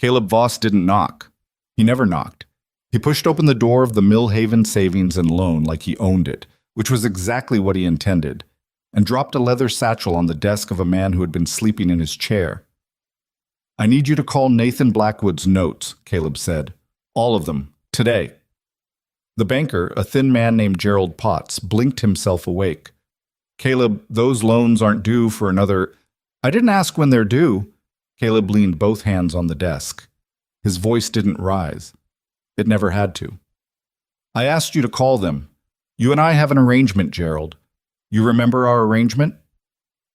Caleb Voss didn't knock. He never knocked. He pushed open the door of the Millhaven Savings and Loan like he owned it, which was exactly what he intended, and dropped a leather satchel on the desk of a man who had been sleeping in his chair. "I need you to call Nathan Blackwood's notes," Caleb said. "All of them. Today." The banker, a thin man named Gerald Potts, blinked himself awake. "Caleb, those loans aren't due for another—" "I didn't ask when they're due." Caleb leaned both hands on the desk. His voice didn't rise. It never had to. "I asked you to call them. You and I have an arrangement, Gerald. You remember our arrangement?"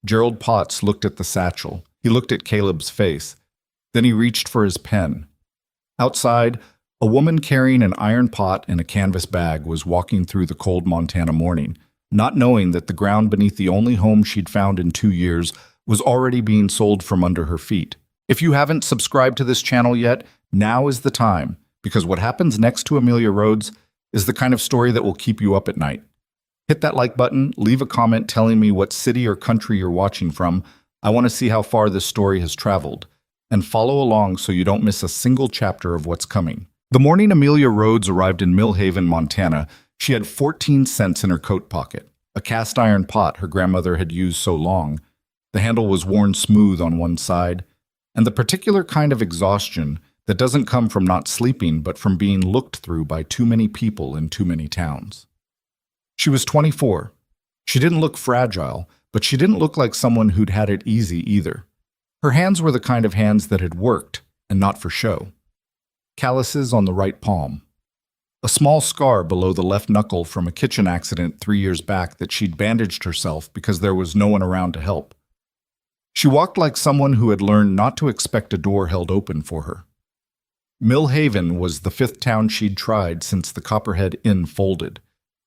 Gerald Potts looked at the satchel. He looked at Caleb's face. Then he reached for his pen. Outside, a woman carrying an iron pot and a canvas bag was walking through the cold Montana morning, not knowing that the ground beneath the only home she'd found in 2 years was already being sold from under her feet. If you haven't subscribed to this channel yet, now is the time, because what happens next to Amelia Rhodes is the kind of story that will keep you up at night. Hit that like button, leave a comment telling me what city or country you're watching from. I want to see how far this story has traveled. And follow along so you don't miss a single chapter of what's coming. The morning Amelia Rhodes arrived in Millhaven, Montana, she had 14 cents in her coat pocket, a cast iron pot her grandmother had used so long. The handle was worn smooth on one side, and the particular kind of exhaustion that doesn't come from not sleeping but from being looked through by too many people in too many towns. She was 24. She didn't look fragile, but she didn't look like someone who'd had it easy either. Her hands were the kind of hands that had worked, and not for show. Calluses on the right palm. A small scar below the left knuckle from a kitchen accident 3 years back that she'd bandaged herself because there was no one around to help. She walked like someone who had learned not to expect a door held open for her. Millhaven was the 5th town she'd tried since the Copperhead Inn folded.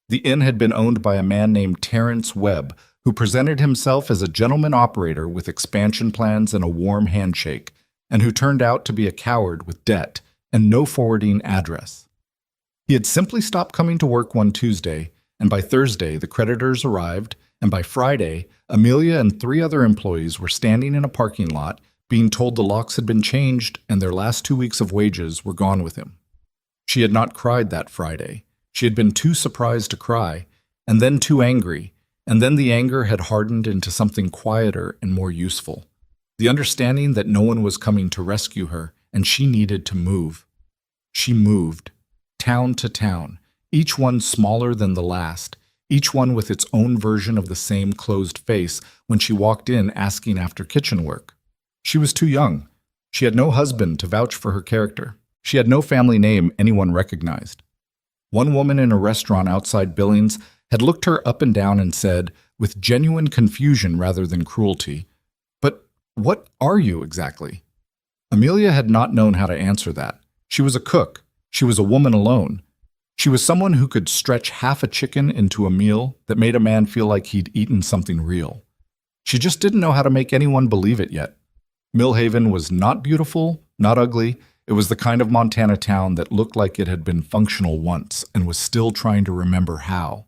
The inn had been owned by a man named Terrence Webb, who presented himself as a gentleman operator with expansion plans and a warm handshake, and who turned out to be a coward with debt and no forwarding address. He had simply stopped coming to work one Tuesday, and by Thursday the creditors arrived, and by Friday, Amelia and 3 other employees were standing in a parking lot being told the locks had been changed and their last 2 weeks of wages were gone with him. She had not cried that Friday. She had been too surprised to cry, and then too angry, and then the anger had hardened into something quieter and more useful. The understanding that no one was coming to rescue her, and she needed to move. She moved, town to town, each one smaller than the last, each one with its own version of the same closed face when she walked in asking after kitchen work. She was too young. She had no husband to vouch for her character. She had no family name anyone recognized. One woman in a restaurant outside Billings had looked her up and down and said, with genuine confusion rather than cruelty, "But what are you exactly?" Amelia had not known how to answer that. She was a cook. She was a woman alone. She was someone who could stretch half a chicken into a meal that made a man feel like he'd eaten something real. She just didn't know how to make anyone believe it yet. Millhaven was not beautiful, not ugly. It was the kind of Montana town that looked like it had been functional once and was still trying to remember how.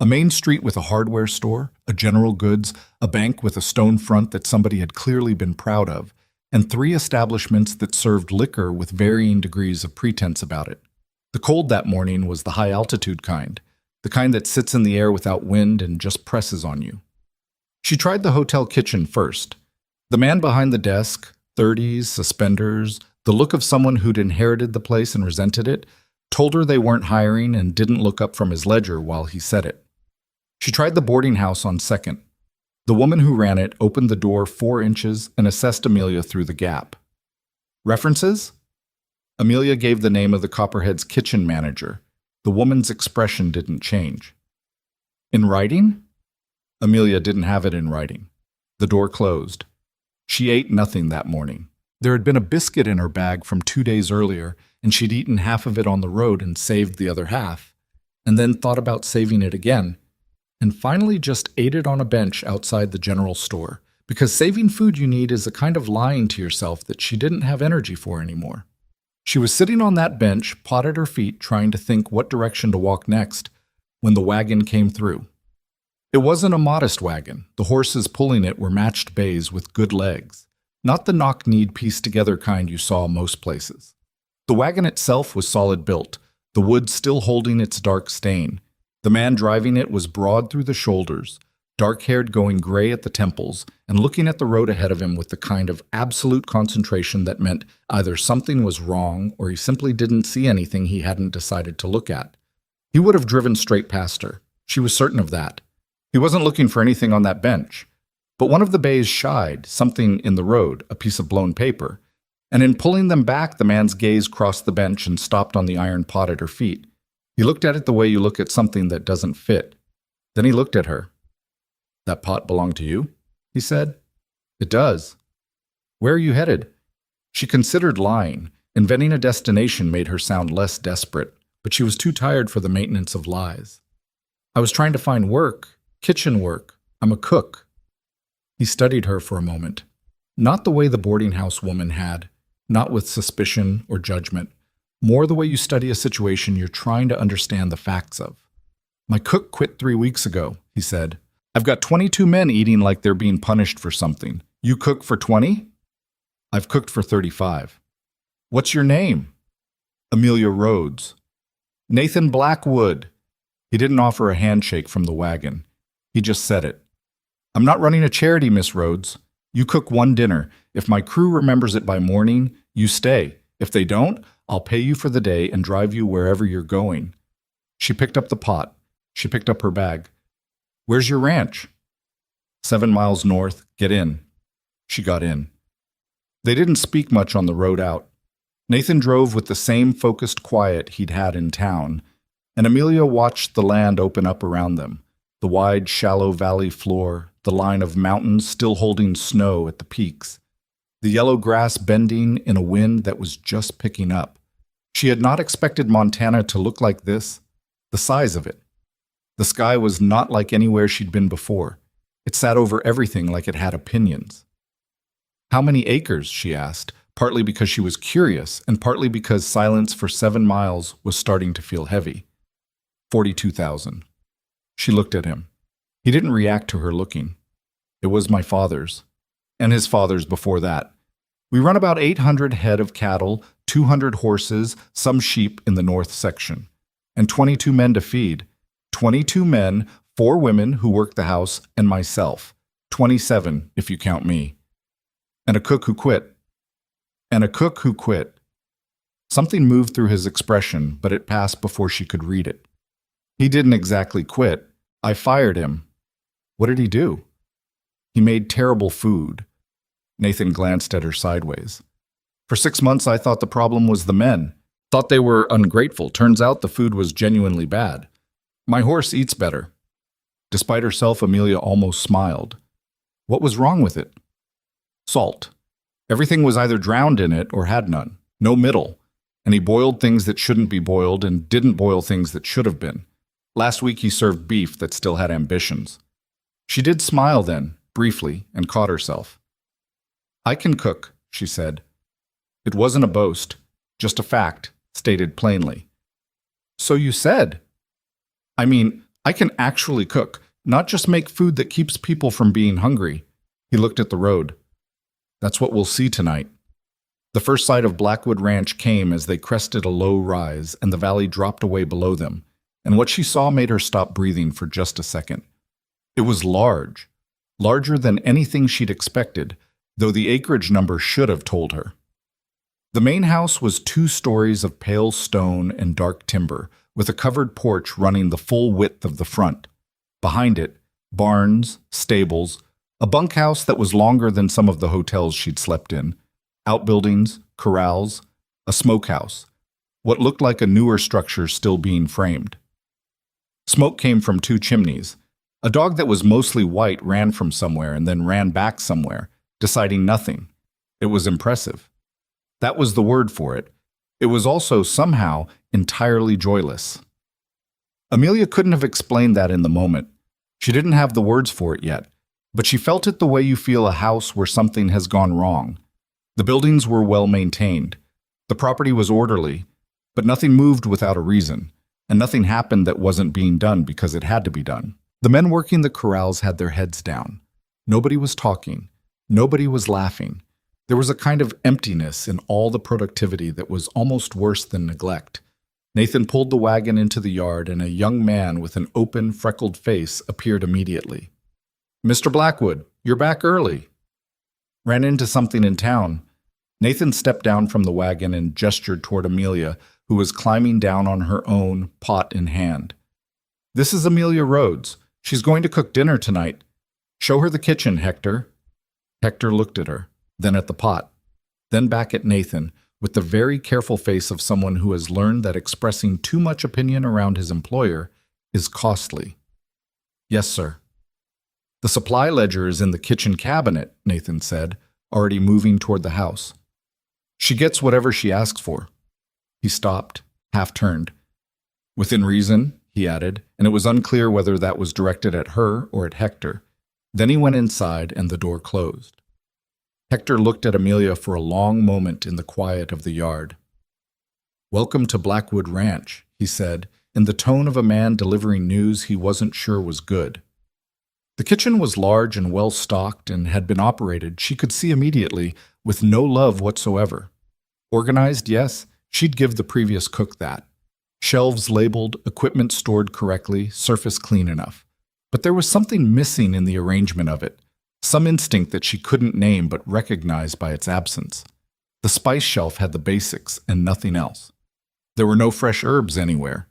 A main street with a hardware store, a general goods, a bank with a stone front that somebody had clearly been proud of, and 3 establishments that served liquor with varying degrees of pretense about it. The cold that morning was the high-altitude kind, the kind that sits in the air without wind and just presses on you. She tried the hotel kitchen first. The man behind the desk, 30s, suspenders, the look of someone who'd inherited the place and resented it, told her they weren't hiring and didn't look up from his ledger while he said it. She tried the boarding house on second. The woman who ran it opened the door 4 inches and assessed Amelia through the gap. References? Amelia gave the name of the Copperhead's kitchen manager. The woman's expression didn't change. In writing? Amelia didn't have it in writing. The door closed. She ate nothing that morning. There had been a biscuit in her bag from 2 days earlier, and she'd eaten half of it on the road and saved the other half, and then thought about saving it again, and finally just ate it on a bench outside the general store, because saving food you need is a kind of lying to yourself that she didn't have energy for anymore. She was sitting on that bench, pot at her feet, trying to think what direction to walk next, when the wagon came through. It wasn't a modest wagon. The horses pulling it were matched bays with good legs. Not the knock-kneed pieced-together kind you saw most places. The wagon itself was solid built, the wood still holding its dark stain. The man driving it was broad through the shoulders, dark-haired going gray at the temples, and looking at the road ahead of him with the kind of absolute concentration that meant either something was wrong or he simply didn't see anything he hadn't decided to look at. He would have driven straight past her. She was certain of that. He wasn't looking for anything on that bench. But one of the bays shied, something in the road, a piece of blown paper, and in pulling them back, the man's gaze crossed the bench and stopped on the iron pot at her feet. He looked at it the way you look at something that doesn't fit. Then he looked at her. "That pot belonged to you?" he said. "It does." "Where are you headed?" She considered lying. Inventing a destination made her sound less desperate, but she was too tired for the maintenance of lies. "I was trying to find work, kitchen work. I'm a cook." He studied her for a moment. Not the way the boarding house woman had, not with suspicion or judgment, more the way you study a situation you're trying to understand the facts of. "My cook quit 3 weeks ago," he said. "I've got 22 men eating like they're being punished for something. You cook for 20? "I've cooked for 35. "What's your name?" "Amelia Rhodes." "Nathan Blackwood." He didn't offer a handshake from the wagon. He just said it. "I'm not running a charity, Miss Rhodes. You cook one dinner. If my crew remembers it by morning, you stay. If they don't, I'll pay you for the day and drive you wherever you're going." She picked up the pot. She picked up her bag. "Where's your ranch?" 7 miles north. Get in." She got in. They didn't speak much on the road out. Nathan drove with the same focused quiet he'd had in town, and Amelia watched the land open up around them, the wide, shallow valley floor, the line of mountains still holding snow at the peaks, the yellow grass bending in a wind that was just picking up. She had not expected Montana to look like this, the size of it. The sky was not like anywhere she'd been before. It sat over everything like it had opinions. "How many acres?" she asked, partly because she was curious and partly because silence for 7 miles was starting to feel heavy. 42,000. She looked at him. He didn't react to her looking. "It was my father's, and his father's before that. We run about 800 head of cattle, 200 horses, some sheep in the north section, and 22 men to feed. 22 men, 4 women who work the house, and myself. 27, if you count me. And a cook who quit." "And a cook who quit." Something moved through his expression, but it passed before she could read it. "He didn't exactly quit. I fired him." "What did he do?" "He made terrible food." Nathan glanced at her sideways. "For 6 months I thought the problem was the men. Thought they were ungrateful. Turns out the food was genuinely bad. My horse eats better." Despite herself, Amelia almost smiled. "What was wrong with it?" "Salt. Everything was either drowned in it or had none. No middle. And he boiled things that shouldn't be boiled and didn't boil things that should have been. Last week he served beef that still had ambitions." She did smile then, briefly, and caught herself. "I can cook," she said. It wasn't a boast, just a fact, stated plainly. "So you said." "I mean, I can actually cook, not just make food that keeps people from being hungry." He looked at the road. "That's what we'll see tonight." The first sight of Blackwood Ranch came as they crested a low rise and the valley dropped away below them, and what she saw made her stop breathing for just a second. It was large, larger than anything she'd expected, though the acreage number should have told her. The main house was 2 stories of pale stone and dark timber, with a covered porch running the full width of the front. Behind it, barns, stables, a bunkhouse that was longer than some of the hotels she'd slept in, outbuildings, corrals, a smokehouse, what looked like a newer structure still being framed. Smoke came from 2 chimneys. A dog that was mostly white ran from somewhere and then ran back somewhere, deciding nothing. It was impressive. That was the word for it. It was also somehow entirely joyless. Amelia couldn't have explained that in the moment. She didn't have the words for it yet, but she felt it the way you feel a house where something has gone wrong. The buildings were well maintained. The property was orderly, but nothing moved without a reason, and nothing happened that wasn't being done because it had to be done. The men working the corrals had their heads down. Nobody was talking. Nobody was laughing. There was a kind of emptiness in all the productivity that was almost worse than neglect. Nathan pulled the wagon into the yard, and a young man with an open, freckled face appeared immediately. "Mr. Blackwood, you're back early." "Ran into something in town." Nathan stepped down from the wagon and gestured toward Amelia, who was climbing down on her own, pot in hand. "This is Amelia Rhodes. She's going to cook dinner tonight. Show her the kitchen, Hector." Hector looked at her, then at the pot, then back at Nathan, with the very careful face of someone who has learned that expressing too much opinion around his employer is costly. "Yes, sir." "The supply ledger is in the kitchen cabinet," Nathan said, already moving toward the house. "She gets whatever she asks for." He stopped, half-turned. "Within reason," he added, and it was unclear whether that was directed at her or at Hector. Then he went inside and the door closed. Hector looked at Amelia for a long moment in the quiet of the yard. "Welcome to Blackwood Ranch," he said, in the tone of a man delivering news he wasn't sure was good. The kitchen was large and well-stocked and had been operated, she could see immediately, with no love whatsoever. Organized, yes, she'd give the previous cook that. Shelves labeled, equipment stored correctly, surface clean enough. But there was something missing in the arrangement of it. Some instinct that she couldn't name but recognized by its absence. The spice shelf had the basics and nothing else. There were no fresh herbs anywhere.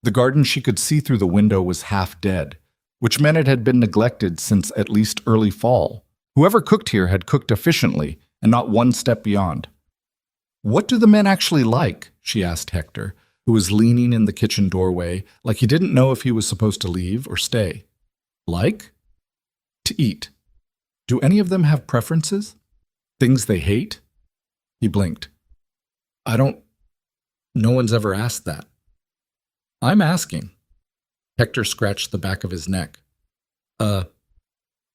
The garden she could see through the window was half dead, which meant it had been neglected since at least early fall. Whoever cooked here had cooked efficiently and not one step beyond. "What do the men actually like?" she asked Hector, who was leaning in the kitchen doorway like he didn't know if he was supposed to leave or stay. "Like?" "To eat. Do any of them have preferences? Things they hate?" He blinked. "I don't. No one's ever asked that." "I'm asking." Hector scratched the back of his neck.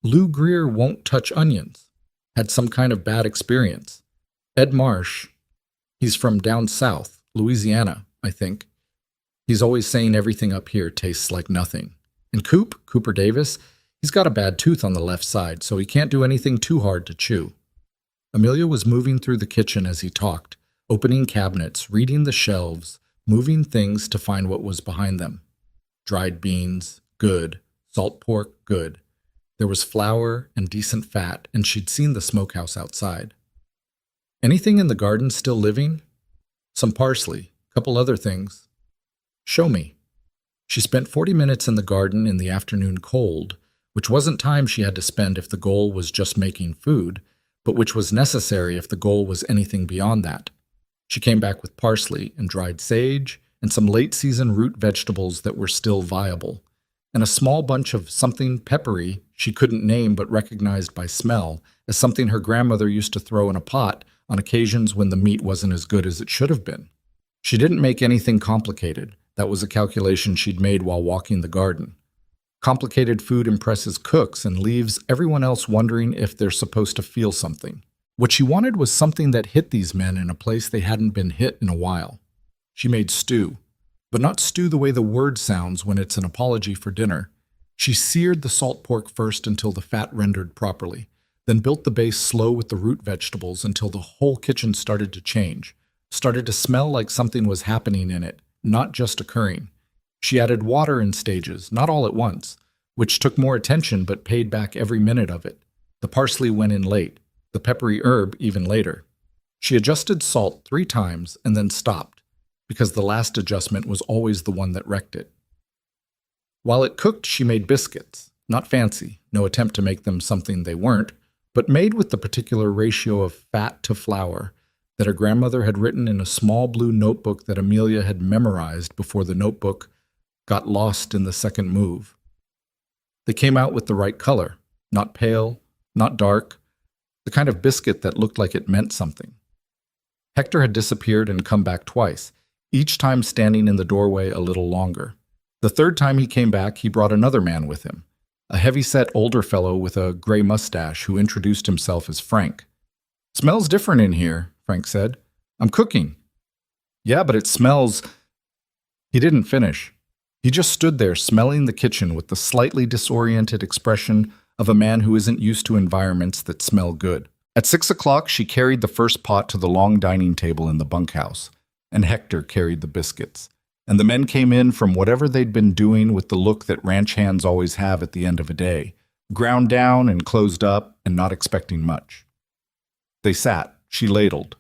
Lou Greer won't touch onions. Had some kind of bad experience. Ed Marsh, he's from down south, Louisiana, I think. He's always saying everything up here tastes like nothing. And Cooper Davis, he's got a bad tooth on the left side, so he can't do anything too hard to chew. Amelia was moving through the kitchen as he talked, opening cabinets, reading the shelves, moving things to find what was behind them. Dried beans, good. Salt pork, good. There was flour and decent fat, and she'd seen the smokehouse outside. "Anything in the garden still living?" "Some parsley, couple other things." "Show me." She spent 40 minutes in the garden in the afternoon cold, which wasn't time she had to spend if the goal was just making food, but which was necessary if the goal was anything beyond that. She came back with parsley and dried sage and some late-season root vegetables that were still viable, and a small bunch of something peppery she couldn't name but recognized by smell as something her grandmother used to throw in a pot on occasions when the meat wasn't as good as it should have been. She didn't make anything complicated. That was a calculation she'd made while walking the garden. Complicated food impresses cooks and leaves everyone else wondering if they're supposed to feel something. What she wanted was something that hit these men in a place they hadn't been hit in a while. She made stew, but not stew the way the word sounds when it's an apology for dinner. She seared the salt pork first until the fat rendered properly, then built the base slow with the root vegetables until the whole kitchen started to change, started to smell like something was happening in it, not just occurring. She added water in stages, not all at once, which took more attention but paid back every minute of it. The parsley went in late, the peppery herb even later. She adjusted salt 3 times and then stopped, because the last adjustment was always the one that wrecked it. While it cooked, she made biscuits, not fancy, no attempt to make them something they weren't, but made with the particular ratio of fat to flour that her grandmother had written in a small blue notebook that Amelia had memorized before the notebook got lost in the second move. They came out with the right color, not pale, not dark, the kind of biscuit that looked like it meant something. Hector had disappeared and come back twice, each time standing in the doorway a little longer. The third time he came back, he brought another man with him, a heavy-set older fellow with a gray mustache who introduced himself as Frank. "Smells different in here," Frank said. "I'm cooking." "Yeah, but it smells—" He didn't finish. He just stood there smelling the kitchen with the slightly disoriented expression of a man who isn't used to environments that smell good. At 6 o'clock, she carried the first pot to the long dining table in the bunkhouse, and Hector carried the biscuits. And the men came in from whatever they'd been doing with the look that ranch hands always have at the end of a day, ground down and closed up and not expecting much. They sat, she ladled.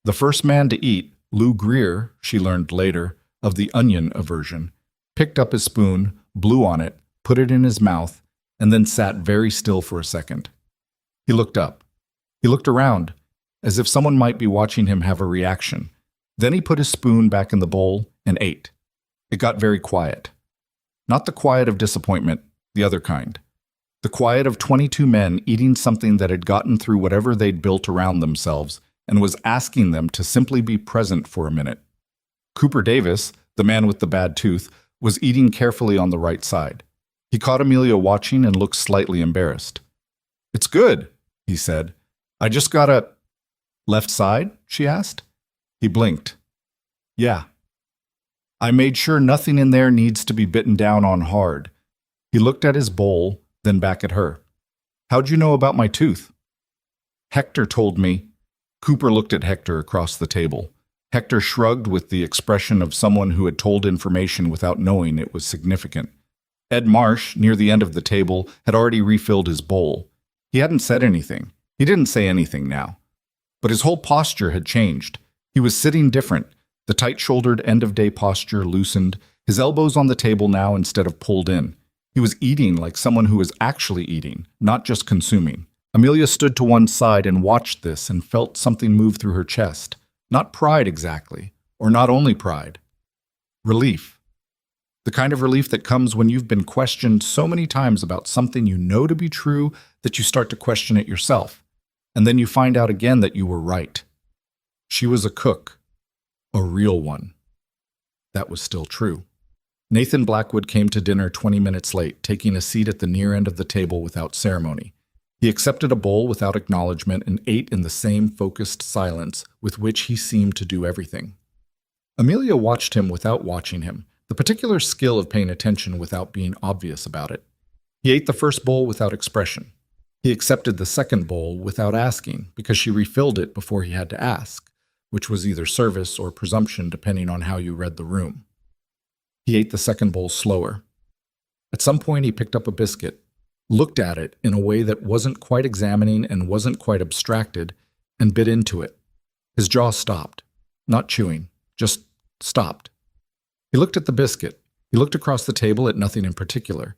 The first man to eat, Lou Greer, she learned later, of the onion aversion, picked up his spoon, blew on it, put it in his mouth, and then sat very still for a second. He looked up. He looked around, as if someone might be watching him have a reaction. Then he put his spoon back in the bowl and ate. It got very quiet. Not the quiet of disappointment, the other kind. The quiet of 22 men eating something that had gotten through whatever they'd built around themselves and was asking them to simply be present for a minute. Cooper Davis, the man with the bad tooth, was eating carefully on the right side. He caught Amelia watching and looked slightly embarrassed. "It's good," he said. "I just got a—" "Left side?" she asked. He blinked. "Yeah." "I made sure nothing in there needs to be bitten down on hard." He looked at his bowl, then back at her. "How'd you know about my tooth?" "Hector told me." Cooper looked at Hector across the table. Hector shrugged with the expression of someone who had told information without knowing it was significant. Ed Marsh, near the end of the table, had already refilled his bowl. He hadn't said anything. He didn't say anything now. But his whole posture had changed. He was sitting different. The tight-shouldered end-of-day posture loosened, his elbows on the table now instead of pulled in. He was eating like someone who was actually eating, not just consuming. Amelia stood to one side and watched this and felt something move through her chest. Not pride exactly, or not only pride. Relief. The kind of relief that comes when you've been questioned so many times about something you know to be true that you start to question it yourself, and then you find out again that you were right. She was a cook, a real one. That was still true. Nathan Blackwood came to dinner 20 minutes late, taking a seat at the near end of the table without ceremony. He accepted a bowl without acknowledgement and ate in the same focused silence with which he seemed to do everything. Amelia watched him without watching him, the particular skill of paying attention without being obvious about it. He ate the first bowl without expression. He accepted the second bowl without asking, because she refilled it before he had to ask, which was either service or presumption depending on how you read the room. He ate the second bowl slower. At some point he picked up a biscuit, looked at it in a way that wasn't quite examining and wasn't quite abstracted, and bit into it. His jaw stopped, not chewing, just stopped. He looked at the biscuit. He looked across the table at nothing in particular.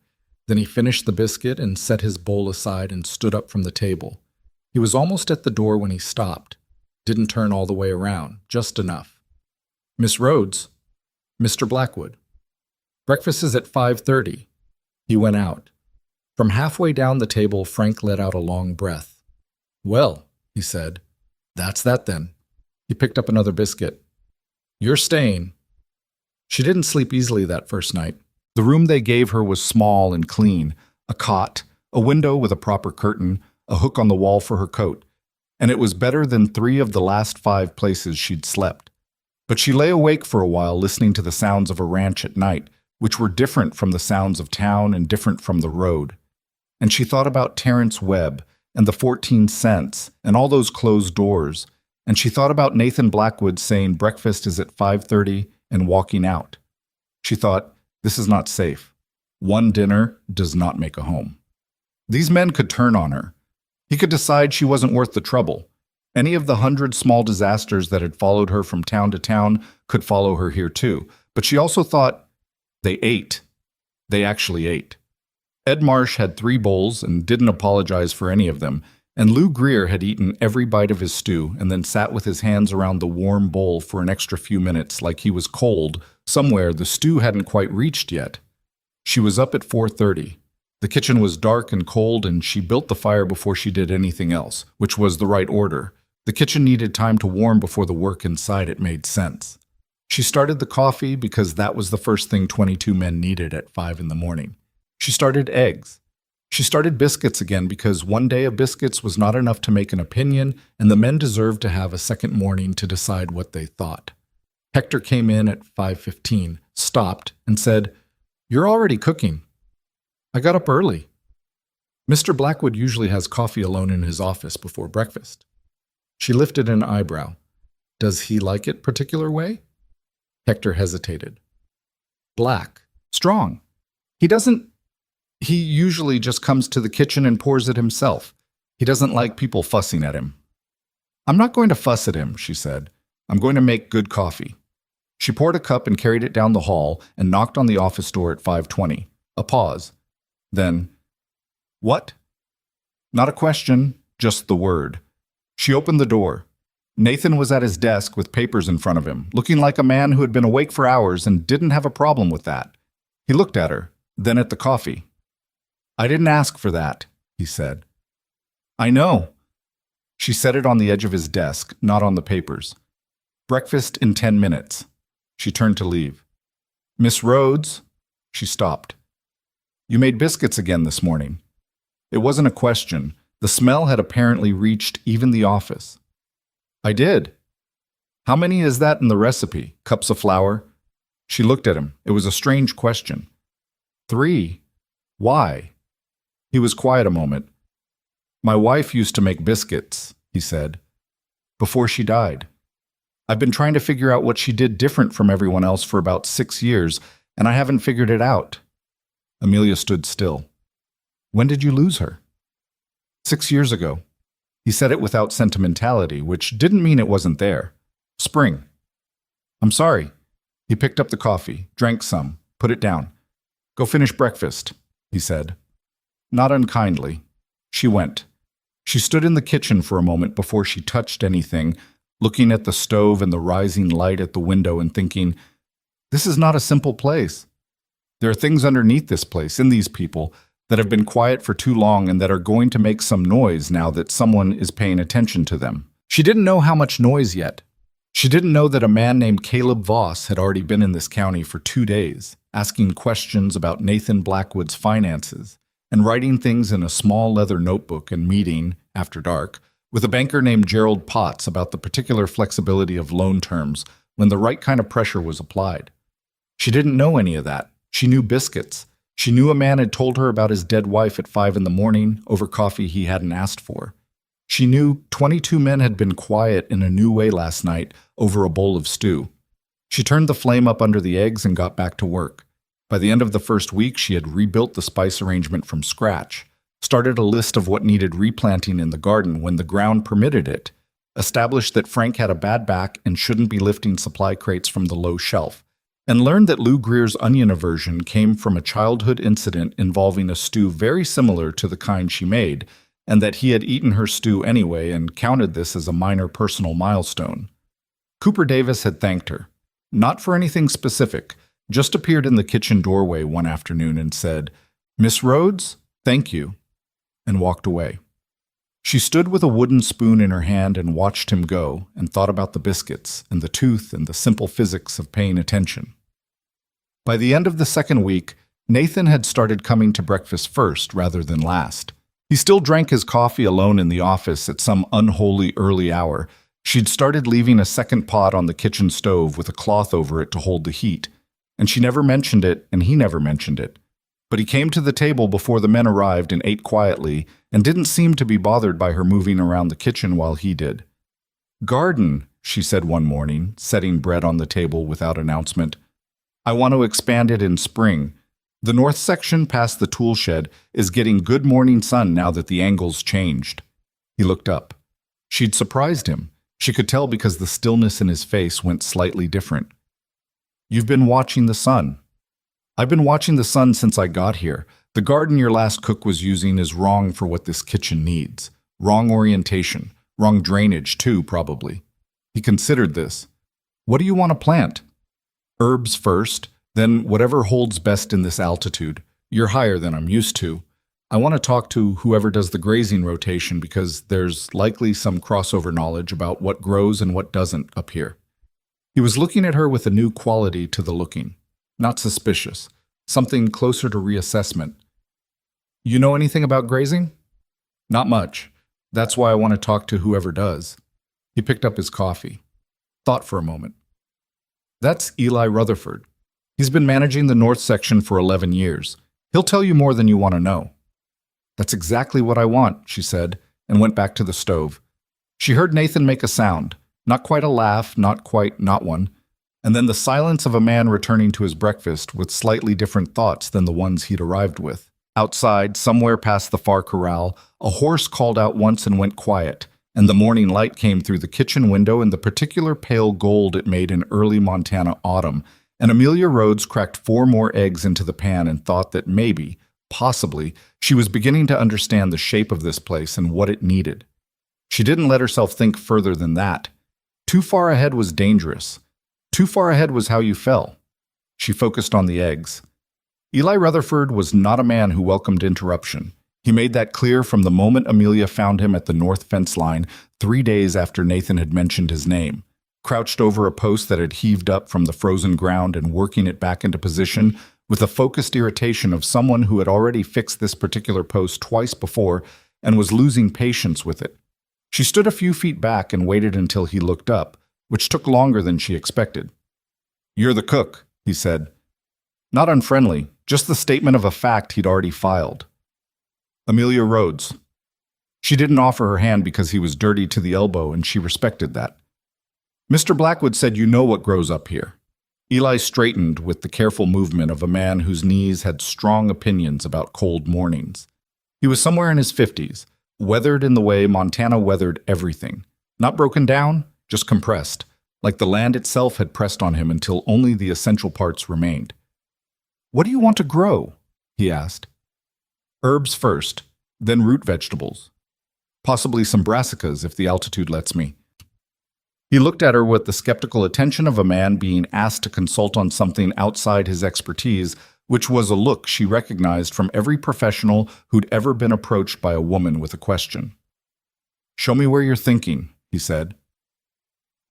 Then he finished the biscuit and set his bowl aside and stood up from the table. He was almost at the door when he stopped. Didn't turn all the way around, just enough. "Miss Rhodes." "Mr. Blackwood." "Breakfast is at 5:30. He went out. From halfway down the table, Frank let out a long breath. "Well," he said, "that's that then." He picked up another biscuit. "You're staying." She didn't sleep easily that first night. The room they gave her was small and clean, a cot, a window with a proper curtain, a hook on the wall for her coat, and it was better than 3 of the last 5 places she'd slept. But she lay awake for a while listening to the sounds of a ranch at night, which were different from the sounds of town and different from the road. And she thought about Terrence Webb and the 14 cents and all those closed doors, and she thought about Nathan Blackwood saying breakfast is at 5:30 and walking out. She thought, this is not safe. One dinner does not make a home. These men could turn on her. He could decide she wasn't worth the trouble. Any of the 100 small disasters that had followed her from town to town could follow her here too. But she also thought, they ate. They actually ate. Ed Marsh had 3 bowls and didn't apologize for any of them, and Lou Greer had eaten every bite of his stew and then sat with his hands around the warm bowl for an extra few minutes like he was cold. Somewhere the stew hadn't quite reached yet. She was up at 4:30. The kitchen was dark and cold, and she built the fire before she did anything else, which was the right order. The kitchen needed time to warm before the work inside it made sense. She started the coffee because that was the first thing 22 men needed at 5 in the morning. She started eggs. She started biscuits again because one day of biscuits was not enough to make an opinion, and the men deserved to have a second morning to decide what they thought. Hector came in at 5:15, stopped, and said, "You're already cooking." "I got up early." Mr. Blackwood usually has coffee alone in his office before breakfast. She lifted an eyebrow. Does he like it particular way? Hector hesitated. Black. Strong. He usually just comes to the kitchen and pours it himself. He doesn't like people fussing at him. I'm not going to fuss at him, she said. I'm going to make good coffee. She poured a cup and carried it down the hall and knocked on the office door at 5:20. A pause. Then, what? Not a question, just the word. She opened the door. Nathan was at his desk with papers in front of him, looking like a man who had been awake for hours and didn't have a problem with that. He looked at her, then at the coffee. I didn't ask for that, he said. I know. She set it on the edge of his desk, not on the papers. Breakfast in 10 minutes. She turned to leave. Miss Rhodes? She stopped. You made biscuits again this morning. It wasn't a question. The smell had apparently reached even the office. I did. How many is that in the recipe? Cups of flour? She looked at him. It was a strange question. 3. Why? He was quiet a moment. My wife used to make biscuits, he said, before she died. I've been trying to figure out what she did different from everyone else for about 6 years, and I haven't figured it out. Amelia stood still. When did you lose her? 6 years ago. He said it without sentimentality, which didn't mean it wasn't there. Spring. I'm sorry. He picked up the coffee, drank some, put it down. Go finish breakfast, he said. Not unkindly. She went. She stood in the kitchen for a moment before she touched anything, looking at the stove and the rising light at the window and thinking, this is not a simple place. There are things underneath this place, in these people, that have been quiet for too long and that are going to make some noise now that someone is paying attention to them. She didn't know how much noise yet. She didn't know that a man named Caleb Voss had already been in this county for 2 days, asking questions about Nathan Blackwood's finances, and writing things in a small leather notebook and meeting, after dark, with a banker named Gerald Potts about the particular flexibility of loan terms when the right kind of pressure was applied. She didn't know any of that. She knew biscuits. She knew a man had told her about his dead wife at 5 a.m. over coffee he hadn't asked for. She knew 22 men had been quiet in a new way last night over a bowl of stew. She turned the flame up under the eggs and got back to work. By the end of the first week, she had rebuilt the spice arrangement from scratch, started a list of what needed replanting in the garden when the ground permitted it, established that Frank had a bad back and shouldn't be lifting supply crates from the low shelf, and learned that Lou Greer's onion aversion came from a childhood incident involving a stew very similar to the kind she made, and that he had eaten her stew anyway and counted this as a minor personal milestone. Cooper Davis had thanked her, not for anything specific, just appeared in the kitchen doorway one afternoon and said, Miss Rhodes, thank you, and walked away. She stood with a wooden spoon in her hand and watched him go and thought about the biscuits and the tooth and the simple physics of paying attention. By the end of the second week, Nathan had started coming to breakfast first rather than last. He still drank his coffee alone in the office at some unholy early hour. She'd started leaving a second pot on the kitchen stove with a cloth over it to hold the heat, and she never mentioned it and he never mentioned it. But he came to the table before the men arrived and ate quietly and didn't seem to be bothered by her moving around the kitchen while he did. Garden, she said one morning, setting bread on the table without announcement. I want to expand it in spring. The north section past the tool shed is getting good morning sun now that the angle's changed. He looked up. She'd surprised him. She could tell because the stillness in his face went slightly different. You've been watching the sun. I've been watching the sun since I got here. The garden your last cook was using is wrong for what this kitchen needs. Wrong orientation. Wrong drainage, too, probably. He considered this. What do you want to plant? Herbs first, then whatever holds best in this altitude. You're higher than I'm used to. I want to talk to whoever does the grazing rotation because there's likely some crossover knowledge about what grows and what doesn't up here. He was looking at her with a new quality to the looking. Not suspicious. Something closer to reassessment. You know anything about grazing? Not much. That's why I want to talk to whoever does. He picked up his coffee. Thought for a moment. That's Eli Rutherford. He's been managing the north section for 11 years. He'll tell you more than you want to know. That's exactly what I want, she said, and went back to the stove. She heard Nathan make a sound, not quite a laugh, not quite not one, and then the silence of a man returning to his breakfast with slightly different thoughts than the ones he'd arrived with. Outside, somewhere past the far corral, a horse called out once and went quiet, and the morning light came through the kitchen window in the particular pale gold it made in early Montana autumn, and Amelia Rhodes cracked 4 more eggs into the pan and thought that maybe, possibly, she was beginning to understand the shape of this place and what it needed. She didn't let herself think further than that. Too far ahead was dangerous. Too far ahead was how you fell. She focused on the eggs. Eli Rutherford was not a man who welcomed interruption. He made that clear from the moment Amelia found him at the north fence line 3 days after Nathan had mentioned his name. Crouched over a post that had heaved up from the frozen ground and working it back into position with the focused irritation of someone who had already fixed this particular post twice before and was losing patience with it. She stood a few feet back and waited until he looked up, which took longer than she expected. "You're the cook," he said. Not unfriendly, just the statement of a fact he'd already filed. Amelia Rhodes. She didn't offer her hand because he was dirty to the elbow, and she respected that. "Mr. Blackwood said you know what grows up here." Eli straightened with the careful movement of a man whose knees had strong opinions about cold mornings. He was somewhere in his 50s, weathered in the way Montana weathered everything. Not broken down, just compressed, like the land itself had pressed on him until only the essential parts remained. "What do you want to grow?" he asked. "Herbs first, then root vegetables. Possibly some brassicas if the altitude lets me." He looked at her with the skeptical attention of a man being asked to consult on something outside his expertise, which was a look she recognized from every professional who'd ever been approached by a woman with a question. "Show me where you're thinking," he said.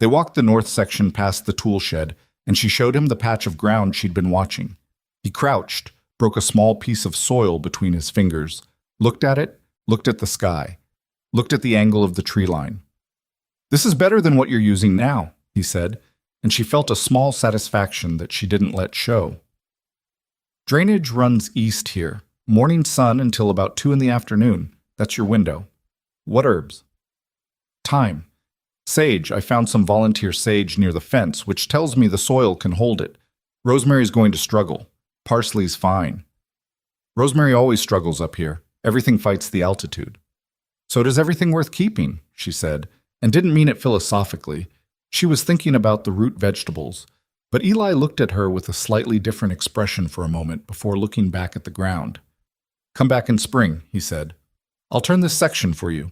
They walked the north section past the tool shed, and she showed him the patch of ground she'd been watching. He crouched, broke a small piece of soil between his fingers, looked at it, looked at the sky, looked at the angle of the tree line. "This is better than what you're using now," he said, and she felt a small satisfaction that she didn't let show. "Drainage runs east here, morning sun until about 2 in the afternoon. That's your window. What herbs?" "Thyme. Sage. I found some volunteer sage near the fence, which tells me the soil can hold it. Rosemary's going to struggle. Parsley's fine." "Rosemary always struggles up here. Everything fights the altitude." "So does everything worth keeping," she said, and didn't mean it philosophically. She was thinking about the root vegetables, but Eli looked at her with a slightly different expression for a moment before looking back at the ground. "Come back in spring," he said. "I'll turn this section for you."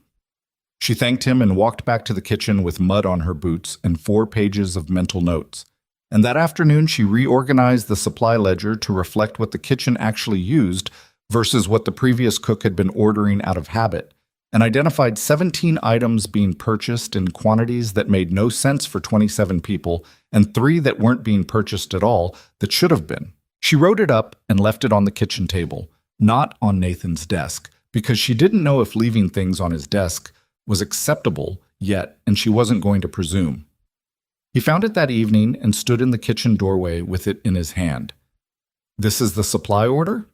She thanked him and walked back to the kitchen with mud on her boots and 4 pages of mental notes. And that afternoon she reorganized the supply ledger to reflect what the kitchen actually used versus what the previous cook had been ordering out of habit, and identified 17 items being purchased in quantities that made no sense for 27 people, and 3 that weren't being purchased at all that should have been. She wrote it up and left it on the kitchen table, not on Nathan's desk, because she didn't know if leaving things on his desk was acceptable yet, and she wasn't going to presume. He found it that evening and stood in the kitchen doorway with it in his hand. "This is the supply order?"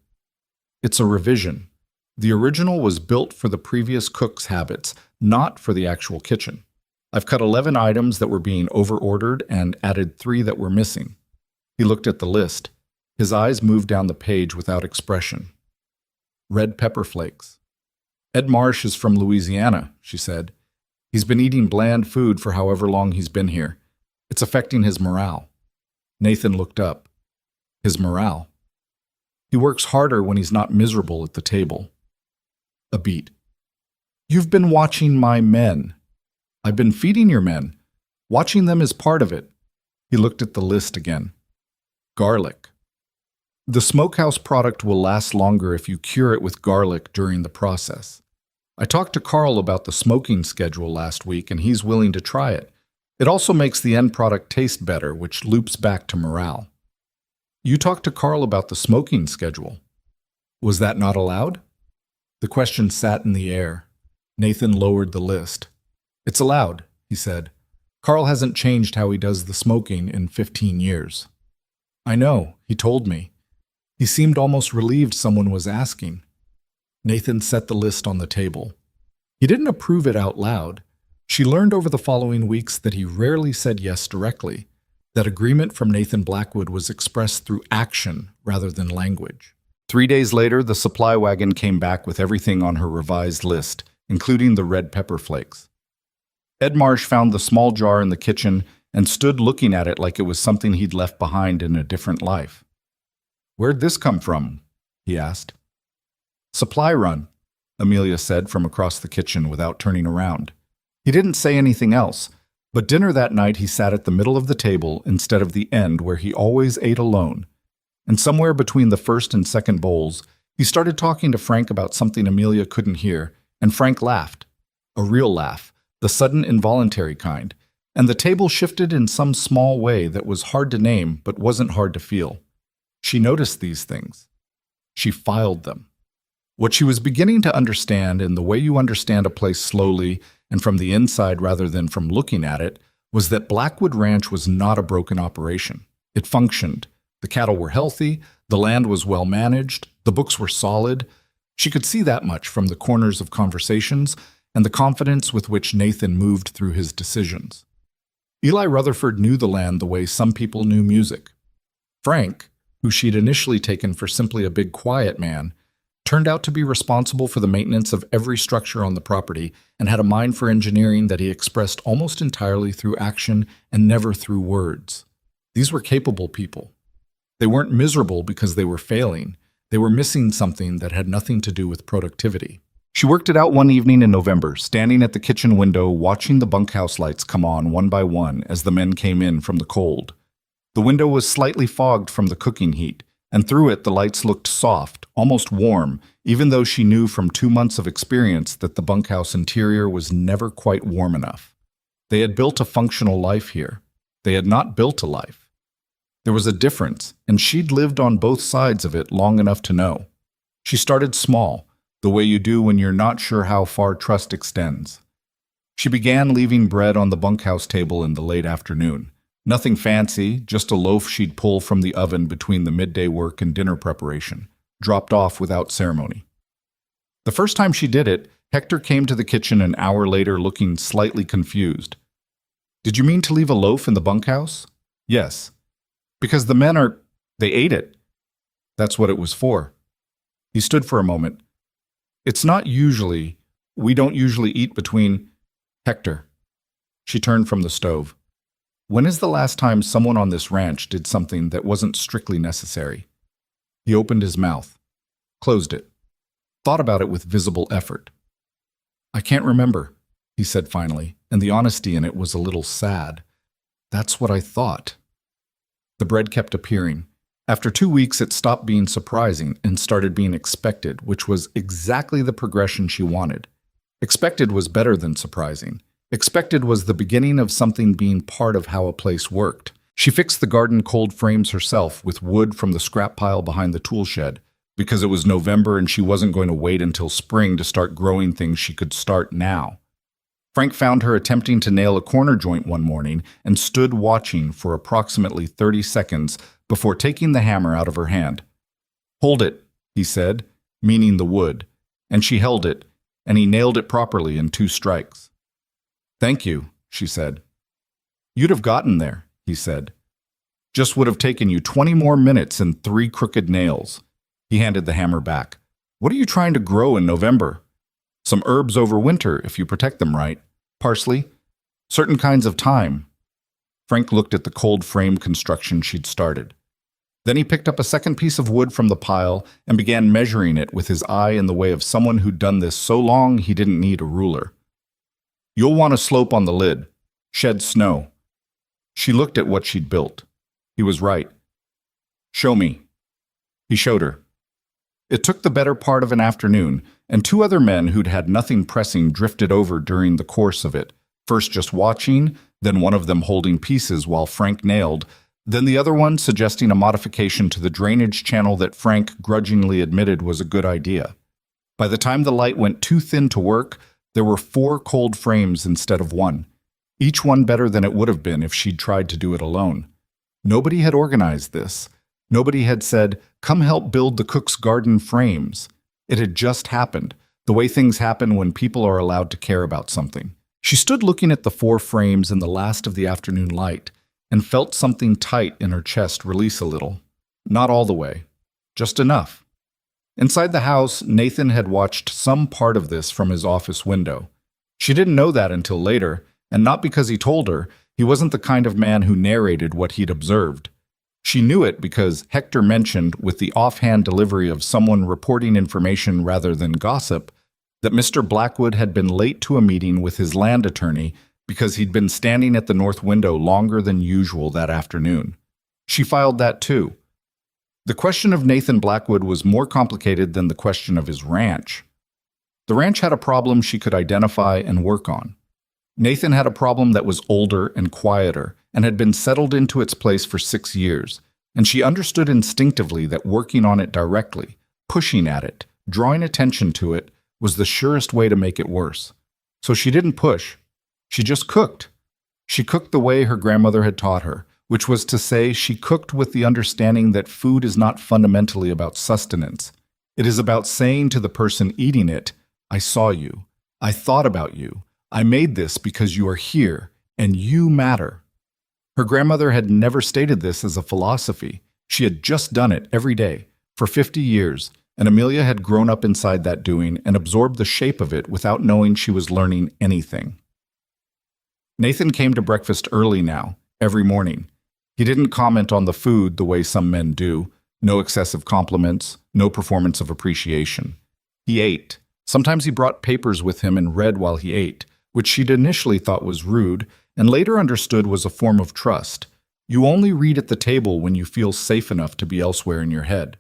"It's a revision. The original was built for the previous cook's habits, not for the actual kitchen. I've cut 11 items that were being over-ordered and added 3 that were missing." He looked at the list. His eyes moved down the page without expression. "Red pepper flakes." "Ed Marsh is from Louisiana," she said. "He's been eating bland food for however long he's been here. It's affecting his morale." Nathan looked up. His morale. "He works harder when he's not miserable at the table." A beat. "You've been watching my men." "I've been feeding your men. Watching them is part of it." He looked at the list again. Garlic. "The smokehouse product will last longer if you cure it with garlic during the process. I talked to Carl about the smoking schedule last week, and he's willing to try it. It also makes the end product taste better, which loops back to morale." "You talked to Carl about the smoking schedule. Was that not allowed?" The question sat in the air. Nathan lowered the list. "It's allowed," he said. "Carl hasn't changed how he does the smoking in 15 years. "I know, he told me." He seemed almost relieved someone was asking. Nathan set the list on the table. He didn't approve it out loud. She learned over the following weeks that he rarely said yes directly, that agreement from Nathan Blackwood was expressed through action rather than language. 3 days later, the supply wagon came back with everything on her revised list, including the red pepper flakes. Ed Marsh found the small jar in the kitchen and stood looking at it like it was something he'd left behind in a different life. "Where'd this come from?" he asked. "Supply run," Amelia said from across the kitchen without turning around. He didn't say anything else, but dinner that night he sat at the middle of the table instead of the end where he always ate alone. And somewhere between the first and second bowls, he started talking to Frank about something Amelia couldn't hear, and Frank laughed. A real laugh, the sudden involuntary kind, and the table shifted in some small way that was hard to name but wasn't hard to feel. She noticed these things. She filed them. What she was beginning to understand, in the way you understand a place slowly and from the inside rather than from looking at it, was that Blackwood Ranch was not a broken operation. It functioned. The cattle were healthy, the land was well managed, the books were solid. She could see that much from the corners of conversations and the confidence with which Nathan moved through his decisions. Eli Rutherford knew the land the way some people knew music. Frank, who she'd initially taken for simply a big quiet man, turned out to be responsible for the maintenance of every structure on the property and had a mind for engineering that he expressed almost entirely through action and never through words. These were capable people. They weren't miserable because they were failing. They were missing something that had nothing to do with productivity. She worked it out one evening in November, standing at the kitchen window watching the bunkhouse lights come on one by one as the men came in from the cold. The window was slightly fogged from the cooking heat, and through it the lights looked soft, almost warm, even though she knew from 2 months of experience that the bunkhouse interior was never quite warm enough. They had built a functional life here. They had not built a life. There was a difference, and she'd lived on both sides of it long enough to know. She started small, the way you do when you're not sure how far trust extends. She began leaving bread on the bunkhouse table in the late afternoon. Nothing fancy, just a loaf she'd pull from the oven between the midday work and dinner preparation, dropped off without ceremony. The first time she did it, Hector came to the kitchen an hour later looking slightly confused. "Did you mean to leave a loaf in the bunkhouse?" "Yes. Because the men they ate it. That's what it was for." He stood for a moment. We don't usually eat between..." "Hector." She turned from the stove. "When is the last time someone on this ranch did something that wasn't strictly necessary?" He opened his mouth, closed it, thought about it with visible effort. "I can't remember," he said finally, and the honesty in it was a little sad. "That's what I thought." The bread kept appearing. After 2 weeks, it stopped being surprising and started being expected, which was exactly the progression she wanted. Expected was better than surprising. Expected was the beginning of something being part of how a place worked. She fixed the garden cold frames herself with wood from the scrap pile behind the tool shed, because it was November and she wasn't going to wait until spring to start growing things she could start now. Frank found her attempting to nail a corner joint one morning and stood watching for approximately 30 seconds before taking the hammer out of her hand. "Hold it," he said, meaning the wood, and she held it, and he nailed it properly in 2 strikes. "Thank you," she said. "You'd have gotten there," he said. "Just would have taken you 20 more minutes and 3 crooked nails." He handed the hammer back. "What are you trying to grow in November?" "Some herbs over winter, if you protect them right. Parsley. Certain kinds of thyme." Frank looked at the cold frame construction she'd started. Then he picked up a second piece of wood from the pile and began measuring it with his eye in the way of someone who'd done this so long he didn't need a ruler. "You'll want a slope on the lid. Shed snow." She looked at what she'd built. He was right. "Show me." He showed her. It took the better part of an afternoon, and 2 other men who'd had nothing pressing drifted over during the course of it, first just watching, then one of them holding pieces while Frank nailed, then the other one suggesting a modification to the drainage channel that Frank grudgingly admitted was a good idea. By the time the light went too thin to work, there were 4 cold frames instead of 1, each one better than it would have been if she'd tried to do it alone. Nobody had organized this. Nobody had said, "Come help build the cook's garden frames." It had just happened, the way things happen when people are allowed to care about something. She stood looking at the 4 frames in the last of the afternoon light and felt something tight in her chest release a little. Not all the way, just enough. Inside the house, Nathan had watched some part of this from his office window. She didn't know that until later, and not because he told her. He wasn't the kind of man who narrated what he'd observed. She knew it because Hector mentioned, with the offhand delivery of someone reporting information rather than gossip, that Mr. Blackwood had been late to a meeting with his land attorney because he'd been standing at the north window longer than usual that afternoon. She filed that too. The question of Nathan Blackwood was more complicated than the question of his ranch. The ranch had a problem she could identify and work on. Nathan had a problem that was older and quieter and had been settled into its place for 6 years, and she understood instinctively that working on it directly, pushing at it, drawing attention to it, was the surest way to make it worse. So she didn't push. She just cooked. She cooked the way her grandmother had taught her, which was to say she cooked with the understanding that food is not fundamentally about sustenance. It is about saying to the person eating it, I saw you. I thought about you. I made this because you are here, and you matter. Her grandmother had never stated this as a philosophy. She had just done it every day, for 50 years, and Amelia had grown up inside that doing and absorbed the shape of it without knowing she was learning anything. Nathan came to breakfast early now, every morning. He didn't comment on the food the way some men do, no excessive compliments, no performance of appreciation. He ate. Sometimes he brought papers with him and read while he ate, which she'd initially thought was rude and later understood was a form of trust. You only read at the table when you feel safe enough to be elsewhere in your head.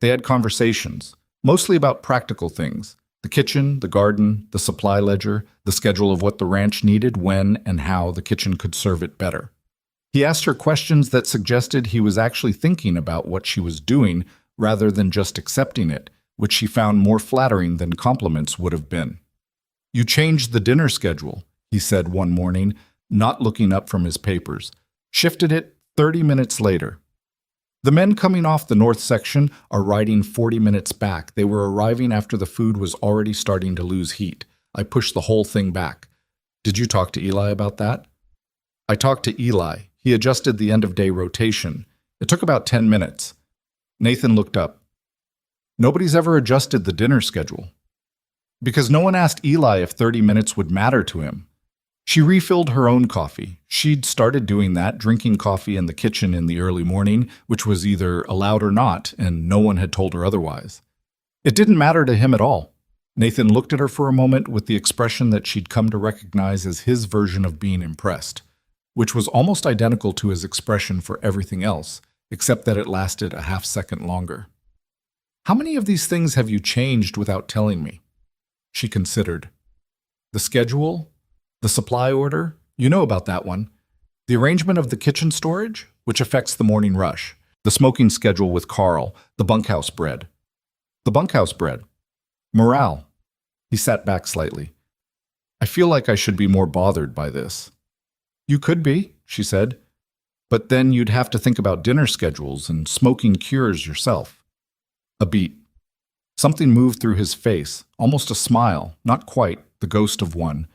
They had conversations, mostly about practical things: the kitchen, the garden, the supply ledger, the schedule of what the ranch needed, when and how the kitchen could serve it better. He asked her questions that suggested he was actually thinking about what she was doing rather than just accepting it, which she found more flattering than compliments would have been. You changed the dinner schedule, he said one morning, not looking up from his papers. Shifted it 30 minutes later. The men coming off the north section are riding 40 minutes back. They were arriving after the food was already starting to lose heat. I pushed the whole thing back. Did you talk to Eli about that? I talked to Eli. He adjusted the end-of-day rotation. It took about 10 minutes. Nathan looked up. Nobody's ever adjusted the dinner schedule. Because no one asked Eli if 30 minutes would matter to him. She refilled her own coffee. She'd started doing that, drinking coffee in the kitchen in the early morning, which was either allowed or not, and no one had told her otherwise. It didn't matter to him at all. Nathan looked at her for a moment with the expression that she'd come to recognize as his version of being impressed, which was almost identical to his expression for everything else, except that it lasted a half-second longer. How many of these things have you changed without telling me? She considered. The schedule? The supply order? You know about that one. The arrangement of the kitchen storage, which affects the morning rush. The smoking schedule with Carl. The bunkhouse bread. The bunkhouse bread. Morale. He sat back slightly. I feel like I should be more bothered by this. You could be, she said. But then you'd have to think about dinner schedules and smoking cures yourself. A beat. Something moved through his face, almost a smile, not quite, the ghost of one,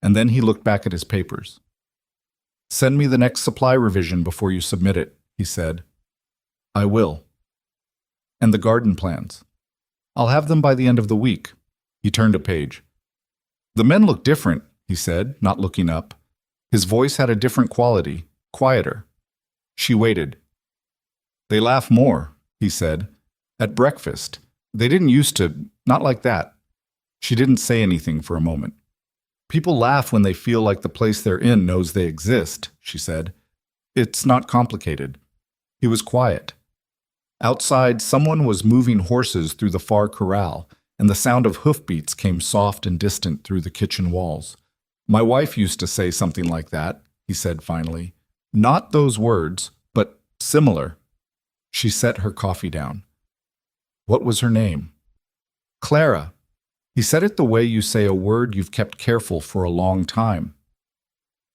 and then he looked back at his papers. Send me the next supply revision before you submit it, he said. I will. And the garden plans. I'll have them by the end of the week. He turned a page. The men look different, he said, not looking up. His voice had a different quality, quieter. She waited. They laugh more, he said. At breakfast. They didn't used to, not like that. She didn't say anything for a moment. People laugh when they feel like the place they're in knows they exist, she said. It's not complicated. He was quiet. Outside, someone was moving horses through the far corral, and the sound of hoofbeats came soft and distant through the kitchen walls. My wife used to say something like that, he said finally. Not those words, but similar. She set her coffee down. What was her name? Clara. He said it the way you say a word you've kept careful for a long time.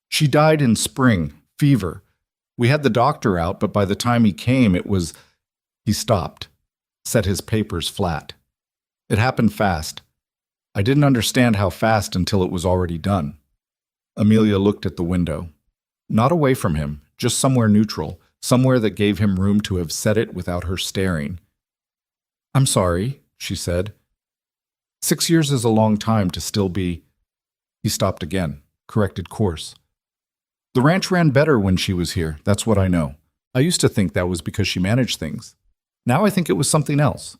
She died in spring, fever. We had the doctor out, but by the time he came, it was... He stopped, set his papers flat. It happened fast. I didn't understand how fast until it was already done. Amelia looked at the window. Not away from him, just somewhere neutral, somewhere that gave him room to have said it without her staring. "I'm sorry," she said. 6 years is a long time to still be... He stopped again, corrected course. "The ranch ran better when she was here, that's what I know. I used to think that was because she managed things. Now I think it was something else."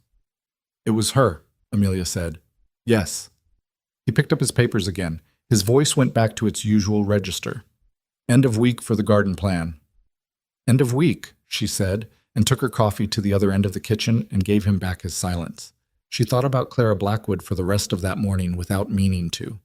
"It was her," Amelia said. "Yes." He picked up his papers again. His voice went back to its usual register. "End of week for the garden plan." "End of week," she said, and took her coffee to the other end of the kitchen and gave him back his silence. She thought about Clara Blackwood for the rest of that morning without meaning to.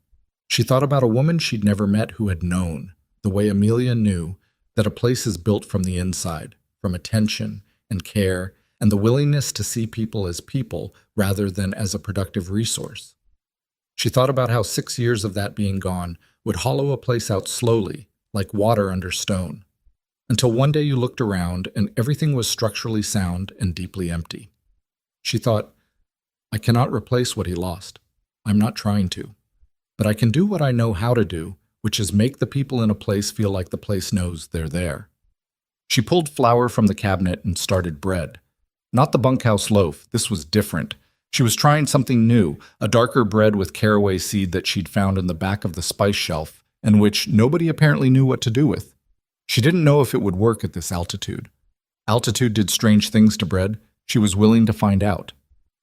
She thought about a woman she'd never met who had known, the way Amelia knew, that a place is built from the inside, from attention and care and the willingness to see people as people rather than as a productive resource. She thought about how 6 years of that being gone would hollow a place out slowly, like water under stone, until one day you looked around and everything was structurally sound and deeply empty. She thought, "I cannot replace what he lost. I'm not trying to. But I can do what I know how to do, which is make the people in a place feel like the place knows they're there." She pulled flour from the cabinet and started bread. Not the bunkhouse loaf, this was different. She was trying something new, a darker bread with caraway seed that she'd found in the back of the spice shelf, and which nobody apparently knew what to do with. She didn't know if it would work at this altitude. Altitude did strange things to bread. She was willing to find out.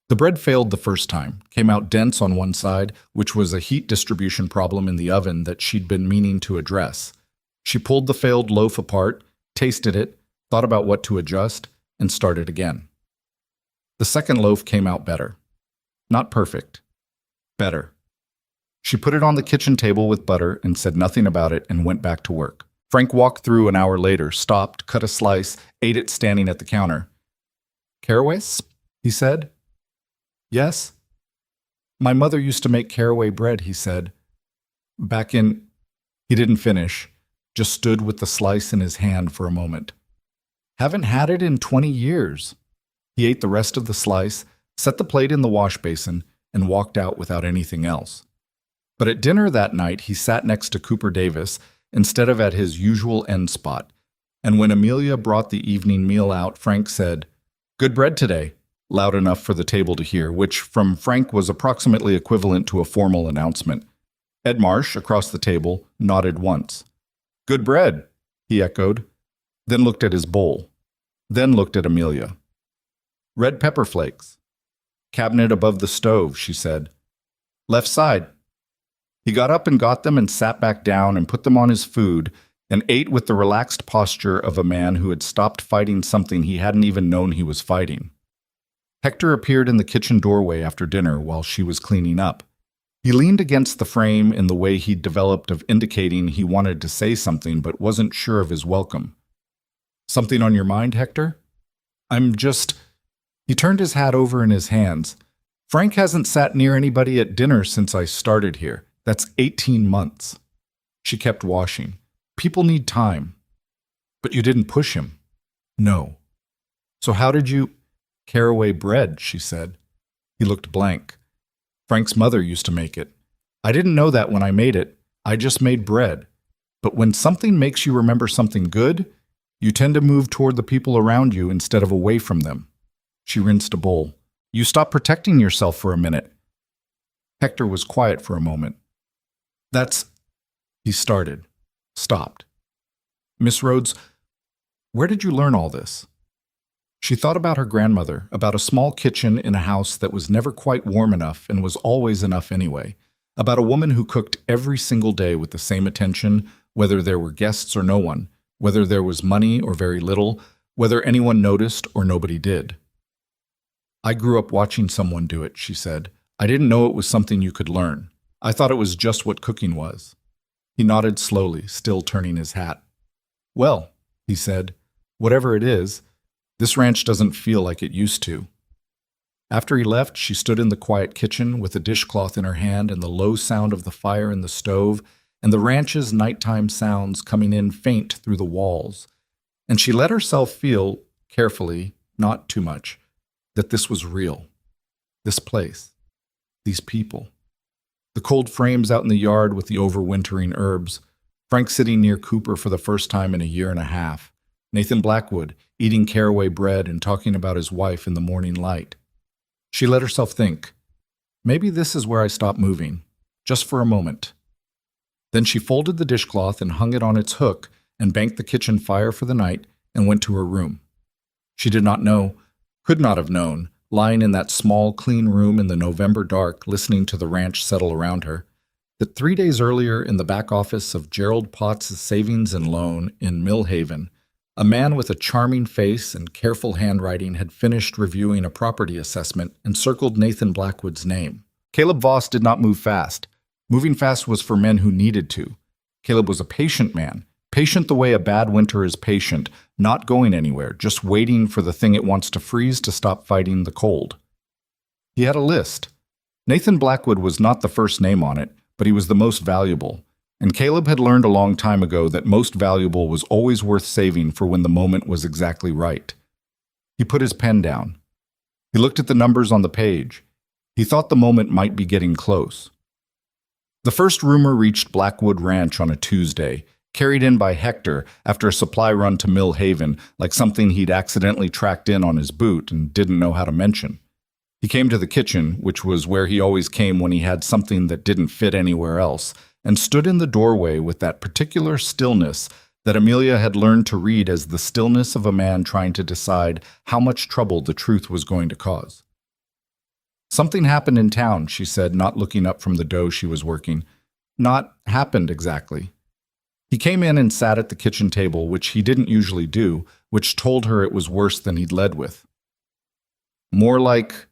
The bread failed the first time, came out dense on one side, which was a heat distribution problem in the oven that she'd been meaning to address. She pulled the failed loaf apart, tasted it, thought about what to adjust, and started again. The second loaf came out better. Not perfect. Better. She put it on the kitchen table with butter and said nothing about it and went back to work. Frank walked through an hour later, stopped, cut a slice, ate it standing at the counter. "Caraways?" he said. "Yes?" "My mother used to make caraway bread," he said. "Back in..." He didn't finish, just stood with the slice in his hand for a moment. "Haven't had it in 20 years. He ate the rest of the slice, set the plate in the wash basin, and walked out without anything else. But at dinner that night, he sat next to Cooper Davis instead of at his usual end spot, and when Amelia brought the evening meal out, Frank said, "Good bread today," loud enough for the table to hear, which from Frank was approximately equivalent to a formal announcement. Ed Marsh, across the table, nodded once. "Good bread," he echoed, then looked at his bowl, then looked at Amelia. "Red pepper flakes." "Cabinet above the stove," she said. "Left side." He got up and got them and sat back down and put them on his food and ate with the relaxed posture of a man who had stopped fighting something he hadn't even known he was fighting. Hector appeared in the kitchen doorway after dinner while she was cleaning up. He leaned against the frame in the way he'd developed of indicating he wanted to say something but wasn't sure of his welcome. "Something on your mind, Hector?" "I'm just..." He turned his hat over in his hands. "Frank hasn't sat near anybody at dinner since I started here. That's 18 months. She kept washing. "People need time." "But you didn't push him." "No." "So how did you..." "Caraway bread," she said. He looked blank. "Frank's mother used to make it. I didn't know that when I made it. I just made bread. But when something makes you remember something good, you tend to move toward the people around you instead of away from them." She rinsed a bowl. "You stop protecting yourself for a minute." Hector was quiet for a moment. "That's..." He started, stopped. "Miss Rhodes, where did you learn all this?" She thought about her grandmother, about a small kitchen in a house that was never quite warm enough and was always enough anyway, about a woman who cooked every single day with the same attention, whether there were guests or no one, whether there was money or very little, whether anyone noticed or nobody did. "I grew up watching someone do it," she said. "I didn't know it was something you could learn. I thought it was just what cooking was." He nodded slowly, still turning his hat. "Well," he said, "whatever it is, this ranch doesn't feel like it used to." After he left, she stood in the quiet kitchen with a dishcloth in her hand and the low sound of the fire in the stove and the ranch's nighttime sounds coming in faint through the walls. And she let herself feel, carefully, not too much, that this was real. This place. These people. The cold frames out in the yard with the overwintering herbs. Frank sitting near Cooper for the first time in a year and a half. Nathan Blackwood eating caraway bread and talking about his wife in the morning light. She let herself think, maybe this is where I stop moving, just for a moment. Then she folded the dishcloth and hung it on its hook and banked the kitchen fire for the night and went to her room. She did not know, could not have known, lying in that small, clean room in the November dark, listening to the ranch settle around her, that 3 days earlier in the back office of Gerald Potts' Savings and Loan in Mill Haven, a man with a charming face and careful handwriting had finished reviewing a property assessment and circled Nathan Blackwood's name. Caleb Voss did not move fast. Moving fast was for men who needed to. Caleb was a patient man, patient the way a bad winter is patient, not going anywhere, just waiting for the thing it wants to freeze to stop fighting the cold. He had a list. Nathan Blackwood was not the first name on it, but he was the most valuable. And Caleb had learned a long time ago that most valuable was always worth saving for when the moment was exactly right. He put his pen down. He looked at the numbers on the page. He thought the moment might be getting close. The first rumor reached Blackwood Ranch on a Tuesday, carried in by Hector after a supply run to Mill Haven, like something he'd accidentally tracked in on his boot and didn't know how to mention. He came to the kitchen, which was where he always came when he had something that didn't fit anywhere else, and stood in the doorway with that particular stillness that Amelia had learned to read as the stillness of a man trying to decide how much trouble the truth was going to cause. Something happened in town, she said, not looking up from the dough she was working. Not happened exactly. He came in and sat at the kitchen table, which he didn't usually do, which told her it was worse than he'd led with. More like,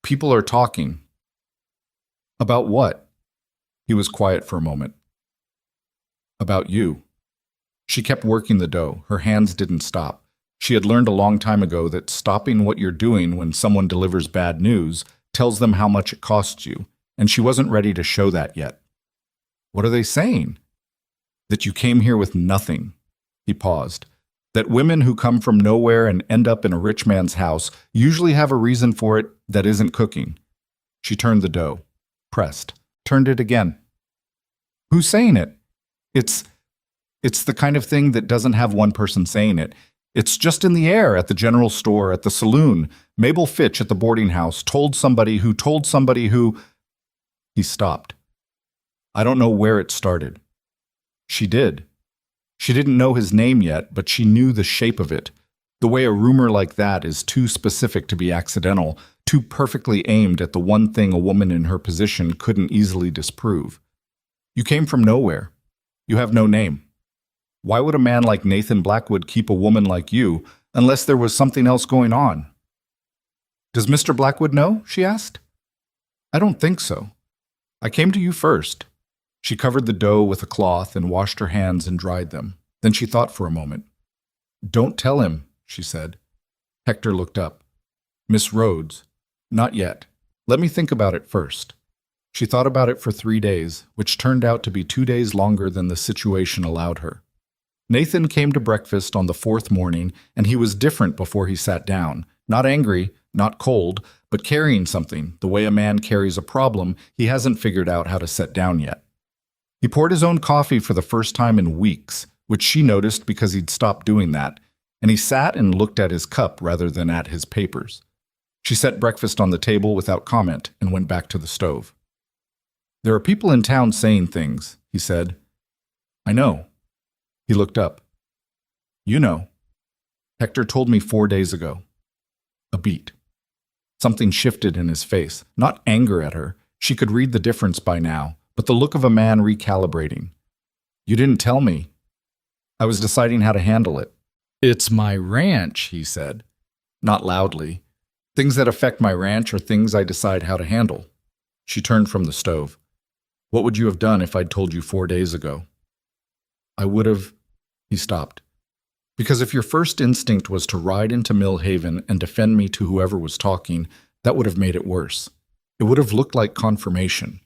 people are talking. About what? He was quiet for a moment. About you. She kept working the dough. Her hands didn't stop. She had learned a long time ago that stopping what you're doing when someone delivers bad news tells them how much it costs you, and she wasn't ready to show that yet. What are they saying? That you came here with nothing. He paused. That women who come from nowhere and end up in a rich man's house usually have a reason for it that isn't cooking. She turned the dough, pressed, turned it again. Who's saying it? It's the kind of thing that doesn't have one person saying it. It's just in the air at the general store, at the saloon. Mabel Fitch at the boarding house told somebody who told somebody who... He stopped. I don't know where it started. She did. She didn't know his name yet, but she knew the shape of it. The way a rumor like that is too specific to be accidental, too perfectly aimed at the one thing a woman in her position couldn't easily disprove. You came from nowhere. You have no name. Why would a man like Nathan Blackwood keep a woman like you unless there was something else going on? Does Mr. Blackwood know? She asked. I don't think so. I came to you first. She covered the dough with a cloth and washed her hands and dried them. Then she thought for a moment. Don't tell him, she said. Hector looked up. Miss Rhodes. Not yet. Let me think about it first. She thought about it for 3 days, which turned out to be 2 days longer than the situation allowed her. Nathan came to breakfast on the 4th morning, and he was different before he sat down. Not angry, not cold, but carrying something, the way a man carries a problem he hasn't figured out how to set down yet. He poured his own coffee for the first time in weeks, which she noticed because he'd stopped doing that, and he sat and looked at his cup rather than at his papers. She set breakfast on the table without comment and went back to the stove. There are people in town saying things, he said. I know. He looked up. You know. Hector told me 4 days ago. A beat. Something shifted in his face, not anger at her. She could read the difference by now, but the look of a man recalibrating. You didn't tell me. I was deciding how to handle it. It's my ranch, he said. Not loudly. Things that affect my ranch are things I decide how to handle. She turned from the stove. What would you have done if I'd told you 4 days ago? I would have... He stopped. Because if your first instinct was to ride into Mill Haven and defend me to whoever was talking, that would have made it worse. It would have looked like confirmation.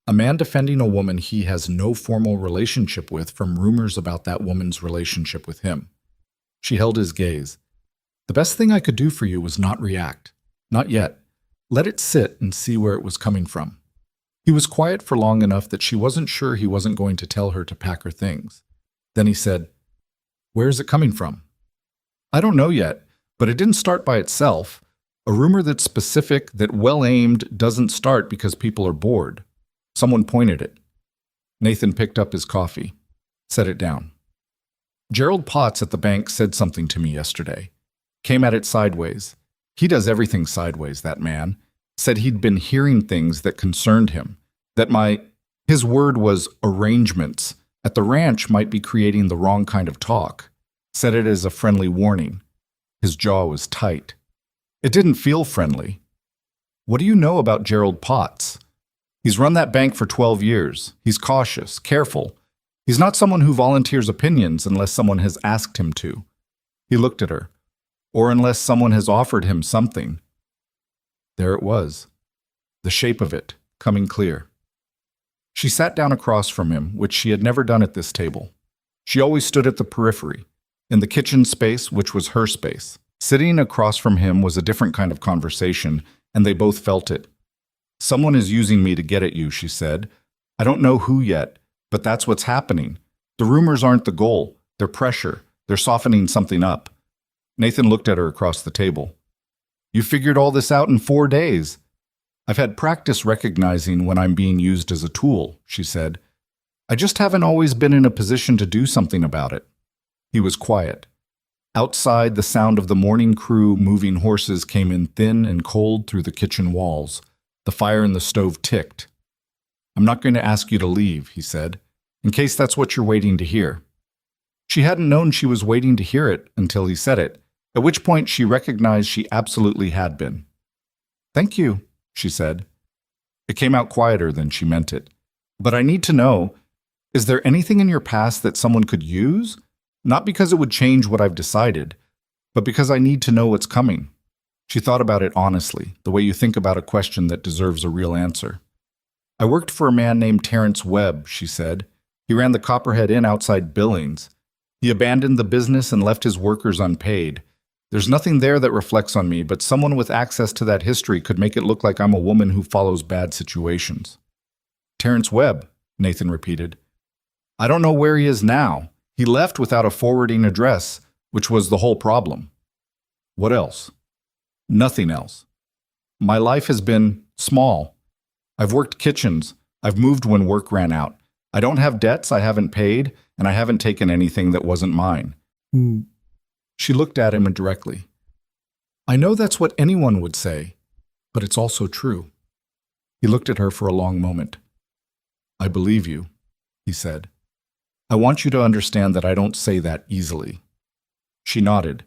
A man defending a woman he has no formal relationship with from rumors about that woman's relationship with him. She held his gaze. The best thing I could do for you was not react. Not yet. Let it sit and see where it was coming from. He was quiet for long enough that she wasn't sure he wasn't going to tell her to pack her things. Then he said, "Where is it coming from?" "I don't know yet, but it didn't start by itself. A rumor that's specific, that well-aimed, doesn't start because people are bored. Someone pointed it." Nathan picked up his coffee, set it down. "Gerald Potts at the bank said something to me yesterday. Came at it sideways. He does everything sideways, that man. Said he'd been hearing things that concerned him. That his word was arrangements, at the ranch might be creating the wrong kind of talk. Said it as a friendly warning." His jaw was tight. "It didn't feel friendly." "What do you know about Gerald Potts?" "He's run that bank for 12 years. He's cautious, careful. He's not someone who volunteers opinions unless someone has asked him to." He looked at her. "Or unless someone has offered him something." There it was, the shape of it, coming clear. She sat down across from him, which she had never done at this table. She always stood at the periphery, in the kitchen space, which was her space. Sitting across from him was a different kind of conversation, and they both felt it. "Someone is using me to get at you," she said. "I don't know who yet, but that's what's happening. The rumors aren't the goal. They're pressure. They're softening something up." Nathan looked at her across the table. "You figured all this out in 4 days." "I've had practice recognizing when I'm being used as a tool," she said. "I just haven't always been in a position to do something about it." He was quiet. Outside, the sound of the morning crew moving horses came in thin and cold through the kitchen walls. The fire in the stove ticked. "I'm not going to ask you to leave," he said, "in case that's what you're waiting to hear." She hadn't known she was waiting to hear it until he said it, at which point she recognized she absolutely had been. "Thank you," she said. It came out quieter than she meant it. "But I need to know, is there anything in your past that someone could use? Not because it would change what I've decided, but because I need to know what's coming." She thought about it honestly, the way you think about a question that deserves a real answer. "I worked for a man named Terrence Webb," she said. "He ran the Copperhead Inn outside Billings. He abandoned the business and left his workers unpaid. There's nothing there that reflects on me, but someone with access to that history could make it look like I'm a woman who follows bad situations." "Terrence Webb," Nathan repeated. "I don't know where he is now. He left without a forwarding address, which was the whole problem." "What else?" "Nothing else. My life has been small. I've worked kitchens. I've moved when work ran out. I don't have debts I haven't paid, and I haven't taken anything that wasn't mine." She looked at him indirectly. "I know that's what anyone would say, but it's also true." He looked at her for a long moment. "I believe you," he said. "I want you to understand that I don't say that easily." She nodded.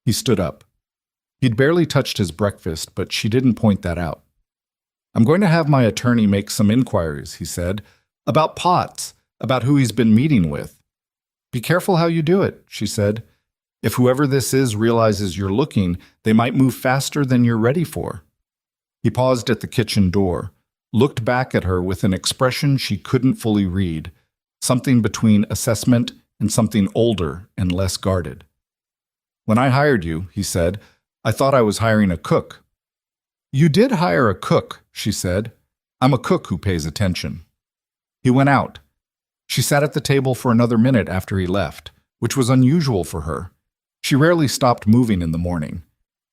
He stood up. He'd barely touched his breakfast, but she didn't point that out. "I'm going to have my attorney make some inquiries," he said, "about Potts, about who he's been meeting with." "Be careful how you do it," she said. "If whoever this is realizes you're looking, they might move faster than you're ready for." He paused at the kitchen door, looked back at her with an expression she couldn't fully read, something between assessment and something older and less guarded. "When I hired you," he said, "I thought I was hiring a cook." "You did hire a cook," she said. "I'm a cook who pays attention." He went out. She sat at the table for another minute after he left, which was unusual for her. She rarely stopped moving in the morning.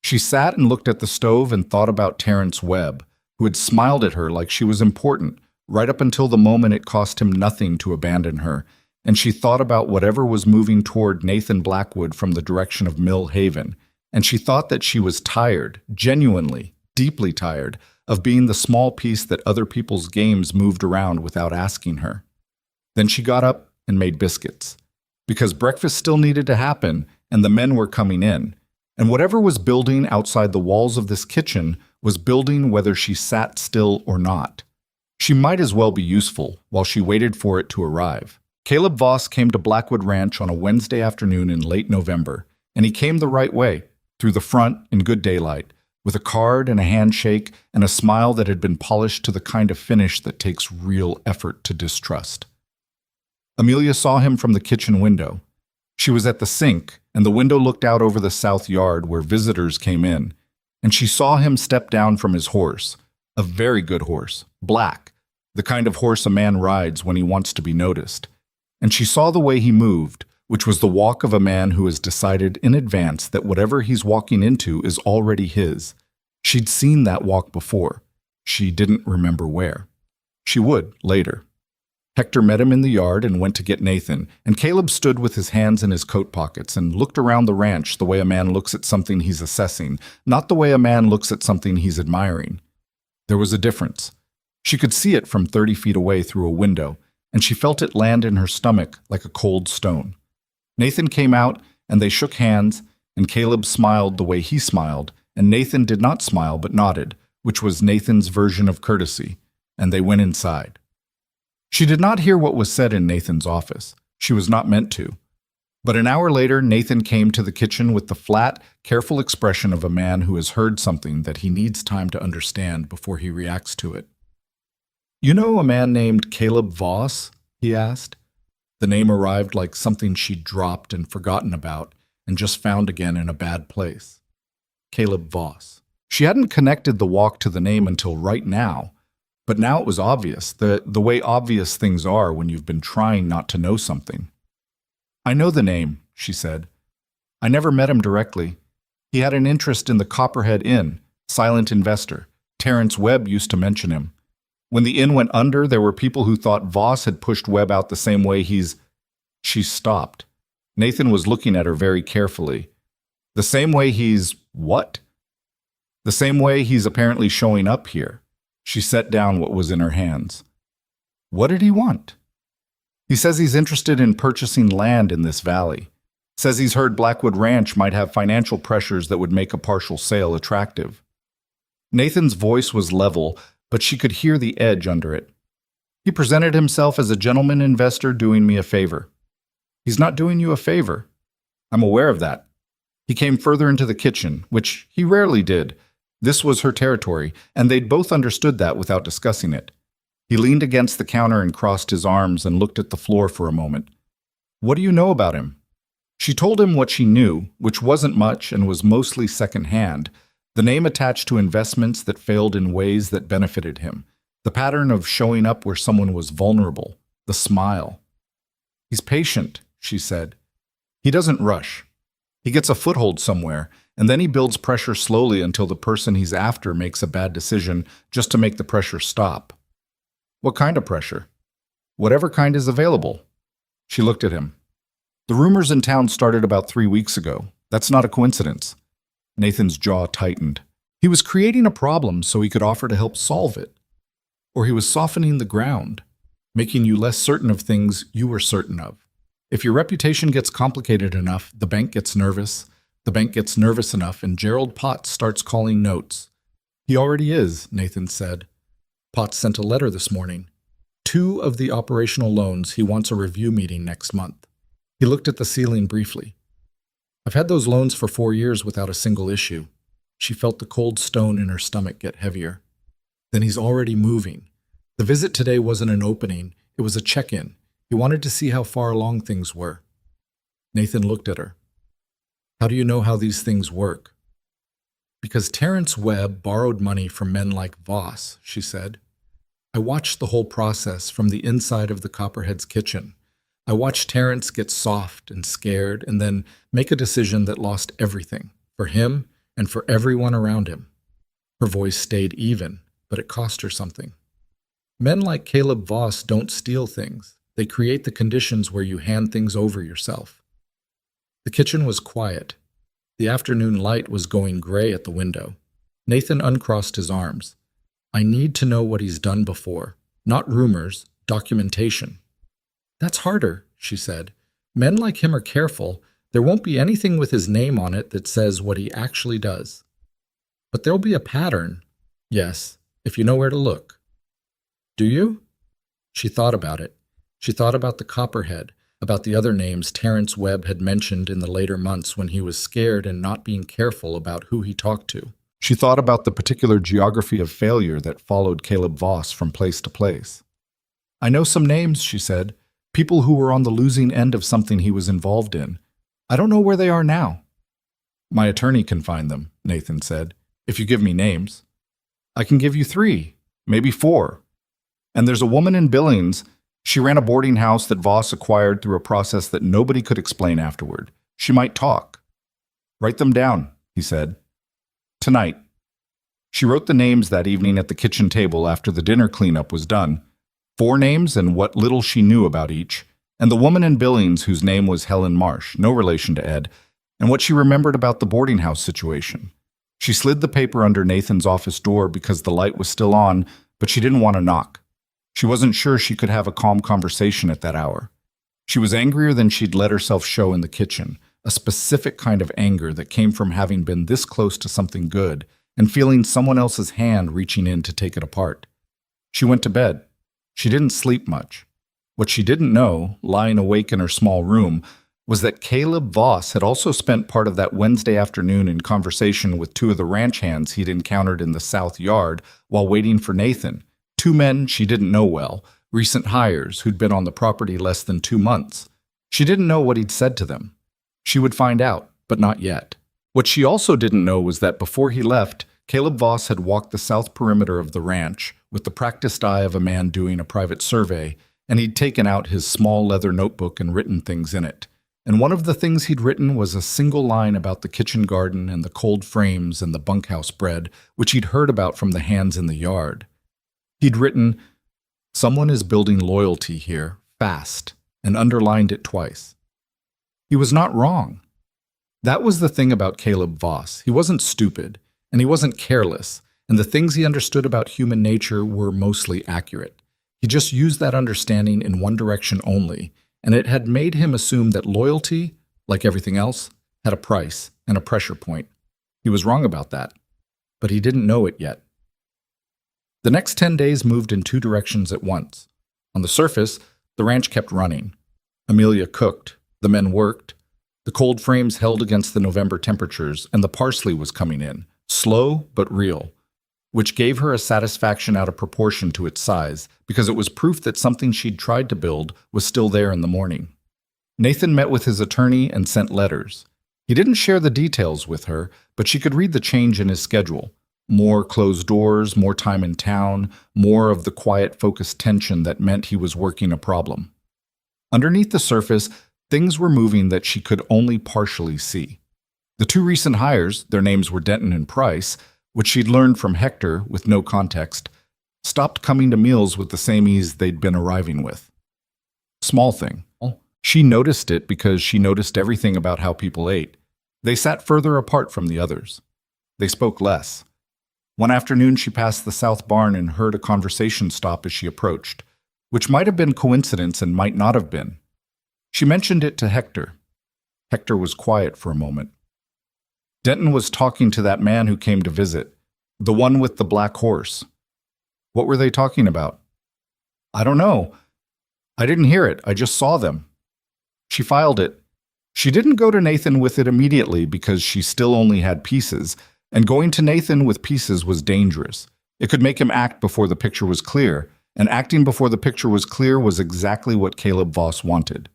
She sat and looked at the stove and thought about Terrence Webb, who had smiled at her like she was important, right up until the moment it cost him nothing to abandon her, and she thought about whatever was moving toward Nathan Blackwood from the direction of Mill Haven, and she thought that she was tired, genuinely, deeply tired, of being the small piece that other people's games moved around without asking her. Then she got up and made biscuits, because breakfast still needed to happen, and the men were coming in, and whatever was building outside the walls of this kitchen was building whether she sat still or not. She might as well be useful while she waited for it to arrive. Caleb Voss came to Blackwood Ranch on a Wednesday afternoon in late November, and he came the right way, through the front in good daylight, with a card and a handshake and a smile that had been polished to the kind of finish that takes real effort to distrust. Amelia saw him from the kitchen window. She was at the sink, and the window looked out over the south yard where visitors came in, and she saw him step down from his horse, a very good horse, black, the kind of horse a man rides when he wants to be noticed. And she saw the way he moved, which was the walk of a man who has decided in advance that whatever he's walking into is already his. She'd seen that walk before. She didn't remember where. She would, later. Hector met him in the yard and went to get Nathan, and Caleb stood with his hands in his coat pockets and looked around the ranch the way a man looks at something he's assessing, not the way a man looks at something he's admiring. There was a difference. She could see it from 30 feet away through a window, and she felt it land in her stomach like a cold stone. Nathan came out, and they shook hands, and Caleb smiled the way he smiled, and Nathan did not smile but nodded, which was Nathan's version of courtesy, and they went inside. She did not hear what was said in Nathan's office. She was not meant to. But an hour later, Nathan came to the kitchen with the flat, careful expression of a man who has heard something that he needs time to understand before he reacts to it. "You know a man named Caleb Voss?" he asked. The name arrived like something she'd dropped and forgotten about and just found again in a bad place. Caleb Voss. She hadn't connected the walk to the name until right now, but now it was obvious, the way obvious things are when you've been trying not to know something. "I know the name," she said. "I never met him directly. He had an interest in the Copperhead Inn, silent investor. Terence Webb used to mention him. When the inn went under, there were people who thought Voss had pushed Webb out the same way he's—" She stopped. Nathan was looking at her very carefully. "The same way he's what?" "The same way he's apparently showing up here." She set down what was in her hands. "What did he want?" "He says he's interested in purchasing land in this valley. Says he's heard Blackwood Ranch might have financial pressures that would make a partial sale attractive." Nathan's voice was level, but she could hear the edge under it. "He presented himself as a gentleman investor doing me a favor." "He's not doing you a favor." "I'm aware of that." He came further into the kitchen, which he rarely did. This was her territory, and they'd both understood that without discussing it. He leaned against the counter and crossed his arms and looked at the floor for a moment. "What do you know about him?" She told him what she knew, which wasn't much and was mostly second-hand, the name attached to investments that failed in ways that benefited him, the pattern of showing up where someone was vulnerable, the smile. "He's patient," she said. "He doesn't rush. He gets a foothold somewhere, and then he builds pressure slowly until the person he's after makes a bad decision just to make the pressure stop." "What kind of pressure?" "Whatever kind is available." She looked at him. "The rumors in town started about 3 weeks ago. That's not a coincidence." Nathan's jaw tightened. He was creating a problem so he could offer to help solve it. Or he was softening the ground, making you less certain of things you were certain of. If your reputation gets complicated enough, the bank gets nervous. The bank gets nervous enough, and Gerald Potts starts calling notes. "He already is," Nathan said. "Potts sent a letter this morning. 2 of the operational loans, he wants a review meeting next month." He looked at the ceiling briefly. "I've had those loans for 4 years without a single issue." She felt the cold stone in her stomach get heavier. "Then he's already moving. The visit today wasn't an opening, it was a check-in. He wanted to see how far along things were." Nathan looked at her. "How do you know how these things work?" "Because Terence Webb borrowed money from men like Voss," she said. "I watched the whole process from the inside of the Copperhead's kitchen. I watched Terence get soft and scared and then make a decision that lost everything, for him and for everyone around him." Her voice stayed even, but it cost her something. "Men like Caleb Voss don't steal things. They create the conditions where you hand things over yourself." The kitchen was quiet. The afternoon light was going gray at the window. Nathan uncrossed his arms. "I need to know what he's done before. Not rumors, documentation." "That's harder," she said. "Men like him are careful. There won't be anything with his name on it that says what he actually does. But there'll be a pattern. Yes, if you know where to look." "Do you?" She thought about it. She thought about the Copperhead, about the other names Terence Webb had mentioned in the later months when he was scared and not being careful about who he talked to. She thought about the particular geography of failure that followed Caleb Voss from place to place. "I know some names," she said, "people who were on the losing end of something he was involved in. I don't know where they are now." "My attorney can find them," Nathan said, "if you give me names." "I can give you 3, maybe 4. And there's a woman in Billings. She ran a boarding house that Voss acquired through a process that nobody could explain afterward. She might talk. Write them down, he said. Tonight. She wrote the names that evening at the kitchen table after the dinner cleanup was done. 4 names and what little she knew about each, and the woman in Billings whose name was Helen Marsh, no relation to Ed, and what she remembered about the boarding house situation. She slid the paper under Nathan's office door because the light was still on, but she didn't want to knock. She wasn't sure she could have a calm conversation at that hour. She was angrier than she'd let herself show in the kitchen, a specific kind of anger that came from having been this close to something good and feeling someone else's hand reaching in to take it apart. She went to bed. She didn't sleep much. What she didn't know, lying awake in her small room, was that Caleb Voss had also spent part of that Wednesday afternoon in conversation with 2 of the ranch hands he'd encountered in the south yard while waiting for Nathan, 2 men she didn't know well, recent hires who'd been on the property less than 2 months. She didn't know what he'd said to them. She would find out, but not yet. What she also didn't know was that before he left, Caleb Voss had walked the south perimeter of the ranch with the practiced eye of a man doing a private survey, and he'd taken out his small leather notebook and written things in it. And one of the things he'd written was a single line about the kitchen garden and the cold frames and the bunkhouse bread, which he'd heard about from the hands in the yard. He'd written, "Someone is building loyalty here, fast," and underlined it twice. He was not wrong. That was the thing about Caleb Voss. He wasn't stupid, and he wasn't careless, and the things he understood about human nature were mostly accurate. He just used that understanding in one direction only, and it had made him assume that loyalty, like everything else, had a price and a pressure point. He was wrong about that, but he didn't know it yet. The next 10 days moved in 2 directions at once. On the surface, the ranch kept running. Amelia cooked, the men worked, the cold frames held against the November temperatures, and the parsley was coming in, slow but real, which gave her a satisfaction out of proportion to its size, because it was proof that something she'd tried to build was still there in the morning. Nathan met with his attorney and sent letters. He didn't share the details with her, but she could read the change in his schedule. More closed doors, more time in town, more of the quiet, focused tension that meant he was working a problem. Underneath the surface, things were moving that she could only partially see. The 2 recent hires, their names were Denton and Price, which she'd learned from Hector with no context, stopped coming to meals with the same ease they'd been arriving with. Small thing. She noticed it because she noticed everything about how people ate. They sat further apart from the others. They spoke less. One afternoon she passed the south barn and heard a conversation stop as she approached, which might have been coincidence and might not have been. She mentioned it to Hector. Hector was quiet for a moment. Denton was talking to that man who came to visit, the one with the black horse. What were they talking about? I don't know. I didn't hear it. I just saw them. She filed it. She didn't go to Nathan with it immediately because she still only had pieces, and going to Nathan with pieces was dangerous. It could make him act before the picture was clear, and acting before the picture was clear was exactly what Caleb Voss wanted.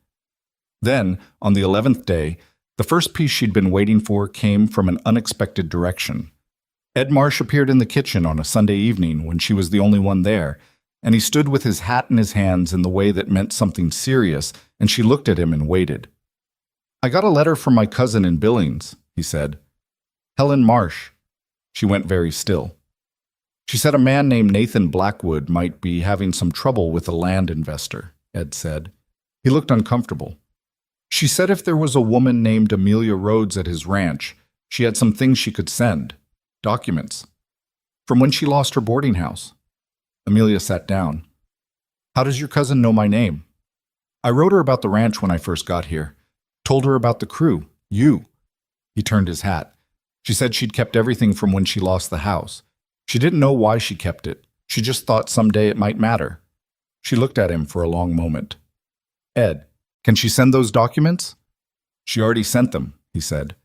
Then, on the 11th day, the first piece she'd been waiting for came from an unexpected direction. Ed Marsh appeared in the kitchen on a Sunday evening when she was the only one there, and he stood with his hat in his hands in the way that meant something serious, and she looked at him and waited. "I got a letter from my cousin in Billings," he said. "Helen Marsh." She went very still. "She said a man named Nathan Blackwood might be having some trouble with a land investor," Ed said. He looked uncomfortable. "She said if there was a woman named Amelia Rhodes at his ranch, she had some things she could send. Documents. From when she lost her boarding house." Amelia sat down. "How does your cousin know my name?" "I wrote her about the ranch when I first got here. Told her about the crew. You." He turned his hat. "She said she'd kept everything from when she lost the house. She didn't know why she kept it. She just thought someday it might matter." She looked at him for a long moment. "Ed, can she send those documents?" "She already sent them," he said.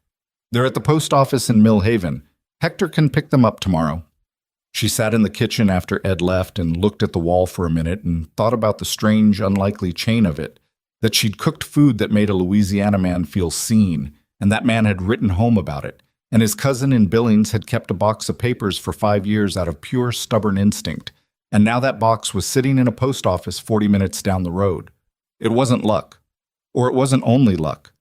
"They're at the post office in Mill Haven. Hector can pick them up tomorrow." She sat in the kitchen after Ed left and looked at the wall for a minute and thought about the strange, unlikely chain of it, that she'd cooked food that made a Louisiana man feel seen, and that man had written home about it, and his cousin in Billings had kept a box of papers for 5 years out of pure stubborn instinct, And now that box was sitting in a post office 40 minutes down the road. It wasn't luck. Or it wasn't only luck.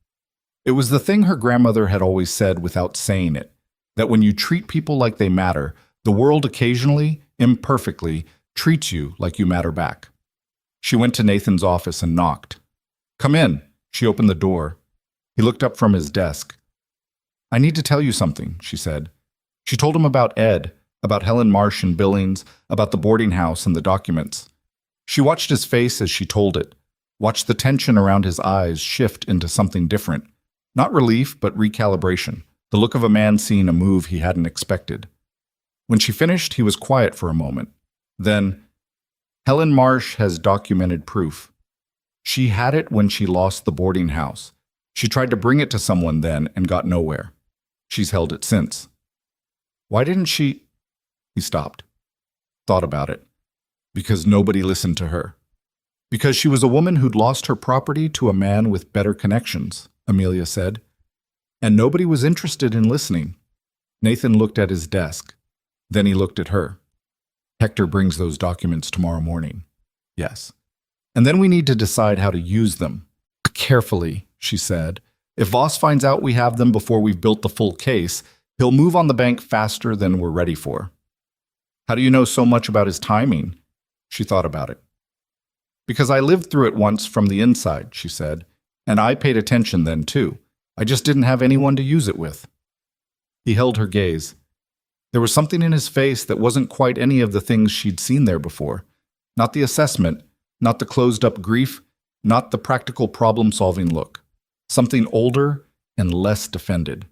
It was the thing her grandmother had always said without saying it, that when you treat people like they matter, the world occasionally, imperfectly, treats you like you matter back. She went to Nathan's office and knocked. "Come in." She opened the door. He looked up from his desk. "I need to tell you something," she said. She told him about Ed, about Helen Marsh and Billings, about the boarding house and the documents. She watched his face as she told it, watched the tension around his eyes shift into something different. Not relief, but recalibration, the look of a man seeing a move he hadn't expected. When she finished, he was quiet for a moment. Then, "Helen Marsh has documented proof. She had it when she lost the boarding house. She tried to bring it to someone then and got nowhere. She's held it since." "Why didn't she—" He stopped, thought about it. Because nobody listened to her. Because she was a woman who'd lost her property to a man with better connections, Amelia said. And nobody was interested in listening. Nathan looked at his desk. Then he looked at her. "Hector brings those documents tomorrow morning." "Yes. And then we need to decide how to use them." "Carefully," she said. "If Voss finds out we have them before we've built the full case, he'll move on the bank faster than we're ready for." "How do you know so much about his timing?" She thought about it. "Because I lived through it once from the inside," she said. "And I paid attention then, too. I just didn't have anyone to use it with." He held her gaze. There was something in his face that wasn't quite any of the things she'd seen there before. Not the assessment, not the closed-up grief, not the practical problem-solving look. Something older and less defended.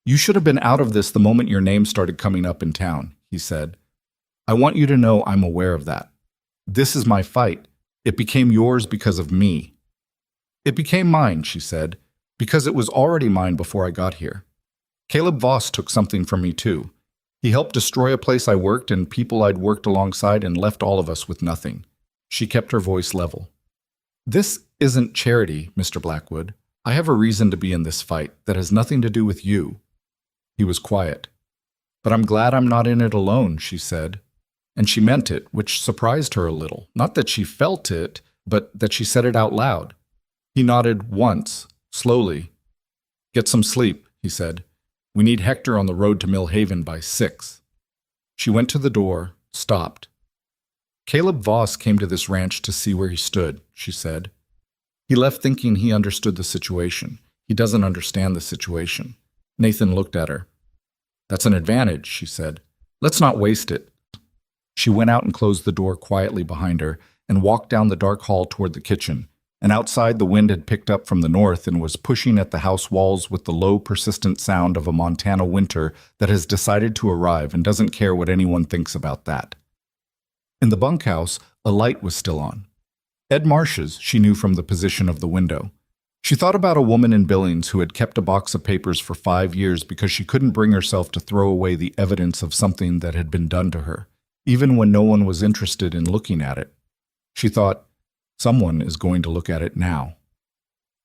"You should have been out of this the moment your name started coming up in town," he said. "I want you to know I'm aware of that. This is my fight. It became yours because of me." "It became mine," she said, "because it was already mine before I got here. Caleb Voss took something from me too. He helped destroy a place I worked and people I'd worked alongside and left all of us with nothing." She kept her voice level. "This isn't charity, Mr. Blackwood. I have a reason to be in this fight that has nothing to do with you." He was quiet. "But I'm glad I'm not in it alone," she said. And she meant it, which surprised her a little. Not that she felt it, but that she said it out loud. He nodded once, slowly. "Get some sleep," he said. "We need Hector on the road to Mill Haven by 6. She went to the door, stopped. "Caleb Voss came to this ranch to see where he stood," she said. "He left thinking he understood the situation. He doesn't understand the situation." Nathan looked at her. "That's an advantage," she said. "Let's not waste it." She went out and closed the door quietly behind her and walked down the dark hall toward the kitchen. And outside, the wind had picked up from the north and was pushing at the house walls with the low, persistent sound of a Montana winter that has decided to arrive and doesn't care what anyone thinks about that. In the bunkhouse, a light was still on. Ed Marsh's, she knew from the position of the window. She thought about a woman in Billings who had kept a box of papers for 5 years because she couldn't bring herself to throw away the evidence of something that had been done to her, even when no one was interested in looking at it. She thought, someone is going to look at it now.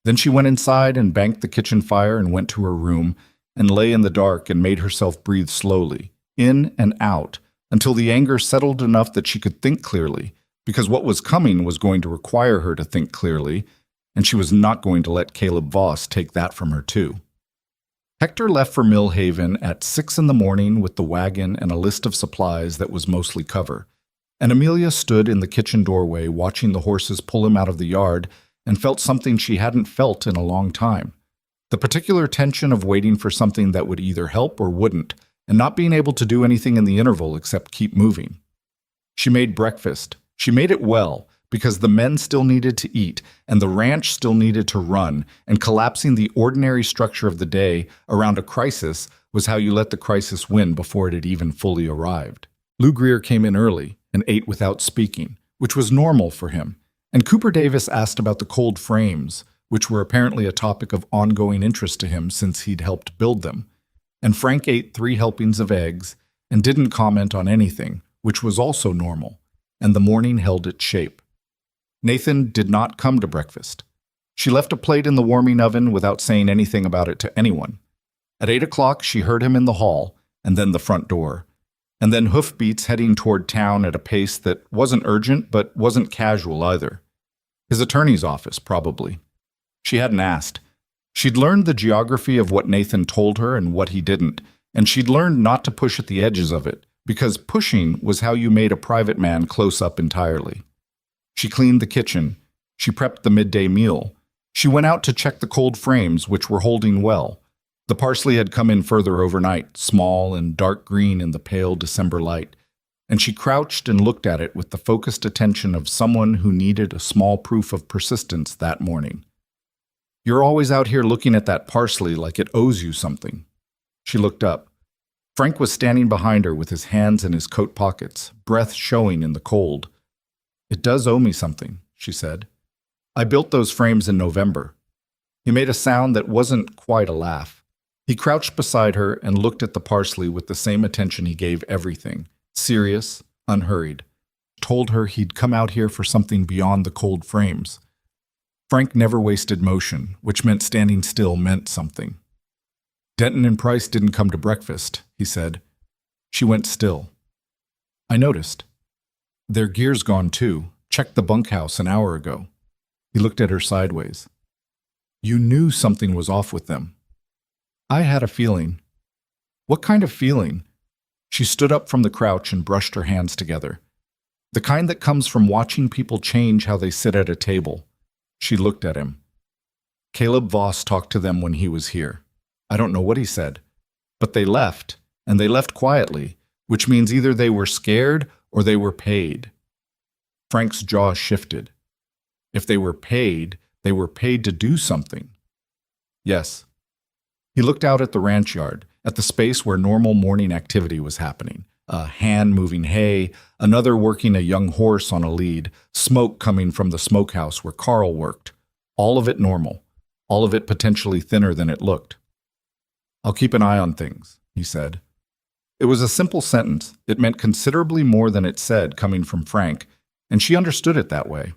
Then she went inside and banked the kitchen fire and went to her room and lay in the dark and made herself breathe slowly, in and out, until the anger settled enough that she could think clearly, because what was coming was going to require her to think clearly, and she was not going to let Caleb Voss take that from her too. Hector left for Mill Haven at 6 in the morning with the wagon and a list of supplies that was mostly cover, and Amelia stood in the kitchen doorway watching the horses pull him out of the yard and felt something she hadn't felt in a long time. The particular tension of waiting for something that would either help or wouldn't, and not being able to do anything in the interval except keep moving. She made breakfast. She made it well, because the men still needed to eat, and the ranch still needed to run, and collapsing the ordinary structure of the day around a crisis was how you let the crisis win before it had even fully arrived. Lou Greer came in early and ate without speaking, which was normal for him, and Cooper Davis asked about the cold frames, which were apparently a topic of ongoing interest to him since he'd helped build them, and Frank ate 3 helpings of eggs and didn't comment on anything, which was also normal, and the morning held its shape. Nathan did not come to breakfast. She left a plate in the warming oven without saying anything about it to anyone. At 8 o'clock, she heard him in the hall, and then the front door. and then hoofbeats heading toward town at a pace that wasn't urgent but wasn't casual either. His attorney's office, probably. She hadn't asked. She'd learned the geography of what Nathan told her and what he didn't, and she'd learned not to push at the edges of it, because pushing was how you made a private man close up entirely. She cleaned the kitchen. She prepped the midday meal. She went out to check the cold frames, which were holding well. The parsley had come in further overnight, small and dark green in the pale December light, and she crouched and looked at it with the focused attention of someone who needed a small proof of persistence that morning. "You're always out here looking at that parsley like it owes you something." She looked up. Frank was standing behind her with his hands in his coat pockets, breath showing in the cold. "It does owe me something," she said. "I built those frames in November." He made a sound that wasn't quite a laugh. He crouched beside her and looked at the parsley with the same attention he gave everything, serious, unhurried. Told her he'd come out here for something beyond the cold frames. Frank never wasted motion, which meant standing still meant something. "Denton and Price didn't come to breakfast," he said. She went still. "I noticed. Their gear's gone too. Checked the bunkhouse an hour ago." He looked at her sideways. "You knew something was off with them." "I had a feeling." "What kind of feeling?" She stood up from the crouch and brushed her hands together. "The kind that comes from watching people change how they sit at a table." She looked at him. "Caleb Voss talked to them when he was here. I don't know what he said. But they left, and they left quietly, which means either they were scared or they were paid." Frank's jaw shifted. If they were paid to do something. Yes. He looked out at the ranch yard, at the space where normal morning activity was happening. A hand moving hay, another working a young horse on a lead, smoke coming from the smokehouse where Carl worked. All of it normal, all of it potentially thinner than it looked. "I'll keep an eye on things," he said. It was a simple sentence. It meant considerably more than it said coming from Frank, and she understood it that way.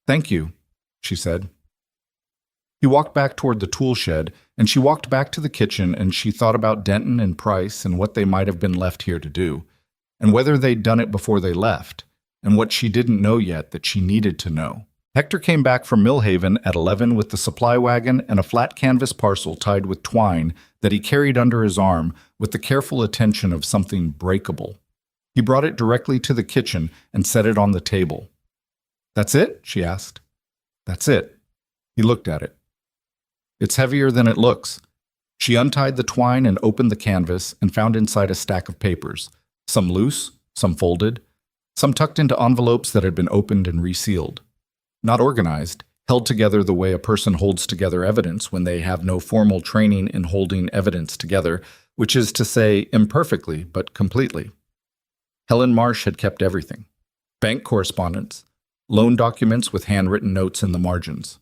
"Thank you," she said. He walked back toward the tool shed, and she walked back to the kitchen, and she thought about Denton and Price and what they might have been left here to do, and whether they'd done it before they left, and what she didn't know yet that she needed to know. Hector came back from Millhaven at 11 with the supply wagon and a flat canvas parcel tied with twine that he carried under his arm with the careful attention of something breakable. He brought it directly to the kitchen and set it on the table. "That's it?" she asked. "That's it." He looked at it. "It's heavier than it looks." She untied the twine and opened the canvas and found inside a stack of papers, some loose, some folded, some tucked into envelopes that had been opened and resealed. Not organized, held together the way a person holds together evidence when they have no formal training in holding evidence together, which is to say imperfectly but completely. Helen Marsh had kept everything. Bank correspondence, loan documents with handwritten notes in the margins.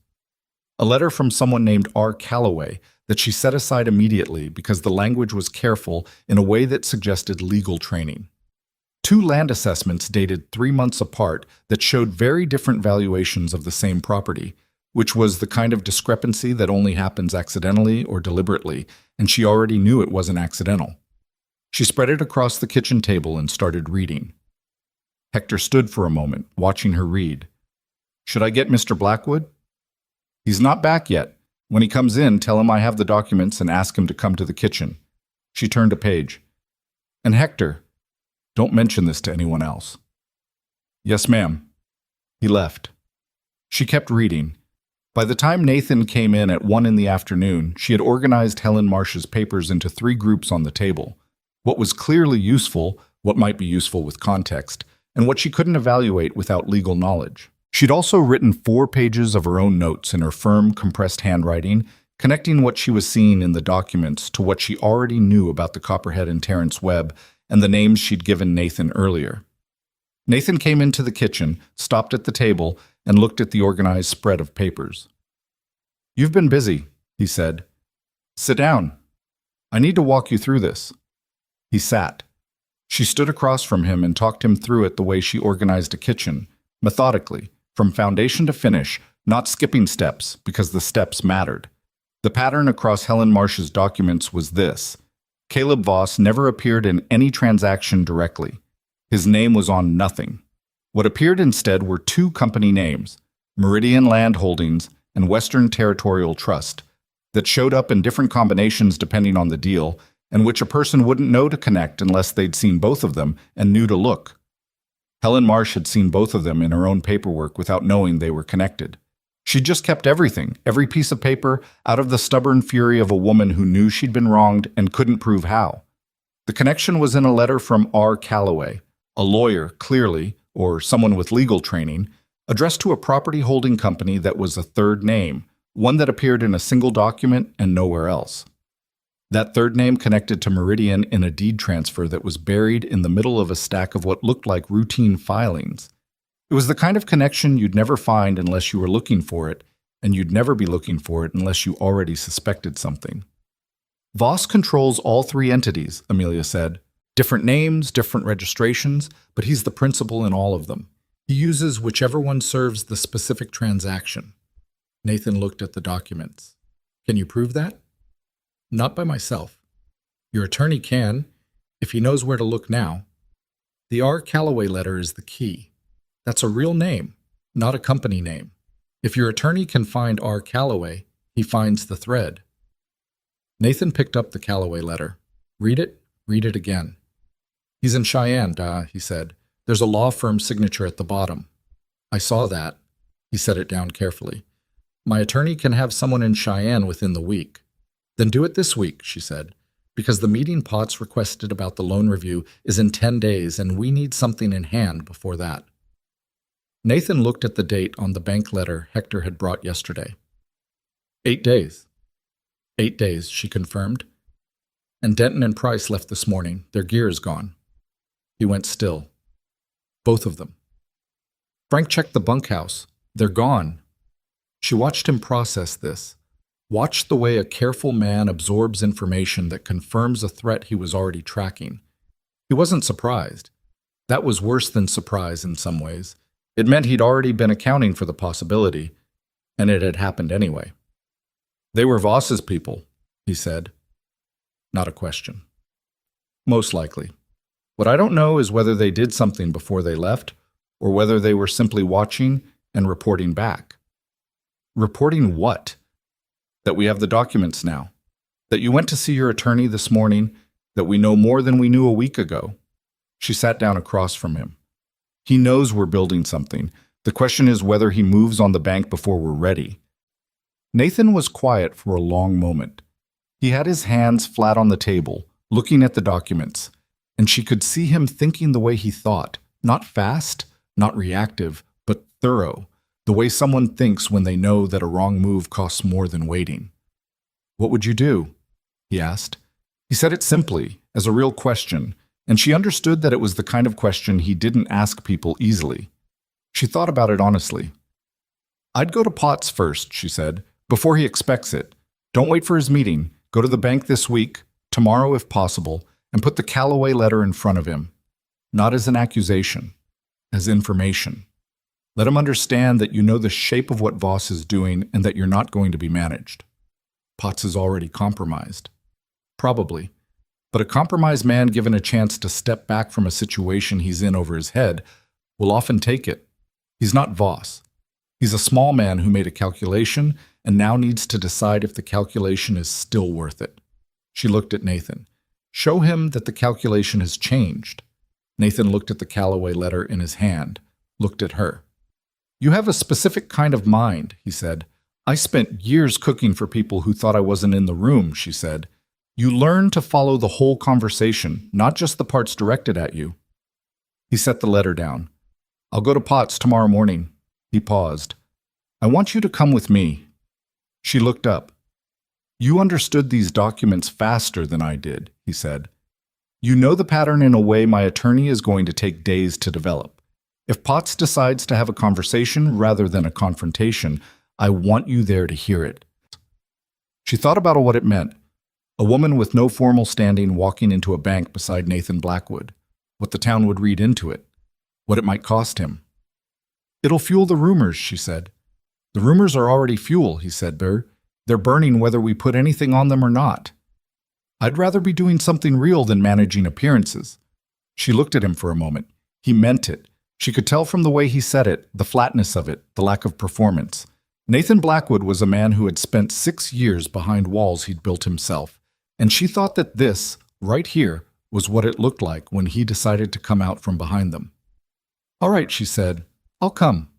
A letter from someone named R. Calloway that she set aside immediately because the language was careful in a way that suggested legal training. 2 land assessments dated 3 months apart that showed very different valuations of the same property, which was the kind of discrepancy that only happens accidentally or deliberately, and she already knew it wasn't accidental. She spread it across the kitchen table and started reading. Hector stood for a moment, watching her read. "Should I get Mr. Blackwood?" "He's not back yet. When he comes in, tell him I have the documents and ask him to come to the kitchen." She turned a page. "And Hector, don't mention this to anyone else." "Yes, ma'am." He left. She kept reading. By the time Nathan came in at 1 in the afternoon, she had organized Helen Marsh's papers into 3 groups on the table. What was clearly useful, what might be useful with context, and what she couldn't evaluate without legal knowledge. She'd also written 4 pages of her own notes in her firm, compressed handwriting, connecting what she was seeing in the documents to what she already knew about the Copperhead and Terrence Webb and the names she'd given Nathan earlier. Nathan came into the kitchen, stopped at the table, and looked at the organized spread of papers. "You've been busy," he said. "Sit down. I need to walk you through this." He sat. She stood across from him and talked him through it the way she organized a kitchen, methodically, from foundation to finish, not skipping steps because the steps mattered. The pattern across Helen Marsh's documents was this: Caleb Voss never appeared in any transaction directly. His name was on nothing. What appeared instead were two company names, Meridian Land Holdings and Western Territorial Trust, that showed up in different combinations depending on the deal, and which a person wouldn't know to connect unless they'd seen both of them and knew to look. Helen Marsh had seen both of them in her own paperwork without knowing they were connected. She'd just kept everything, every piece of paper, out of the stubborn fury of a woman who knew she'd been wronged and couldn't prove how. The connection was in a letter from R. Calloway, a lawyer, clearly, or someone with legal training, addressed to a property holding company that was a third name, one that appeared in a single document and nowhere else. That third name connected to Meridian in a deed transfer that was buried in the middle of a stack of what looked like routine filings. It was the kind of connection you'd never find unless you were looking for it, and you'd never be looking for it unless you already suspected something. Voss controls all three entities, Amelia said. Different names, different registrations, but he's the principal in all of them. He uses whichever one serves the specific transaction. Nathan looked at the documents. Can you prove that? Not by myself. Your attorney can, if he knows where to look now. The R. Calloway letter is the key. That's a real name, not a company name. If your attorney can find R. Calloway, he finds the thread. Nathan picked up the Calloway letter. Read it again. He's in Cheyenne, he said. There's a law firm signature at the bottom. I saw that. He set it down carefully. My attorney can have someone in Cheyenne within the week. Then do it this week, she said, because the meeting Potts requested about the loan review is in 10 days and we need something in hand before that. Nathan looked at the date on the bank letter Hector had brought yesterday. 8 days. 8 days, she confirmed. And Denton and Price left this morning. Their gear is gone. He went still. Both of them. Frank checked the bunkhouse. They're gone. She watched him process this. Watched the way a careful man absorbs information that confirms a threat he was already tracking. He wasn't surprised. That was worse than surprise in some ways. It meant he'd already been accounting for the possibility, and it had happened anyway. They were Voss's people, he said. Not a question. Most likely. What I don't know is whether they did something before they left, or whether they were simply watching and reporting back. Reporting what? That we have the documents now. That you went to see your attorney this morning, that we know more than we knew a week ago. She sat down across from him. He knows we're building something. The question is whether he moves on the bank before we're ready. Nathan was quiet for a long moment. He had his hands flat on the table, looking at the documents, and she could see him thinking the way he thought, not fast, not reactive, but thorough, the way someone thinks when they know that a wrong move costs more than waiting. What would you do? He asked. He said it simply, as a real question, and she understood that it was the kind of question he didn't ask people easily. She thought about it honestly. I'd go to Potts first, she said, before he expects it. Don't wait for his meeting. Go to the bank this week, tomorrow if possible, and put the Calloway letter in front of him. Not as an accusation, as information. Let him understand that you know the shape of what Voss is doing and that you're not going to be managed. Potts is already compromised. Probably. But a compromised man given a chance to step back from a situation he's in over his head will often take it. He's not Voss. He's a small man who made a calculation and now needs to decide if the calculation is still worth it. She looked at Nathan. Show him that the calculation has changed. Nathan looked at the Calloway letter in his hand, looked at her. You have a specific kind of mind, he said. I spent years cooking for people who thought I wasn't in the room, she said. You learn to follow the whole conversation, not just the parts directed at you. He set the letter down. I'll go to Potts tomorrow morning. He paused. I want you to come with me. She looked up. You understood these documents faster than I did, he said. You know the pattern in a way my attorney is going to take days to develop. If Potts decides to have a conversation rather than a confrontation, I want you there to hear it. She thought about what it meant. A woman with no formal standing walking into a bank beside Nathan Blackwood. What the town would read into it. What it might cost him. It'll fuel the rumors, she said. The rumors are already fuel, he said. They're burning whether we put anything on them or not. I'd rather be doing something real than managing appearances. She looked at him for a moment. He meant it. She could tell from the way he said it, the flatness of it, the lack of performance. Nathan Blackwood was a man who had spent 6 years behind walls he'd built himself, and she thought that this, right here, was what it looked like when he decided to come out from behind them. "All right," she said. "I'll come."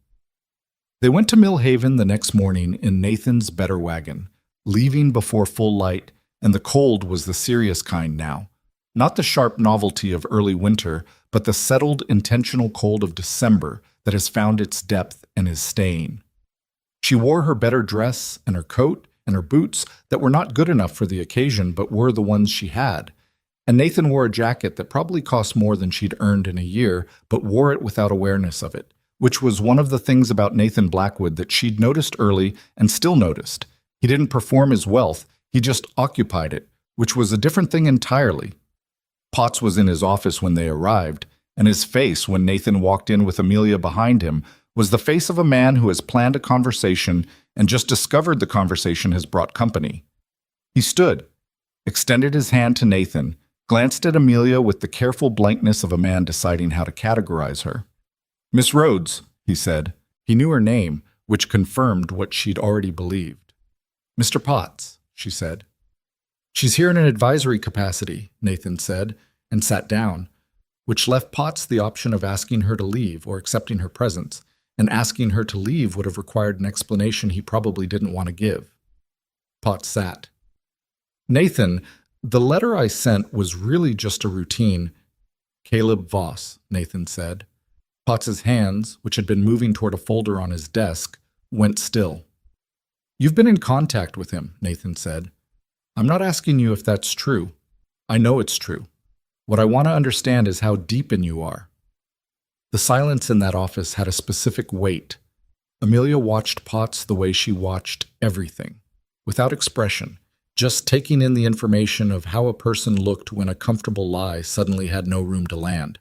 They went to Mill Haven the next morning in Nathan's better wagon, leaving before full light, and the cold was the serious kind now. Not the sharp novelty of early winter, but the settled, intentional cold of December that has found its depth and is staying. She wore her better dress and her coat and her boots that were not good enough for the occasion but were the ones she had. And Nathan wore a jacket that probably cost more than she'd earned in a year, but wore it without awareness of it, which was one of the things about Nathan Blackwood that she'd noticed early and still noticed. He didn't perform his wealth, he just occupied it, which was a different thing entirely. Potts was in his office when they arrived, and his face when Nathan walked in with Amelia behind him was the face of a man who has planned a conversation and just discovered the conversation has brought company. He stood, extended his hand to Nathan, glanced at Amelia with the careful blankness of a man deciding how to categorize her. "Miss Rhodes," he said. He knew her name, which confirmed what she'd already believed. "Mr. Potts," she said. "She's here in an advisory capacity," Nathan said, and sat down, which left Potts the option of asking her to leave or accepting her presence, and asking her to leave would have required an explanation he probably didn't want to give. Potts sat. "Nathan, the letter I sent was really just a routine." "Caleb Voss," Nathan said. Potts's hands, which had been moving toward a folder on his desk, went still. "You've been in contact with him," Nathan said. "I'm not asking you if that's true. I know it's true. What I want to understand is how deep in you are." The silence in that office had a specific weight. Amelia watched Potts the way she watched everything, without expression, just taking in the information of how a person looked when a comfortable lie suddenly had no room to land.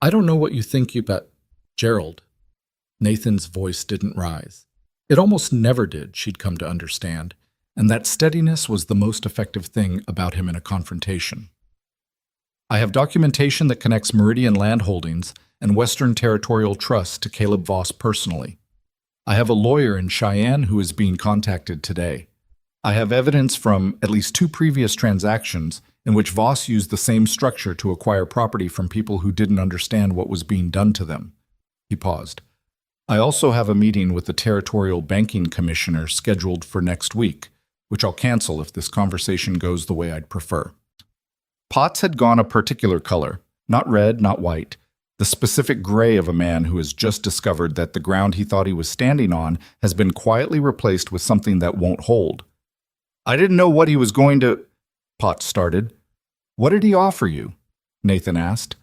"I don't know what you think about Gerald." Nathan's voice didn't rise. It almost never did, she'd come to understand, and that steadiness was the most effective thing about him in a confrontation. "I have documentation that connects Meridian Land Holdings and Western Territorial Trust to Caleb Voss personally. I have a lawyer in Cheyenne who is being contacted today. I have evidence from at least 2 previous transactions in which Voss used the same structure to acquire property from people who didn't understand what was being done to them." He paused. "I also have a meeting with the Territorial Banking Commissioner scheduled for next week, which I'll cancel if this conversation goes the way I'd prefer." Potts had gone a particular color, not red, not white, the specific gray of a man who has just discovered that the ground he thought he was standing on has been quietly replaced with something that won't hold. "I didn't know what he was going to—" Potts started. "What did he offer you?" Nathan asked.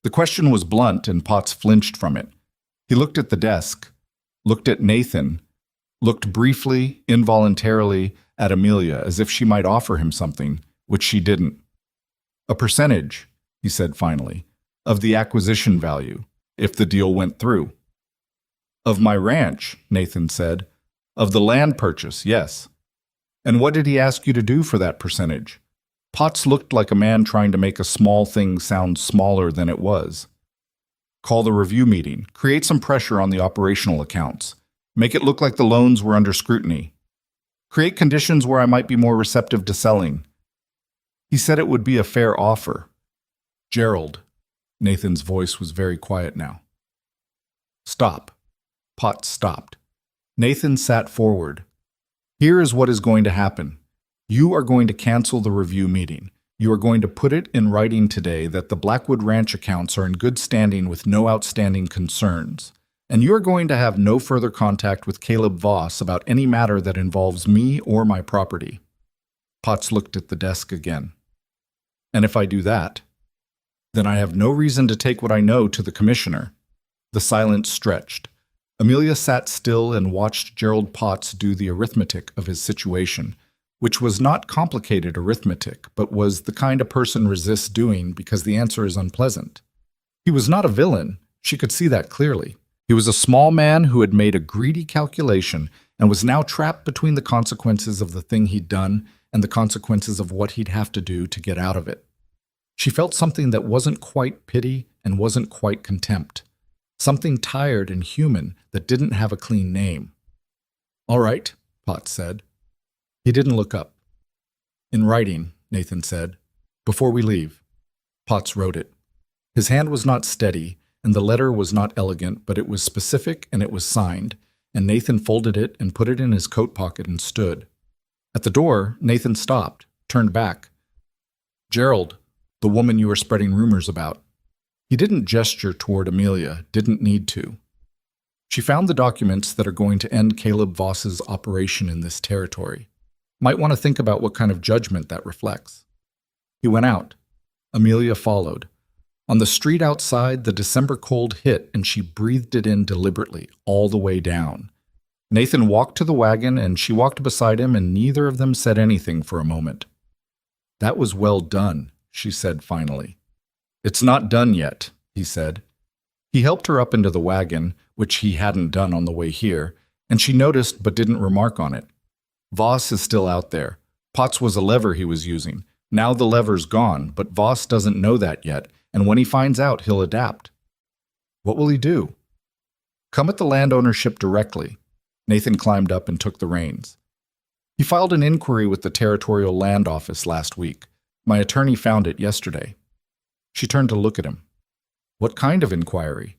The question was blunt, and Potts flinched from it. He looked at the desk, looked at Nathan, looked briefly, involuntarily, at Amelia as if she might offer him something, which she didn't. "A percentage," he said finally, "of the acquisition value, if the deal went through." "Of my ranch," Nathan said. "Of the land purchase, yes." "And what did he ask you to do for that percentage?" Potts looked like a man trying to make a small thing sound smaller than it was. "Call the review meeting, create some pressure on the operational accounts, make it look like the loans were under scrutiny. Create conditions where I might be more receptive to selling." He said it would be a fair offer. "Gerald." Nathan's voice was very quiet now. "Stop." Potts stopped. Nathan sat forward. "Here is what is going to happen. You are going to cancel the review meeting. You are going to put it in writing today that the Blackwood Ranch accounts are in good standing with no outstanding concerns. And you are going to have no further contact with Caleb Voss about any matter that involves me or my property." Potts looked at the desk again. "And if I do that, then I have no reason to take what I know to the commissioner." The silence stretched. Amelia sat still and watched Gerald Potts do the arithmetic of his situation, which was not complicated arithmetic, but was the kind a person resists doing because the answer is unpleasant. He was not a villain. She could see that clearly. He was a small man who had made a greedy calculation and was now trapped between the consequences of the thing he'd done and the consequences of what he'd have to do to get out of it. She felt something that wasn't quite pity and wasn't quite contempt. Something tired and human that didn't have a clean name. "All right," Potts said. He didn't look up. "In writing," Nathan said. "Before we leave." Potts wrote it. His hand was not steady, and the letter was not elegant, but it was specific and it was signed, and Nathan folded it and put it in his coat pocket and stood. At the door, Nathan stopped, turned back. "Gerald, the woman you were spreading rumors about." He didn't gesture toward Amelia, didn't need to. "She found the documents that are going to end Caleb Voss's operation in this territory. Might want to think about what kind of judgment that reflects." He went out. Amelia followed. On the street outside, the December cold hit, and she breathed it in deliberately, all the way down. Nathan walked to the wagon, and she walked beside him, and neither of them said anything for a moment. "That was well done," she said finally. "It's not done yet," he said. He helped her up into the wagon, which he hadn't done on the way here, and she noticed but didn't remark on it. Voss is still out there. Potts was a lever he was using. Now the lever's gone, but Voss doesn't know that yet, and when he finds out, he'll adapt. What will he do? Come at the land ownership directly. Nathan climbed up and took the reins. He filed an inquiry with the Territorial Land Office last week. My attorney found it yesterday. She turned to look at him. What kind of inquiry?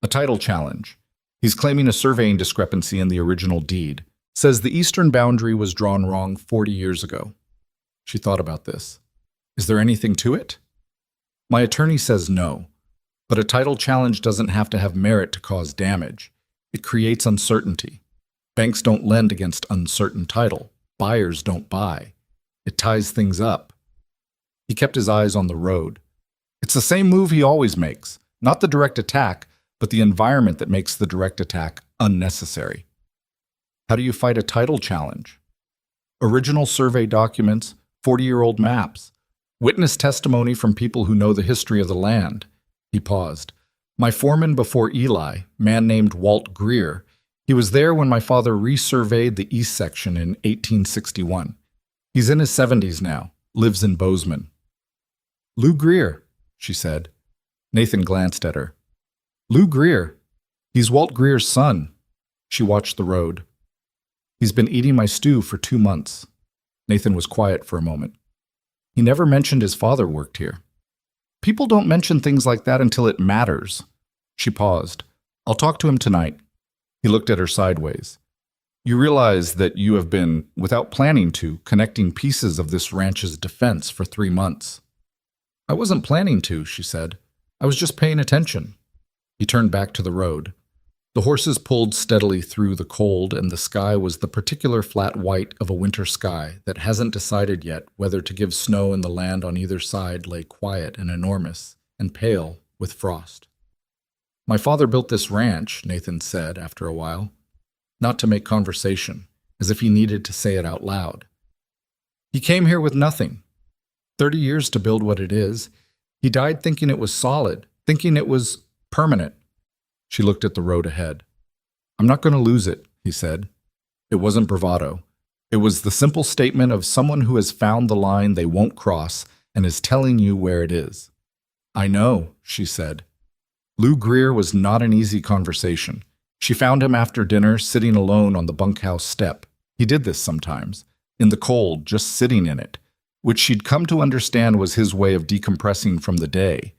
A title challenge. He's claiming a surveying discrepancy in the original deed. Says the eastern boundary was drawn wrong 40 years ago. She thought about this. Is there anything to it? My attorney says no, but a title challenge doesn't have to have merit to cause damage. It creates uncertainty. Banks don't lend against uncertain title. Buyers don't buy. It ties things up. He kept his eyes on the road. It's the same move he always makes, not the direct attack, but the environment that makes the direct attack unnecessary. How do you fight a title challenge? Original survey documents, 40-year-old maps, witness testimony from people who know the history of the land. He paused. My foreman before Eli, man named Walt Greer, he was there when my father resurveyed the east section in 1861. He's in his 70s now, lives in Bozeman. Lou Greer, she said. Nathan glanced at her. Lou Greer. He's Walt Greer's son. She watched the road. He's been eating my stew for 2 months. Nathan was quiet for a moment. He never mentioned his father worked here. People don't mention things like that until it matters. She paused. I'll talk to him tonight. He looked at her sideways. You realize that you have been, without planning to, connecting pieces of this ranch's defense for 3 months. I wasn't planning to, she said. I was just paying attention. He turned back to the road. The horses pulled steadily through the cold, and the sky was the particular flat white of a winter sky that hasn't decided yet whether to give snow, and the land on either side lay quiet and enormous and pale with frost. My father built this ranch, Nathan said after a while, not to make conversation, as if he needed to say it out loud. He came here with nothing. 30 years to build what it is. He died thinking it was solid, thinking it was permanent. She looked at the road ahead. I'm not going to lose it, he said. It wasn't bravado. It was the simple statement of someone who has found the line they won't cross and is telling you where it is. I know, she said. Lou Greer was not an easy conversation. She found him after dinner sitting alone on the bunkhouse step. He did this sometimes, in the cold, just sitting in it, which she'd come to understand was his way of decompressing from the day.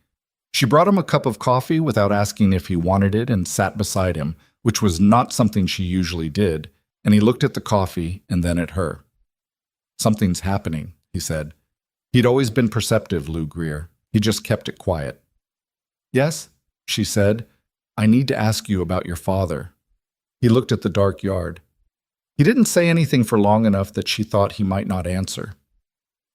She brought him a cup of coffee without asking if he wanted it and sat beside him, which was not something she usually did, and he looked at the coffee and then at her. Something's happening, he said. He'd always been perceptive, Lou Greer. He just kept it quiet. Yes, she said. I need to ask you about your father. He looked at the dark yard. He didn't say anything for long enough that she thought he might not answer.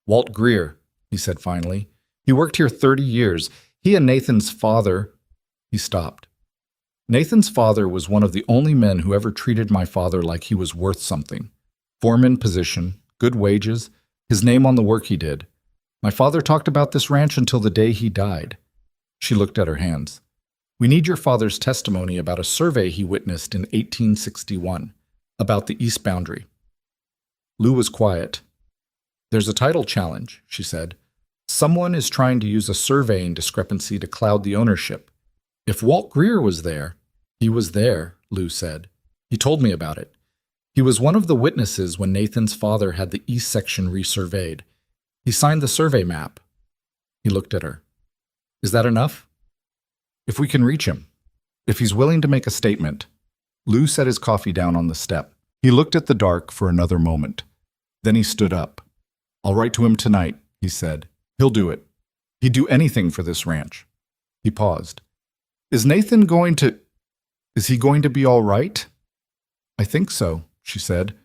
Walt Greer, he said finally. He worked here 30 years. He and Nathan's father... He stopped. Nathan's father was one of the only men who ever treated my father like he was worth something. Foreman position, good wages, his name on the work he did. My father talked about this ranch until the day he died. She looked at her hands. We need your father's testimony about a survey he witnessed in 1861, about the east boundary. Lou was quiet. There's a title challenge, she said. Someone is trying to use a surveying discrepancy to cloud the ownership. If Walt Greer was there, he was there, Lou said. He told me about it. He was one of the witnesses when Nathan's father had the east section resurveyed. He signed the survey map. He looked at her. Is that enough? If we can reach him. If he's willing to make a statement. Lou set his coffee down on the step. He looked at the dark for another moment. Then he stood up. I'll write to him tonight, he said. He'll do it. He'd do anything for this ranch. He paused. Is he going to be all right? I think so, she said.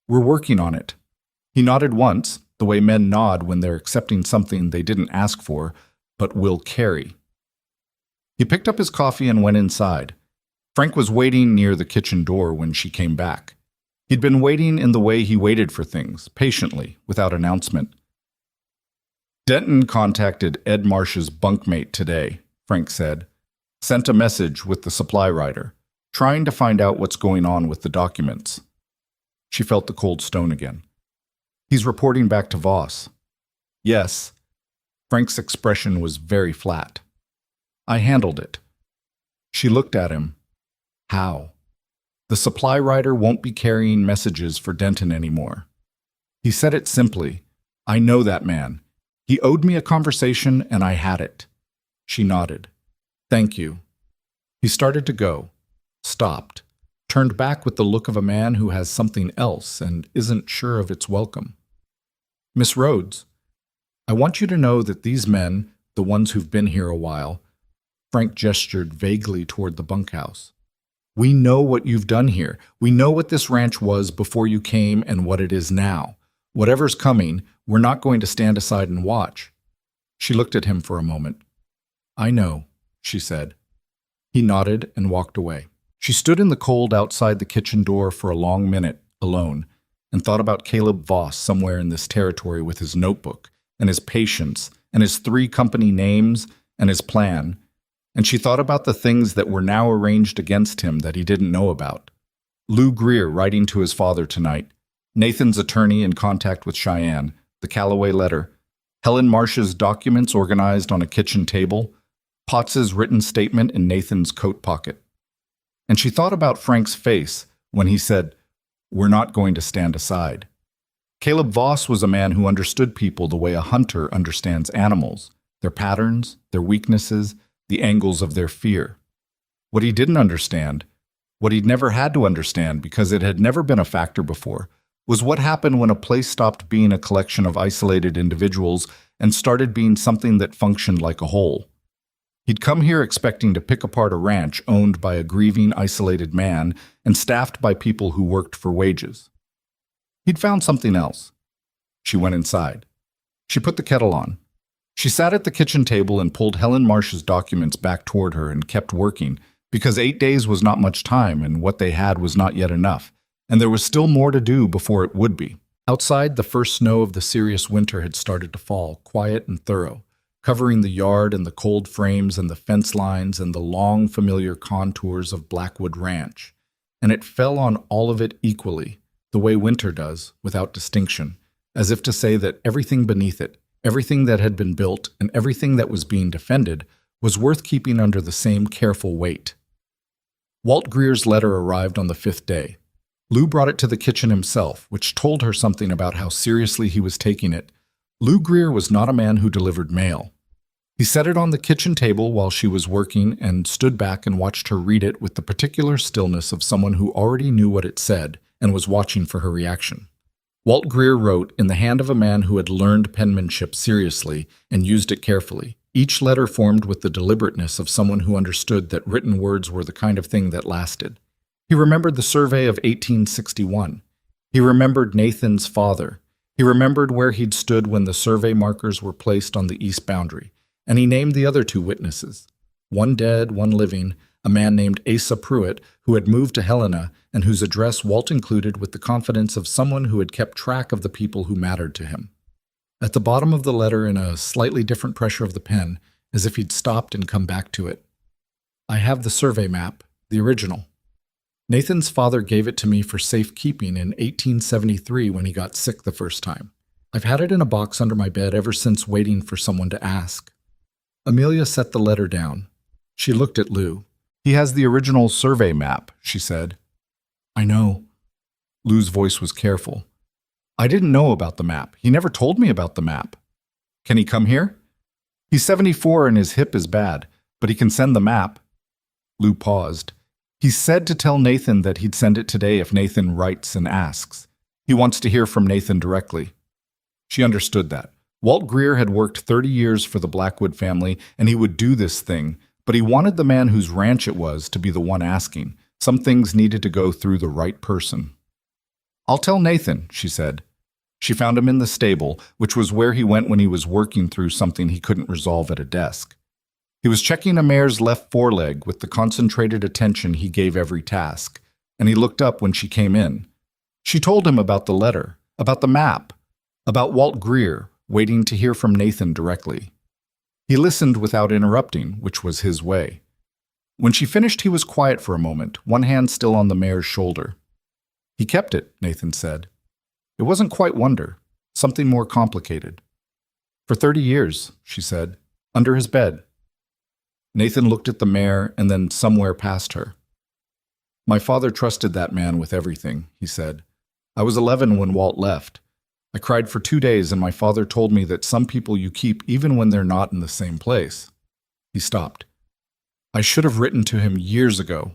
We're working on it. He nodded once, the way men nod when they're accepting something they didn't ask for, but will carry. He picked up his coffee and went inside. Frank was waiting near the kitchen door when she came back. He'd been waiting in the way he waited for things, patiently, without announcement. Denton contacted Ed Marsh's bunkmate today, Frank said. Sent a message with the supply rider, trying to find out what's going on with the documents. She felt the cold stone again. He's reporting back to Voss. Yes. Frank's expression was very flat. I handled it. She looked at him. How? The supply rider won't be carrying messages for Denton anymore. He said it simply. I know that man. He owed me a conversation and I had it. She nodded. Thank you. He started to go, stopped, turned back with the look of a man who has something else and isn't sure of its welcome. Miss Rhodes, I want you to know that these men, the ones who've been here a while, Frank gestured vaguely toward the bunkhouse. We know what you've done here. We know what this ranch was before you came and what it is now. Whatever's coming, we're not going to stand aside and watch. She looked at him for a moment. I know, she said. He nodded and walked away. She stood in the cold outside the kitchen door for a long minute, alone, and thought about Caleb Voss somewhere in this territory with his notebook, and his patience, and his 3 company names, and his plan, and she thought about the things that were now arranged against him that he didn't know about. Lou Greer writing to his father tonight, Nathan's attorney in contact with Cheyenne, the Calloway letter, Helen Marsh's documents organized on a kitchen table, Potts's written statement in Nathan's coat pocket. And she thought about Frank's face when he said, We're not going to stand aside. Caleb Voss was a man who understood people the way a hunter understands animals, their patterns, their weaknesses, the angles of their fear. What he didn't understand, what he'd never had to understand because it had never been a factor before, was what happened when a place stopped being a collection of isolated individuals and started being something that functioned like a whole. He'd come here expecting to pick apart a ranch owned by a grieving, isolated man and staffed by people who worked for wages. He'd found something else. She went inside. She put the kettle on. She sat at the kitchen table and pulled Helen Marsh's documents back toward her and kept working, because 8 days was not much time and what they had was not yet enough, and there was still more to do before it would be. Outside, the first snow of the serious winter had started to fall, quiet and thorough, covering the yard and the cold frames and the fence lines and the long, familiar contours of Blackwood Ranch, and it fell on all of it equally, the way winter does, without distinction, as if to say that everything beneath it, everything that had been built and everything that was being defended was worth keeping under the same careful weight. Walt Greer's letter arrived on the 5th day. Lou brought it to the kitchen himself, which told her something about how seriously he was taking it. Lou Greer was not a man who delivered mail. He set it on the kitchen table while she was working and stood back and watched her read it with the particular stillness of someone who already knew what it said and was watching for her reaction. Walt Greer wrote in the hand of a man who had learned penmanship seriously and used it carefully, each letter formed with the deliberateness of someone who understood that written words were the kind of thing that lasted. He remembered the survey of 1861. He remembered Nathan's father. He remembered where he'd stood when the survey markers were placed on the east boundary, and he named the other 2 witnesses. One dead, one living, a man named Asa Pruitt, who had moved to Helena and whose address Walt included with the confidence of someone who had kept track of the people who mattered to him. At the bottom of the letter, in a slightly different pressure of the pen, as if he'd stopped and come back to it, I have the survey map, the original. Nathan's father gave it to me for safekeeping in 1873 when he got sick the first time. I've had it in a box under my bed ever since, waiting for someone to ask. Amelia set the letter down. She looked at Lou. He has the original survey map, she said. I know. Lou's voice was careful. I didn't know about the map. He never told me about the map. Can he come here? He's 74 and his hip is bad, but he can send the map. Lou paused. He said to tell Nathan that he'd send it today if Nathan writes and asks. He wants to hear from Nathan directly. She understood that. Walt Greer had worked 30 years for the Blackwood family, and he would do this thing, but he wanted the man whose ranch it was to be the one asking. Some things needed to go through the right person. I'll tell Nathan, she said. She found him in the stable, which was where he went when he was working through something he couldn't resolve at a desk. He was checking a mare's left foreleg with the concentrated attention he gave every task, and he looked up when she came in. She told him about the letter, about the map, about Walt Greer, waiting to hear from Nathan directly. He listened without interrupting, which was his way. When she finished, he was quiet for a moment, one hand still on the mare's shoulder. He kept it, Nathan said. It wasn't quite wonder, something more complicated. For 30 years, she said, under his bed. Nathan looked at the mare and then somewhere past her. My father trusted that man with everything, he said. I was 11 when Walt left. I cried for 2 days, and my father told me that some people you keep even when they're not in the same place. He stopped. I should have written to him years ago.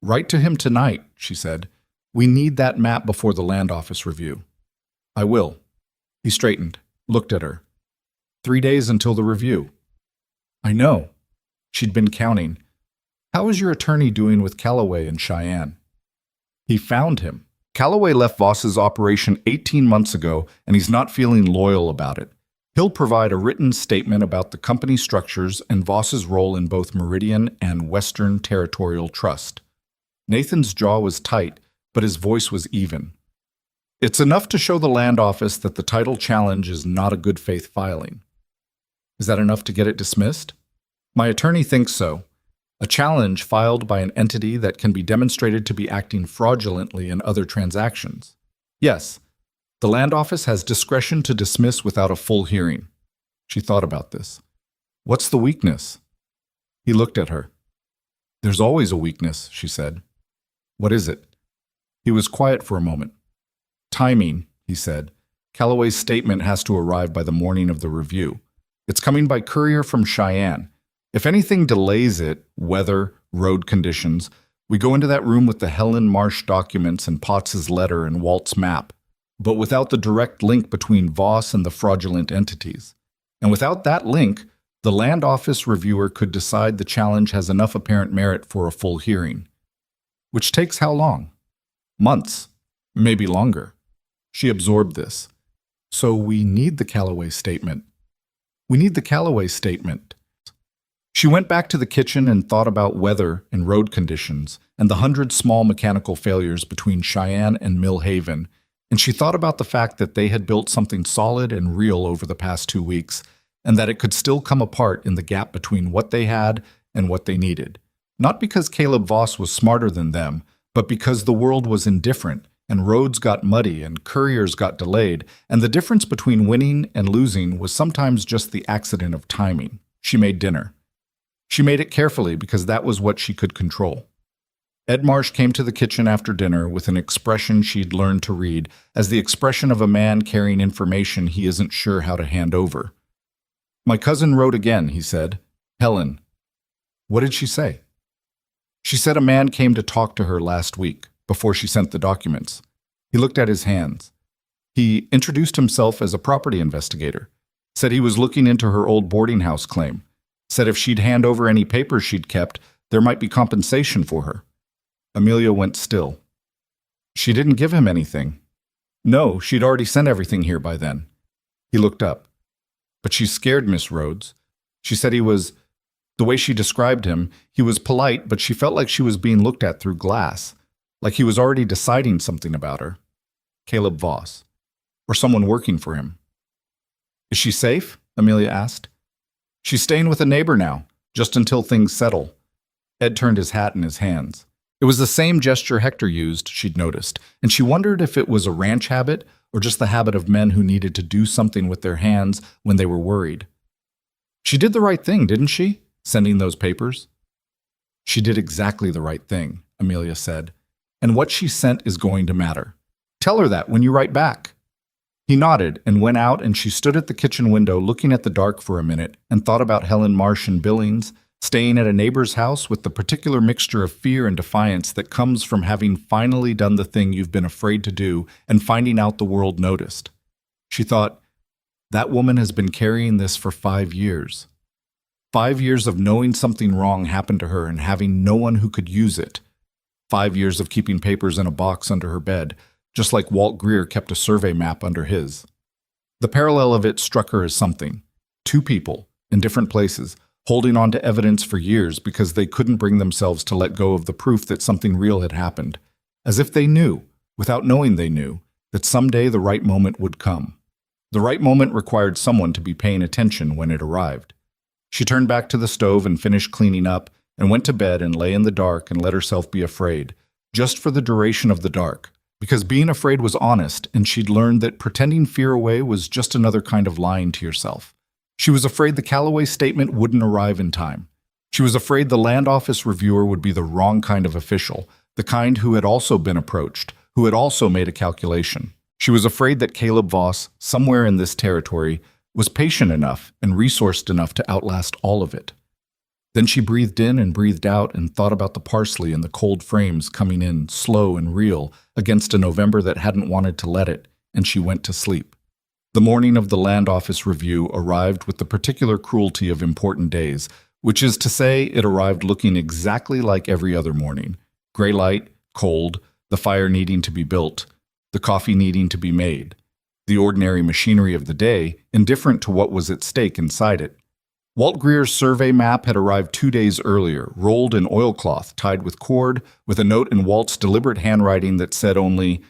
Write to him tonight, she said. We need that map before the land office review. I will. He straightened, looked at her. 3 days until the review. I know. She'd been counting. How is your attorney doing with Calloway and Cheyenne? He found him. Calloway left Voss's operation 18 months ago, and he's not feeling loyal about it. He'll provide a written statement about the company structures and Voss's role in both Meridian and Western Territorial Trust. Nathan's jaw was tight, but his voice was even. It's enough to show the land office that the title challenge is not a good faith filing. Is that enough to get it dismissed? My attorney thinks so. A challenge filed by an entity that can be demonstrated to be acting fraudulently in other transactions. Yes, the land office has discretion to dismiss without a full hearing. She thought about this. What's the weakness? He looked at her. There's always a weakness, she said. What is it? He was quiet for a moment. Timing, he said. Calloway's statement has to arrive by the morning of the review. It's coming by courier from Cheyenne. If anything delays it, weather, road conditions, we go into that room with the Helen Marsh documents and Potts's letter and Walt's map, but without the direct link between Voss and the fraudulent entities. And without that link, the land office reviewer could decide the challenge has enough apparent merit for a full hearing. Which takes how long? Months, maybe longer. She absorbed this. So we need the Calloway statement. We need the Calloway statement. She went back to the kitchen and thought about weather and road conditions and the 100 small mechanical failures between Cheyenne and Mill Haven, and she thought about the fact that they had built something solid and real over the past 2 weeks, and that it could still come apart in the gap between what they had and what they needed. Not because Caleb Voss was smarter than them, but because the world was indifferent, and roads got muddy and couriers got delayed, and the difference between winning and losing was sometimes just the accident of timing. She made dinner. She made it carefully because that was what she could control. Ed Marsh came to the kitchen after dinner with an expression she'd learned to read as the expression of a man carrying information he isn't sure how to hand over. My cousin wrote again, he said. Helen. What did she say? She said a man came to talk to her last week, before she sent the documents. He looked at his hands. He introduced himself as a property investigator, said he was looking into her old boarding house claim, said if she'd hand over any papers she'd kept, there might be compensation for her. Amelia went still. She didn't give him anything. No, she'd already sent everything here by then. He looked up. But she's scared, Miss Rhodes. She said he was, the way she described him, he was polite, but she felt like she was being looked at through glass, like he was already deciding something about her. Caleb Voss. Or someone working for him. Is she safe? Amelia asked. She's staying with a neighbor now, just until things settle. Ed turned his hat in his hands. It was the same gesture Hector used, she'd noticed, and she wondered if it was a ranch habit or just the habit of men who needed to do something with their hands when they were worried. She did the right thing, didn't she? Sending those papers? She did exactly the right thing, Amelia said, and what she sent is going to matter. Tell her that when you write back. He nodded and went out, and she stood at the kitchen window looking at the dark for a minute and thought about Helen Marsh and Billings, staying at a neighbor's house with the particular mixture of fear and defiance that comes from having finally done the thing you've been afraid to do and finding out the world noticed. She thought, that woman has been carrying this for 5 years. 5 years of knowing something wrong happened to her and having no one who could use it. 5 years of keeping papers in a box under her bed, just like Walt Greer kept a survey map under his. The parallel of it struck her as something. 2 people, in different places, holding on to evidence for years because they couldn't bring themselves to let go of the proof that something real had happened, as if they knew, without knowing they knew, that someday the right moment would come. The right moment required someone to be paying attention when it arrived. She turned back to the stove and finished cleaning up and went to bed and lay in the dark and let herself be afraid, just for the duration of the dark, because being afraid was honest and she'd learned that pretending fear away was just another kind of lying to yourself. She was afraid the Callaway statement wouldn't arrive in time. She was afraid the land office reviewer would be the wrong kind of official, the kind who had also been approached, who had also made a calculation. She was afraid that Caleb Voss, somewhere in this territory, was patient enough and resourced enough to outlast all of it. Then she breathed in and breathed out and thought about the parsley and the cold frames coming in, slow and real, against a November that hadn't wanted to let it, and she went to sleep. The morning of the Land Office review arrived with the particular cruelty of important days, which is to say it arrived looking exactly like every other morning. Gray light, cold, the fire needing to be built, the coffee needing to be made, the ordinary machinery of the day, indifferent to what was at stake inside it. Walt Greer's survey map had arrived 2 days earlier, rolled in oilcloth, tied with cord, with a note in Walt's deliberate handwriting that said only,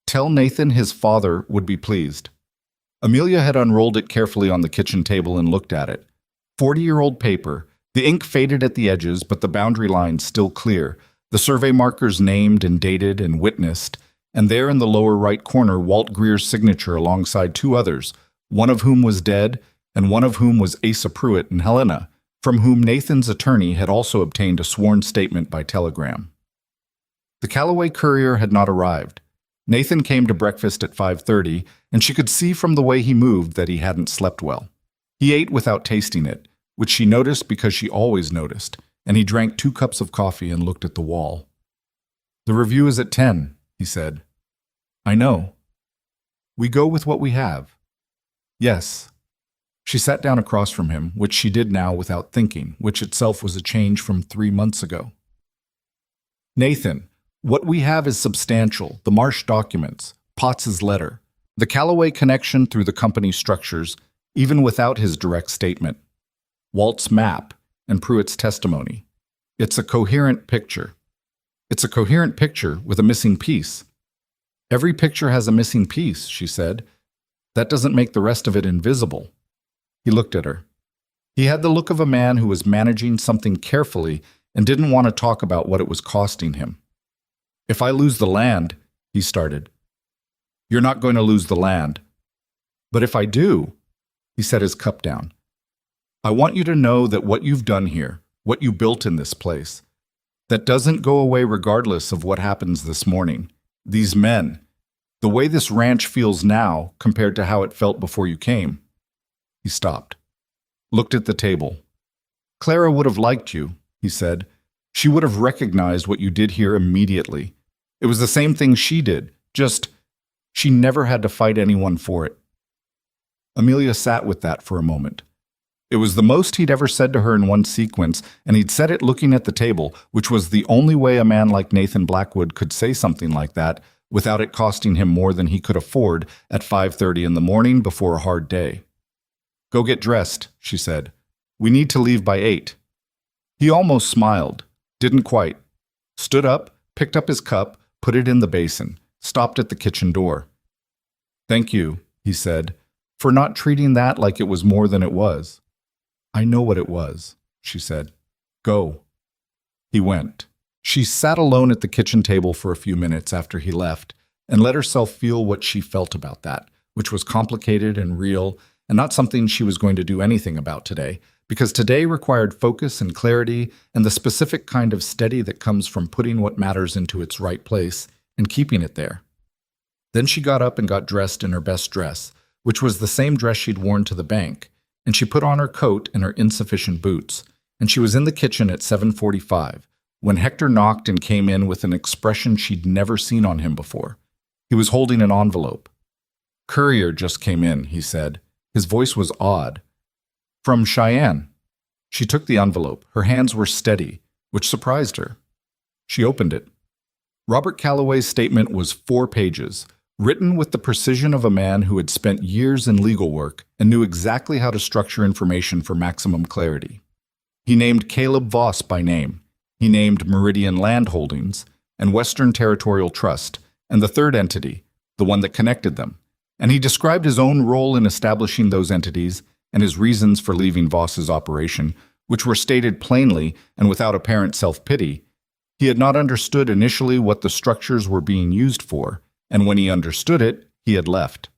"Tell Nathan his father would be pleased." Amelia had unrolled it carefully on the kitchen table and looked at it. 40-year-old paper, the ink faded at the edges, but the boundary lines still clear, the survey markers named and dated and witnessed, and there in the lower right corner Walt Greer's signature alongside 2 others, one of whom was dead, and one of whom was Asa Pruitt and Helena, from whom Nathan's attorney had also obtained a sworn statement by telegram. The Callaway courier had not arrived. Nathan came to breakfast at 5:30, and she could see from the way he moved that he hadn't slept well. He ate without tasting it, which she noticed because she always noticed, and he drank 2 cups of coffee and looked at the wall. "The review is at 10, he said. "I know. We go with what we have." "Yes." She sat down across from him, which she did now without thinking, which itself was a change from 3 months ago. "Nathan, what we have is substantial, the Marsh documents, Potts's letter, the Callaway connection through the company structures, even without his direct statement, Walt's map, and Pruitt's testimony. It's a coherent picture. It's a coherent picture with a missing piece." "Every picture has a missing piece," she said. "That doesn't make the rest of it invisible." He looked at her. He had the look of a man who was managing something carefully and didn't want to talk about what it was costing him. "If I lose the land," he started. "You're not going to lose the land." "But if I do," he set his cup down. "I want you to know that what you've done here, what you built in this place, that doesn't go away regardless of what happens this morning. These men, the way this ranch feels now compared to how it felt before you came." He stopped, looked at the table. "Clara would have liked you," he said. "She would have recognized what you did here immediately. It was the same thing she did, just she never had to fight anyone for it." Amelia sat with that for a moment. It was the most he'd ever said to her in one sequence, and he'd said it looking at the table, which was the only way a man like Nathan Blackwood could say something like that without it costing him more than he could afford at 5:30 in the morning before a hard day. "Go get dressed," she said. "We need to leave by 8. He almost smiled, didn't quite. Stood up, picked up his cup, put it in the basin, stopped at the kitchen door. "Thank you," he said, "for not treating that like it was more than it was." "I know what it was," she said. "Go." He went. She sat alone at the kitchen table for a few minutes after he left and let herself feel what she felt about that, which was complicated and real and not something she was going to do anything about today, because today required focus and clarity and the specific kind of steady that comes from putting what matters into its right place and keeping it there. Then she got up and got dressed in her best dress, which was the same dress she'd worn to the bank, and she put on her coat and her insufficient boots, and she was in the kitchen at 7:45 when Hector knocked and came in with an expression she'd never seen on him before. He was holding an envelope. "Courier just came in," he said. His voice was odd. "From Cheyenne." She took the envelope. Her hands were steady, which surprised her. She opened it. Robert Calloway's statement was 4 pages, written with the precision of a man who had spent years in legal work and knew exactly how to structure information for maximum clarity. He named Caleb Voss by name. He named Meridian Land Holdings and Western Territorial Trust, and the third entity, the one that connected them. And he described his own role in establishing those entities and his reasons for leaving Voss's operation, which were stated plainly and without apparent self-pity. He had not understood initially what the structures were being used for, and when he understood it, he had left.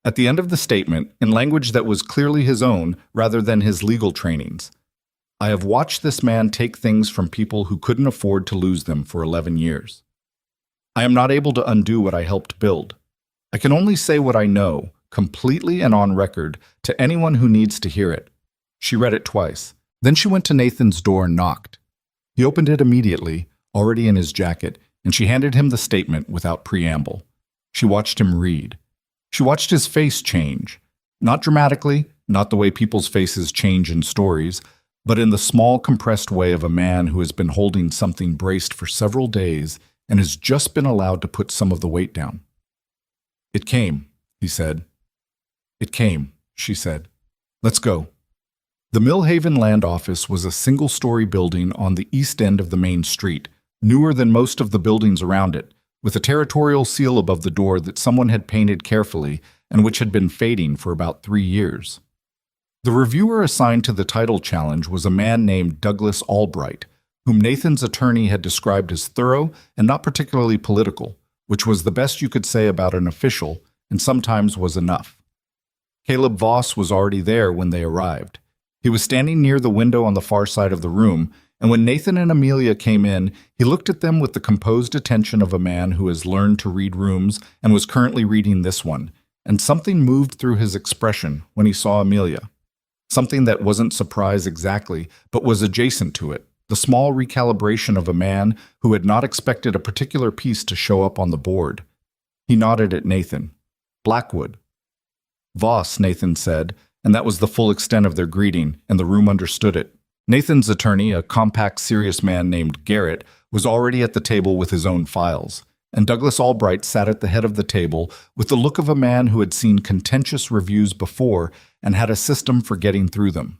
At the end of the statement, in language that was clearly his own rather than his legal trainings, "I have watched this man take things from people who couldn't afford to lose them for 11 years. I am not able to undo what I helped build. I can only say what I know, completely and on record, to anyone who needs to hear it." She read it twice. Then she went to Nathan's door and knocked. He opened it immediately, already in his jacket, and she handed him the statement without preamble. She watched him read. She watched his face change. Not dramatically, not the way people's faces change in stories, but in the small, compressed way of a man who has been holding something braced for several days and has just been allowed to put some of the weight down. "It came," he said. "It came," she said. "Let's go." The Millhaven Land Office was a single-story building on the east end of the main street, newer than most of the buildings around it, with a territorial seal above the door that someone had painted carefully and which had been fading for about 3 years. The reviewer assigned to the title challenge was a man named Douglas Albright, whom Nathan's attorney had described as thorough and not particularly political, which was the best you could say about an official and sometimes was enough. Caleb Voss was already there when they arrived. He was standing near the window on the far side of the room, and when Nathan and Amelia came in, he looked at them with the composed attention of a man who has learned to read rooms and was currently reading this one, and something moved through his expression when he saw Amelia. Something that wasn't surprise exactly, but was adjacent to it, the small recalibration of a man who had not expected a particular piece to show up on the board. He nodded at Nathan. "Blackwood." "Voss," Nathan said, and that was the full extent of their greeting, and the room understood it. Nathan's attorney, a compact, serious man named Garrett, was already at the table with his own files, and Douglas Albright sat at the head of the table with the look of a man who had seen contentious reviews before and had a system for getting through them.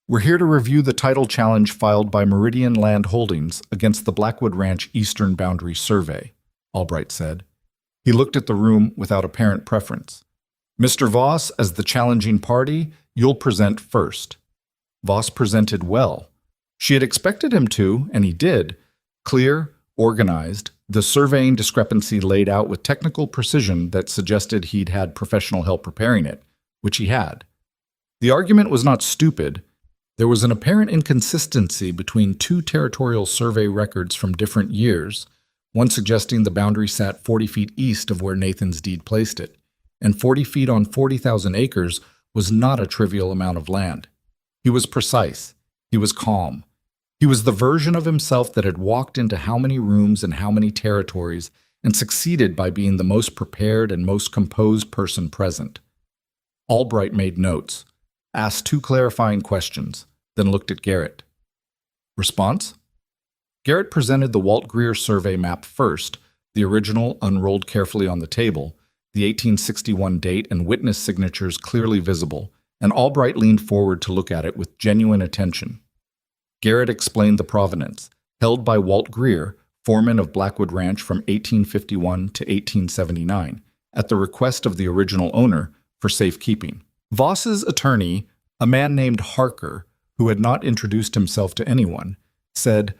"We're here to review the title challenge filed by Meridian Land Holdings against the Blackwood Ranch Eastern Boundary Survey," Albright said. He looked at the room without apparent preference. "Mr. Voss, as the challenging party, you'll present first." Voss presented well. She had expected him to, and he did. Clear, organized, the surveying discrepancy laid out with technical precision that suggested he'd had professional help preparing it, which he had. The argument was not stupid. There was an apparent inconsistency between 2 territorial survey records from different years, one suggesting the boundary sat 40 feet east of where Nathan's deed placed it, and 40 feet on 40,000 acres was not a trivial amount of land. He was precise. He was calm. He was the version of himself that had walked into how many rooms and how many territories and succeeded by being the most prepared and most composed person present. Albright made notes, asked 2 clarifying questions, then looked at Garrett. Response? Garrett presented the Walt Greer survey map first, the original unrolled carefully on the table, the 1861 date and witness signatures clearly visible, and Albright leaned forward to look at it with genuine attention. Garrett explained the provenance, held by Walt Greer, foreman of Blackwood Ranch from 1851 to 1879, at the request of the original owner, for safekeeping. Voss's attorney, a man named Harker, who had not introduced himself to anyone, said,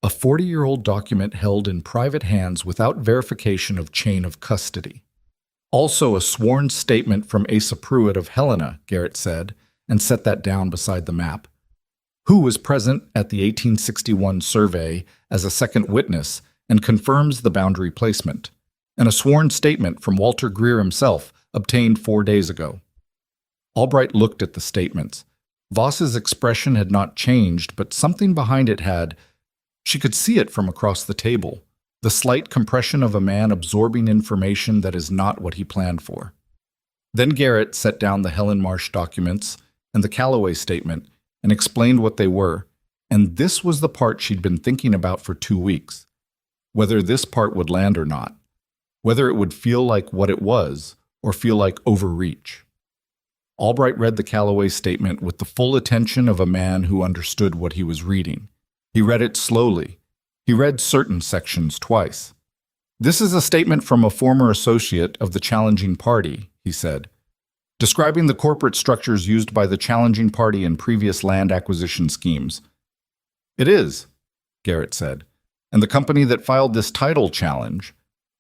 A 40-year-old document held in private hands without verification of chain of custody. Also a sworn statement from Asa Pruitt of Helena, Garrett said, and set that down beside the map. Who was present at the 1861 survey as a second witness and confirms the boundary placement, and a sworn statement from Walter Greer himself obtained 4 days ago. Albright looked at the statements. Voss's expression had not changed, but something behind it had. She could see it from across the table, the slight compression of a man absorbing information that is not what he planned for. Then Garrett set down the Helen Marsh documents and the Calloway statement and explained what they were, and this was the part she'd been thinking about for 2 weeks. Whether this part would land or not. Whether it would feel like what it was or feel like overreach. Albright read the Calloway statement with the full attention of a man who understood what he was reading. He read it slowly. He read certain sections twice. This is a statement from a former associate of the challenging party, he said, describing the corporate structures used by the challenging party in previous land acquisition schemes. It is, Garrett said, and the company that filed this title challenge,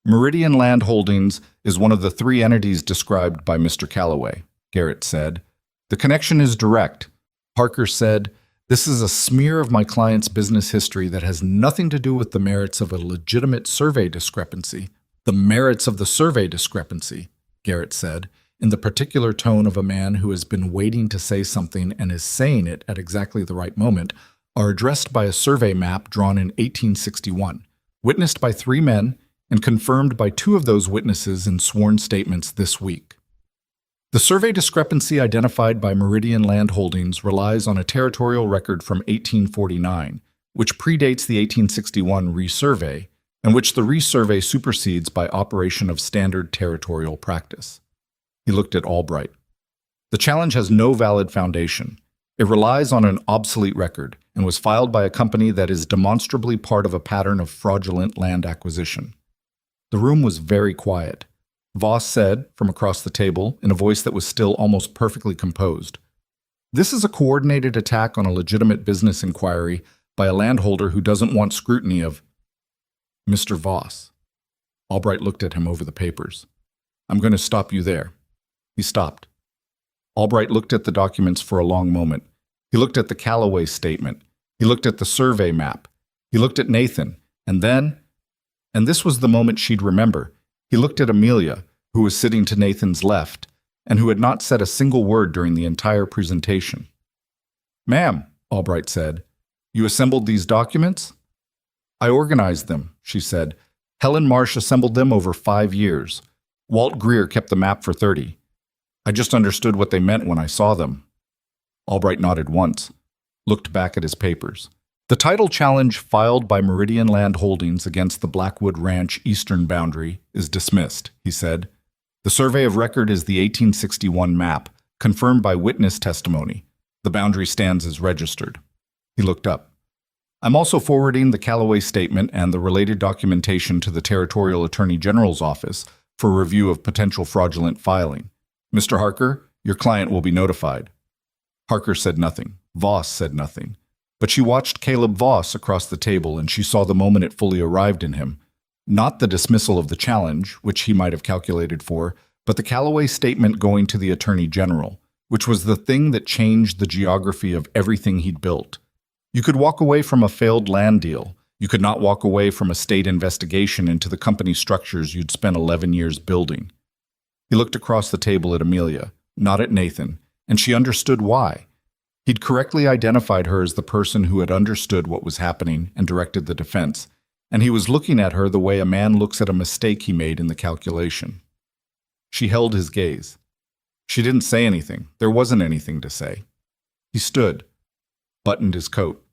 Meridian Land Holdings, is one of the 3 entities described by Mr. Calloway, Garrett said. The connection is direct. Harker said, this is a smear of my client's business history that has nothing to do with the merits of a legitimate survey discrepancy. The merits of the survey discrepancy, Garrett said, in the particular tone of a man who has been waiting to say something and is saying it at exactly the right moment, are addressed by a survey map drawn in 1861, witnessed by 3 men, and confirmed by 2 of those witnesses in sworn statements this week. The survey discrepancy identified by Meridian Land Holdings relies on a territorial record from 1849, which predates the 1861 resurvey, and which the resurvey supersedes by operation of standard territorial practice. He looked at Albright. The challenge has no valid foundation. It relies on an obsolete record and was filed by a company that is demonstrably part of a pattern of fraudulent land acquisition. The room was very quiet. Voss said, from across the table, in a voice that was still almost perfectly composed, "This is a coordinated attack on a legitimate business inquiry by a landholder who doesn't want scrutiny of—" Mr. Voss. Albright looked at him over the papers. "I'm going to stop you there." He stopped. Albright looked at the documents for a long moment. He looked at the Calloway statement. He looked at the survey map. He looked at Nathan. And then, and this was the moment she'd remember, he looked at Amelia, who was sitting to Nathan's left, and who had not said a single word during the entire presentation. "Ma'am," Albright said, "you assembled these documents?" "I organized them," she said. "Helen Marsh assembled them over 5 years. Walt Greer kept the map for 30. I just understood what they meant when I saw them." Albright nodded once, looked back at his papers. "The title challenge filed by Meridian Land Holdings against the Blackwood Ranch eastern boundary is dismissed," he said. "The survey of record is the 1861 map, confirmed by witness testimony. The boundary stands as registered." He looked up. "I'm also forwarding the Calloway statement and the related documentation to the Territorial Attorney General's office for review of potential fraudulent filing. Mr. Harker, your client will be notified." Harker said nothing. Voss said nothing. But she watched Caleb Voss across the table, and she saw the moment it fully arrived in him. Not the dismissal of the challenge, which he might have calculated for, but the Calloway statement going to the Attorney General, which was the thing that changed the geography of everything he'd built. You could walk away from a failed land deal. You could not walk away from a state investigation into the company structures you'd spent 11 years building. He looked across the table at Amelia, not at Nathan, and she understood why. He'd correctly identified her as the person who had understood what was happening and directed the defense, and he was looking at her the way a man looks at a mistake he made in the calculation. She held his gaze. She didn't say anything. There wasn't anything to say. He stood, buttoned his coat,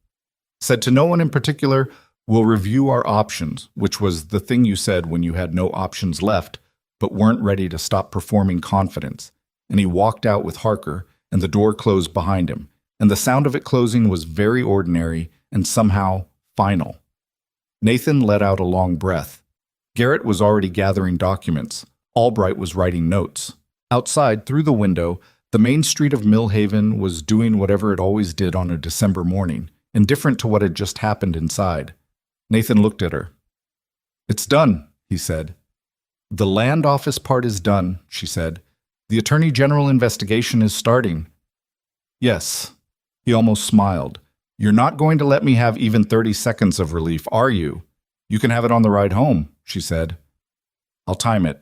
said to no one in particular, "We'll review our options," which was the thing you said when you had no options left, but weren't ready to stop performing confidence, and he walked out with Harker, and the door closed behind him, and the sound of it closing was very ordinary and somehow final. Nathan let out a long breath. Garrett was already gathering documents. Albright was writing notes. Outside, through the window, the main street of Millhaven was doing whatever it always did on a December morning, indifferent to what had just happened inside. Nathan looked at her. "It's done," he said. "The land office part is done," she said. "The Attorney General investigation is starting." "Yes." He almost smiled. "You're not going to let me have even 30 seconds of relief, are you? You can have it on the ride home," she said. "I'll time it."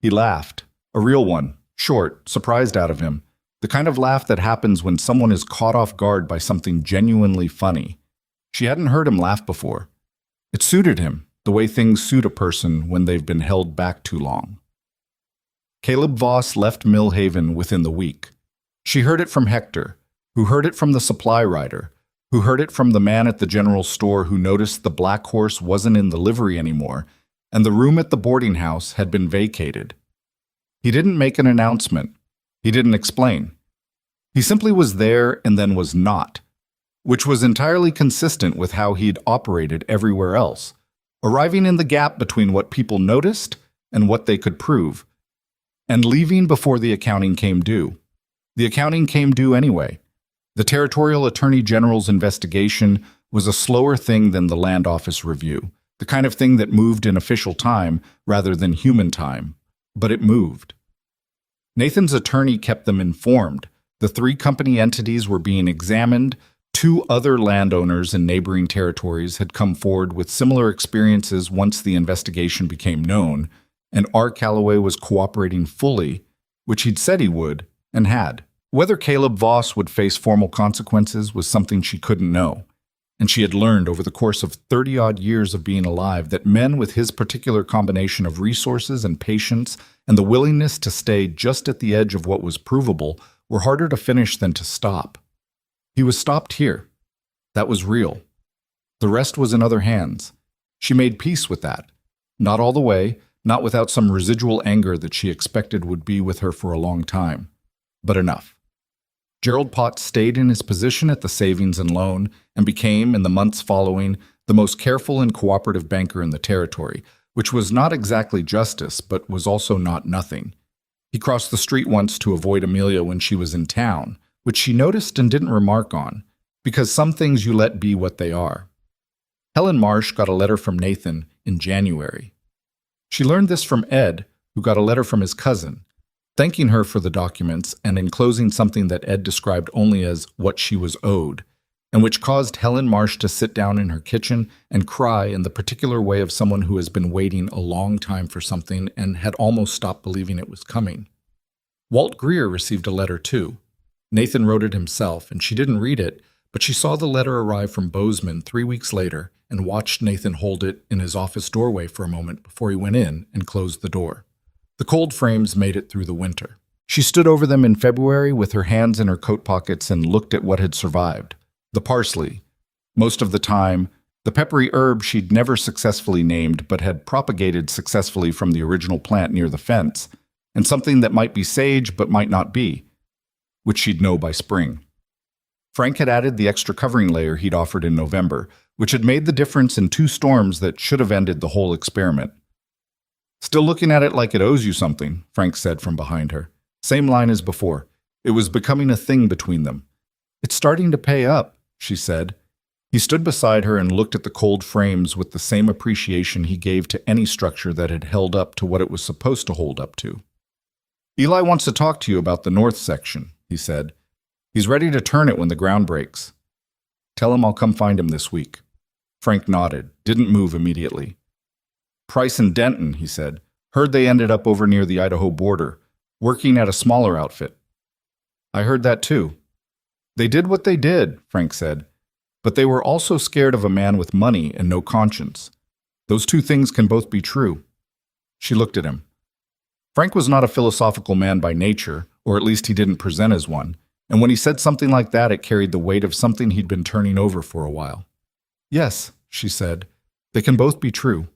He laughed. A real one, short, surprised out of him. The kind of laugh that happens when someone is caught off guard by something genuinely funny. She hadn't heard him laugh before. It suited him, the way things suit a person when they've been held back too long. Caleb Voss left Mill Haven within the week. She heard it from Hector, who heard it from the supply rider, who heard it from the man at the general store who noticed the black horse wasn't in the livery anymore, and the room at the boarding house had been vacated. He didn't make an announcement. He didn't explain. He simply was there and then was not, which was entirely consistent with how he'd operated everywhere else, arriving in the gap between what people noticed and what they could prove, and leaving before the accounting came due. The accounting came due anyway. The Territorial Attorney General's investigation was a slower thing than the Land Office review, the kind of thing that moved in official time rather than human time, but it moved. Nathan's attorney kept them informed. The 3 company entities were being examined. 2 other landowners in neighboring territories had come forward with similar experiences once the investigation became known, and R. Calloway was cooperating fully, which he'd said he would, and had. Whether Caleb Voss would face formal consequences was something she couldn't know, and she had learned over the course of 30-odd years of being alive that men with his particular combination of resources and patience and the willingness to stay just at the edge of what was provable were harder to finish than to stop. He was stopped here. That was real. The rest was in other hands. She made peace with that. Not all the way, not without some residual anger that she expected would be with her for a long time. But enough. Gerald Potts stayed in his position at the Savings and Loan and became, in the months following, the most careful and cooperative banker in the territory, which was not exactly justice, but was also not nothing. He crossed the street once to avoid Amelia when she was in town, which she noticed and didn't remark on, because some things you let be what they are. Helen Marsh got a letter from Nathan in January. She learned this from Ed, who got a letter from his cousin, thanking her for the documents and enclosing something that Ed described only as what she was owed, and which caused Helen Marsh to sit down in her kitchen and cry in the particular way of someone who has been waiting a long time for something and had almost stopped believing it was coming. Walt Greer received a letter too. Nathan wrote it himself, and she didn't read it, but she saw the letter arrive from Bozeman 3 weeks later and watched Nathan hold it in his office doorway for a moment before he went in and closed the door. The cold frames made it through the winter. She stood over them in February with her hands in her coat pockets and looked at what had survived. The parsley. Most of the time, the peppery herb she'd never successfully named but had propagated successfully from the original plant near the fence, and something that might be sage but might not be, which she'd know by spring. Frank had added the extra covering layer he'd offered in November, which had made the difference in 2 storms that should have ended the whole experiment. "Still looking at it like it owes you something," Frank said from behind her. Same line as before. It was becoming a thing between them. "It's starting to pay up," she said. He stood beside her and looked at the cold frames with the same appreciation he gave to any structure that had held up to what it was supposed to hold up to. "Eli wants to talk to you about the north section," he said. "He's ready to turn it when the ground breaks. Tell him I'll come find him this week." Frank nodded, didn't move immediately. "Price and Denton," he said. "Heard they ended up over near the Idaho border, working at a smaller outfit." "I heard that too." "They did what they did," Frank said. "But they were also scared of a man with money and no conscience. Those 2 things can both be true." She looked at him. Frank was not a philosophical man by nature, or at least he didn't present as one, and when he said something like that, it carried the weight of something he'd been turning over for a while. "Yes," she said, "they can both be true."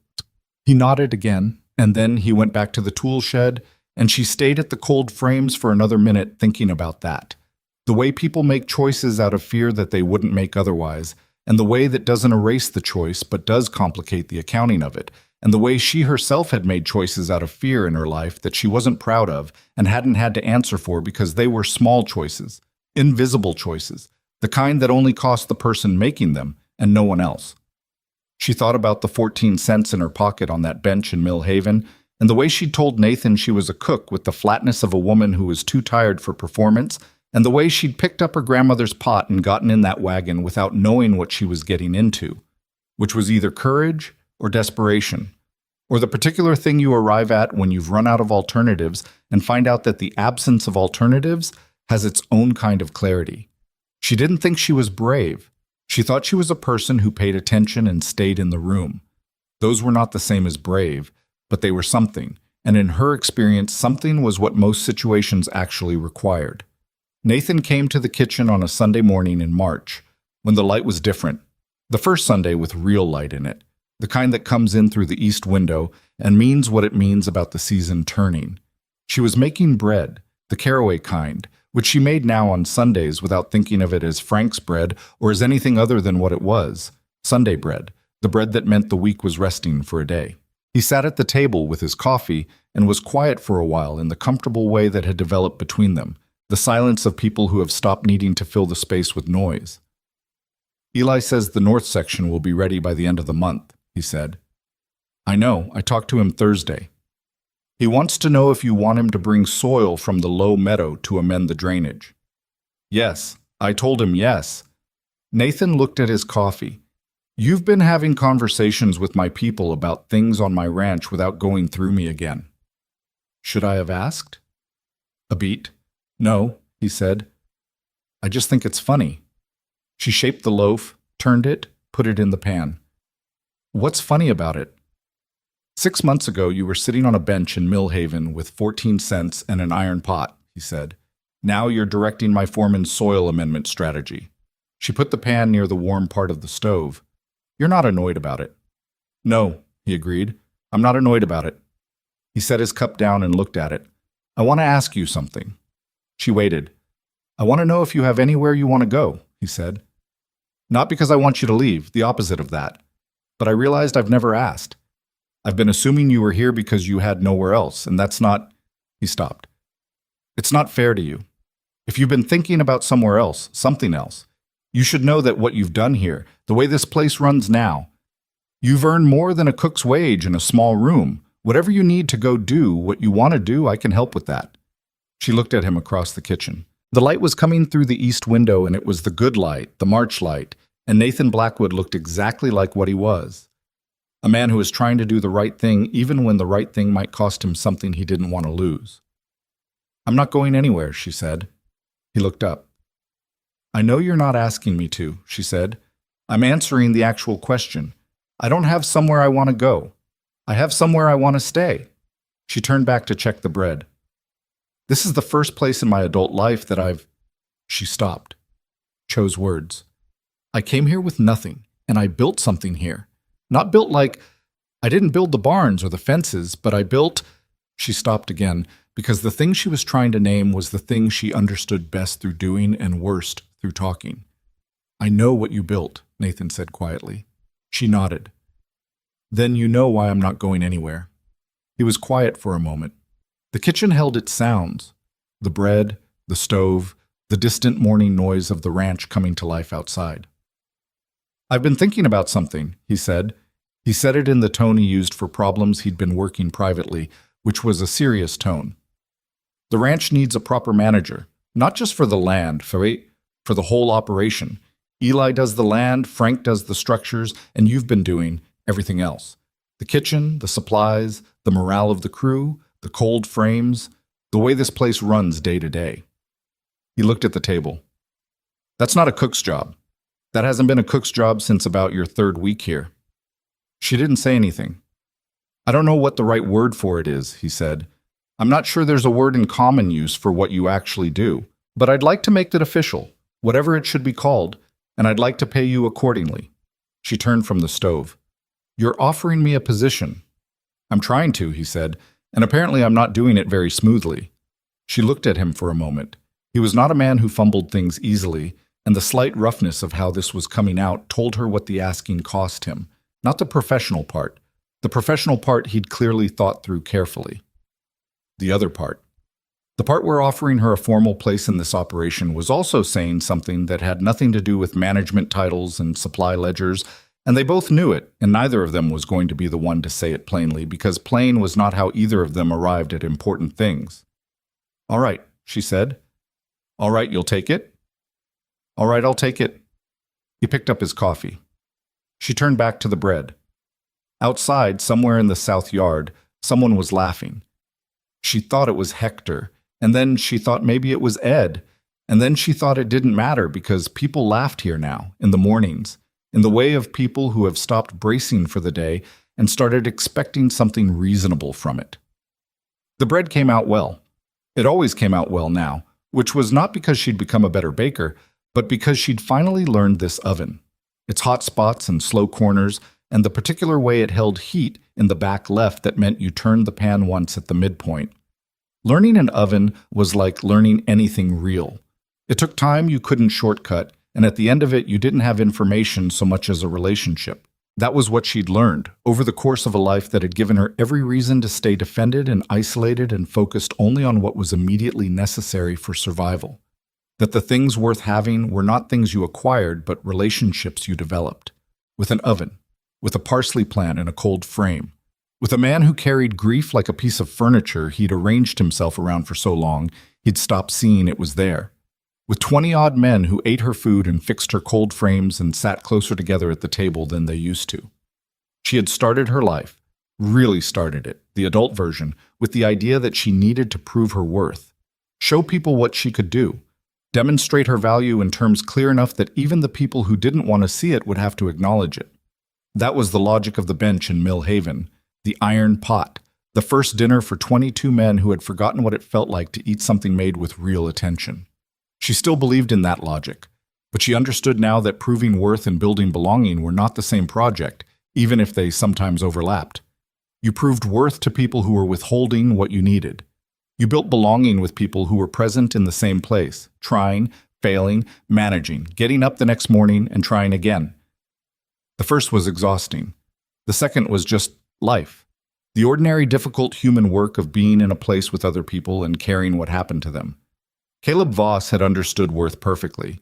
He nodded again, and then he went back to the tool shed, and she stayed at the cold frames for another minute thinking about that. The way people make choices out of fear that they wouldn't make otherwise, and the way that doesn't erase the choice but does complicate the accounting of it, and the way she herself had made choices out of fear in her life that she wasn't proud of and hadn't had to answer for because they were small choices, invisible choices, the kind that only cost the person making them and no one else. She thought about the 14 cents in her pocket on that bench in Mill Haven, and the way she'd told Nathan she was a cook with the flatness of a woman who was too tired for performance, and the way she'd picked up her grandmother's pot and gotten in that wagon without knowing what she was getting into, which was either courage or desperation, or the particular thing you arrive at when you've run out of alternatives and find out that the absence of alternatives has its own kind of clarity. She didn't think she was brave. She thought she was a person who paid attention and stayed in the room. Those were not the same as brave, but they were something, and in her experience, something was what most situations actually required. Nathan came to the kitchen on a Sunday morning in March, when the light was different. The first Sunday with real light in it, the kind that comes in through the east window and means what it means about the season turning. She was making bread, the caraway kind, which she made now on Sundays without thinking of it as Frank's bread or as anything other than what it was, Sunday bread, the bread that meant the week was resting for a day. He sat at the table with his coffee and was quiet for a while in the comfortable way that had developed between them, the silence of people who have stopped needing to fill the space with noise. Eli says the north section will be ready by the end of the month, he said. I know, I talked to him Thursday. He wants to know if you want him to bring soil from the low meadow to amend the drainage. Yes, I told him yes. Nathan looked at his coffee. You've been having conversations with my people about things on my ranch without going through me again. Should I have asked? A beat. No, he said. I just think it's funny. She shaped the loaf, turned it, put it in the pan. What's funny about it? 6 months ago, you were sitting on a bench in Mill Haven with 14 cents and an iron pot, he said. Now you're directing my foreman's soil amendment strategy. She put the pan near the warm part of the stove. You're not annoyed about it. No, he agreed. I'm not annoyed about it. He set his cup down and looked at it. I want to ask you something. She waited. I want to know if you have anywhere you want to go, he said. Not because I want you to leave, the opposite of that. But I realized I've never asked. I've been assuming you were here because you had nowhere else, and that's not... He stopped. It's not fair to you. If you've been thinking about somewhere else, something else, you should know that what you've done here, the way this place runs now, you've earned more than a cook's wage in a small room. Whatever you need to go do what you want to do, I can help with that. She looked at him across the kitchen. The light was coming through the east window, and it was the good light, the March light, and Nathan Blackwood looked exactly like what he was. A man who was trying to do the right thing even when the right thing might cost him something he didn't want to lose. I'm not going anywhere, she said. He looked up. I know you're not asking me to, she said. I'm answering the actual question. I don't have somewhere I want to go. I have somewhere I want to stay. She turned back to check the bread. This is the first place in my adult life that I've... She stopped, chose words. I came here with nothing, and I built something here. Not built like... I didn't build the barns or the fences, but I built... She stopped again, because the thing she was trying to name was the thing she understood best through doing and worst through talking. I know what you built, Nathan said quietly. She nodded. Then you know why I'm not going anywhere. He was quiet for a moment. The kitchen held its sounds. The bread, the stove, the distant morning noise of the ranch coming to life outside. I've been thinking about something, he said. He said it in the tone he used for problems he'd been working privately, which was a serious tone. The ranch needs a proper manager, not just for the land, for the whole operation. Eli does the land, Frank does the structures, and you've been doing everything else. The kitchen, the supplies, the morale of the crew, the cold frames, the way this place runs day to day. He looked at the table. That's not a cook's job. That hasn't been a cook's job since about your third week here. She didn't say anything. I don't know what the right word for it is, he said. I'm not sure there's a word in common use for what you actually do, but I'd like to make it official, whatever it should be called, and I'd like to pay you accordingly. She turned from the stove. You're offering me a position. I'm trying to, he said, and apparently I'm not doing it very smoothly. She looked at him for a moment. He was not a man who fumbled things easily, and the slight roughness of how this was coming out told her what the asking cost him, not the professional part. The professional part he'd clearly thought through carefully. The other part. The part where offering her a formal place in this operation was also saying something that had nothing to do with management titles and supply ledgers And they both knew it, and neither of them was going to be the one to say it plainly, because plain was not how either of them arrived at important things. "All right," she said. "All right, you'll take it?" "All right, I'll take it." He picked up his coffee. She turned back to the bread. Outside, somewhere in the south yard, someone was laughing. She thought it was Hector, and then she thought maybe it was Ed, and then she thought it didn't matter because people laughed here now, in the mornings, in the way of people who have stopped bracing for the day and started expecting something reasonable from it. The bread came out well. It always came out well now, which was not because she'd become a better baker, but because she'd finally learned this oven, its hot spots and slow corners, and the particular way it held heat in the back left that meant you turned the pan once at the midpoint. Learning an oven was like learning anything real. It took time you couldn't shortcut, and at the end of it you didn't have information so much as a relationship. That was what she'd learned over the course of a life that had given her every reason to stay defended and isolated and focused only on what was immediately necessary for survival. That the things worth having were not things you acquired, but relationships you developed. With an oven, with a parsley plant in a cold frame, with a man who carried grief like a piece of furniture he'd arranged himself around for so long he'd stopped seeing it was there. With 20-odd men who ate her food and fixed her cold frames and sat closer together at the table than they used to. She had started her life, really started it, the adult version, with the idea that she needed to prove her worth, show people what she could do, demonstrate her value in terms clear enough that even the people who didn't want to see it would have to acknowledge it. That was the logic of the bench in Mill Haven, the iron pot, the first dinner for 22 men who had forgotten what it felt like to eat something made with real attention. She still believed in that logic, but she understood now that proving worth and building belonging were not the same project, even if they sometimes overlapped. You proved worth to people who were withholding what you needed. You built belonging with people who were present in the same place, trying, failing, managing, getting up the next morning and trying again. The first was exhausting. The second was just life. The ordinary, difficult human work of being in a place with other people and caring what happened to them. Caleb Voss had understood worth perfectly.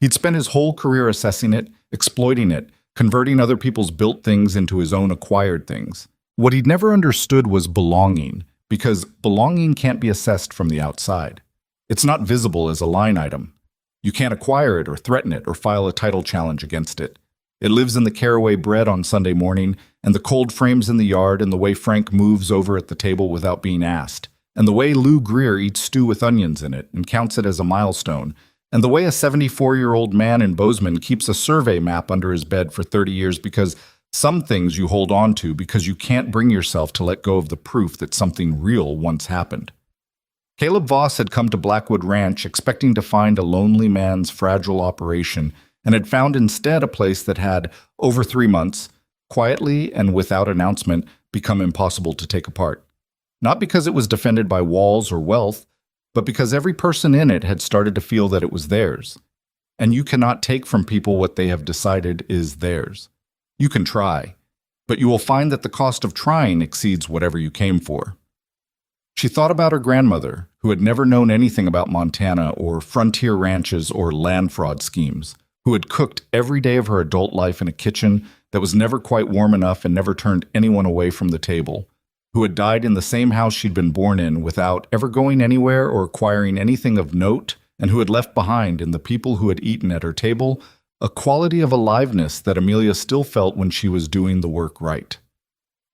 He'd spent his whole career assessing it, exploiting it, converting other people's built things into his own acquired things. What he'd never understood was belonging, because belonging can't be assessed from the outside. It's not visible as a line item. You can't acquire it or threaten it or file a title challenge against it. It lives in the caraway bread on Sunday morning, and the cold frames in the yard, and the way Frank moves over at the table without being asked, and the way Lou Greer eats stew with onions in it and counts it as a milestone, and the way a 74-year-old man in Bozeman keeps a survey map under his bed for 30 years because some things you hold on to because you can't bring yourself to let go of the proof that something real once happened. Caleb Voss had come to Blackwood Ranch expecting to find a lonely man's fragile operation, and had found instead a place that had, over 3 months, quietly and without announcement, become impossible to take apart. Not because it was defended by walls or wealth, but because every person in it had started to feel that it was theirs. And you cannot take from people what they have decided is theirs. You can try, but you will find that the cost of trying exceeds whatever you came for. She thought about her grandmother, who had never known anything about Montana or frontier ranches or land fraud schemes, who had cooked every day of her adult life in a kitchen that was never quite warm enough and never turned anyone away from the table, who had died in the same house she'd been born in without ever going anywhere or acquiring anything of note, and who had left behind in the people who had eaten at her table a quality of aliveness that Amelia still felt when she was doing the work right.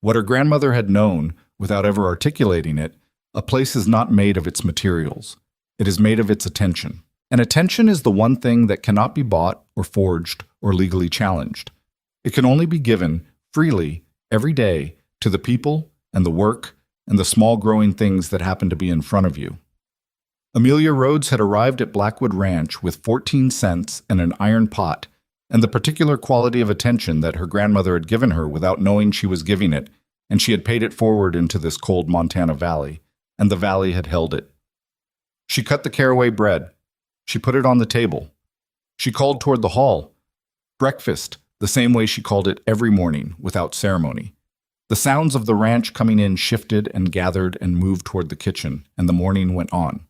What her grandmother had known, without ever articulating it, a place is not made of its materials. It is made of its attention. And attention is the one thing that cannot be bought or forged or legally challenged. It can only be given freely every day to the people and the work and the small growing things that happen to be in front of you. Amelia Rhodes had arrived at Blackwood Ranch with 14 cents and an iron pot, and the particular quality of attention that her grandmother had given her without knowing she was giving it, and she had paid it forward into this cold Montana valley, and the valley had held it. She cut the caraway bread. She put it on the table. She called toward the hall. Breakfast, the same way she called it every morning, without ceremony. The sounds of the ranch coming in shifted and gathered and moved toward the kitchen, and the morning went on.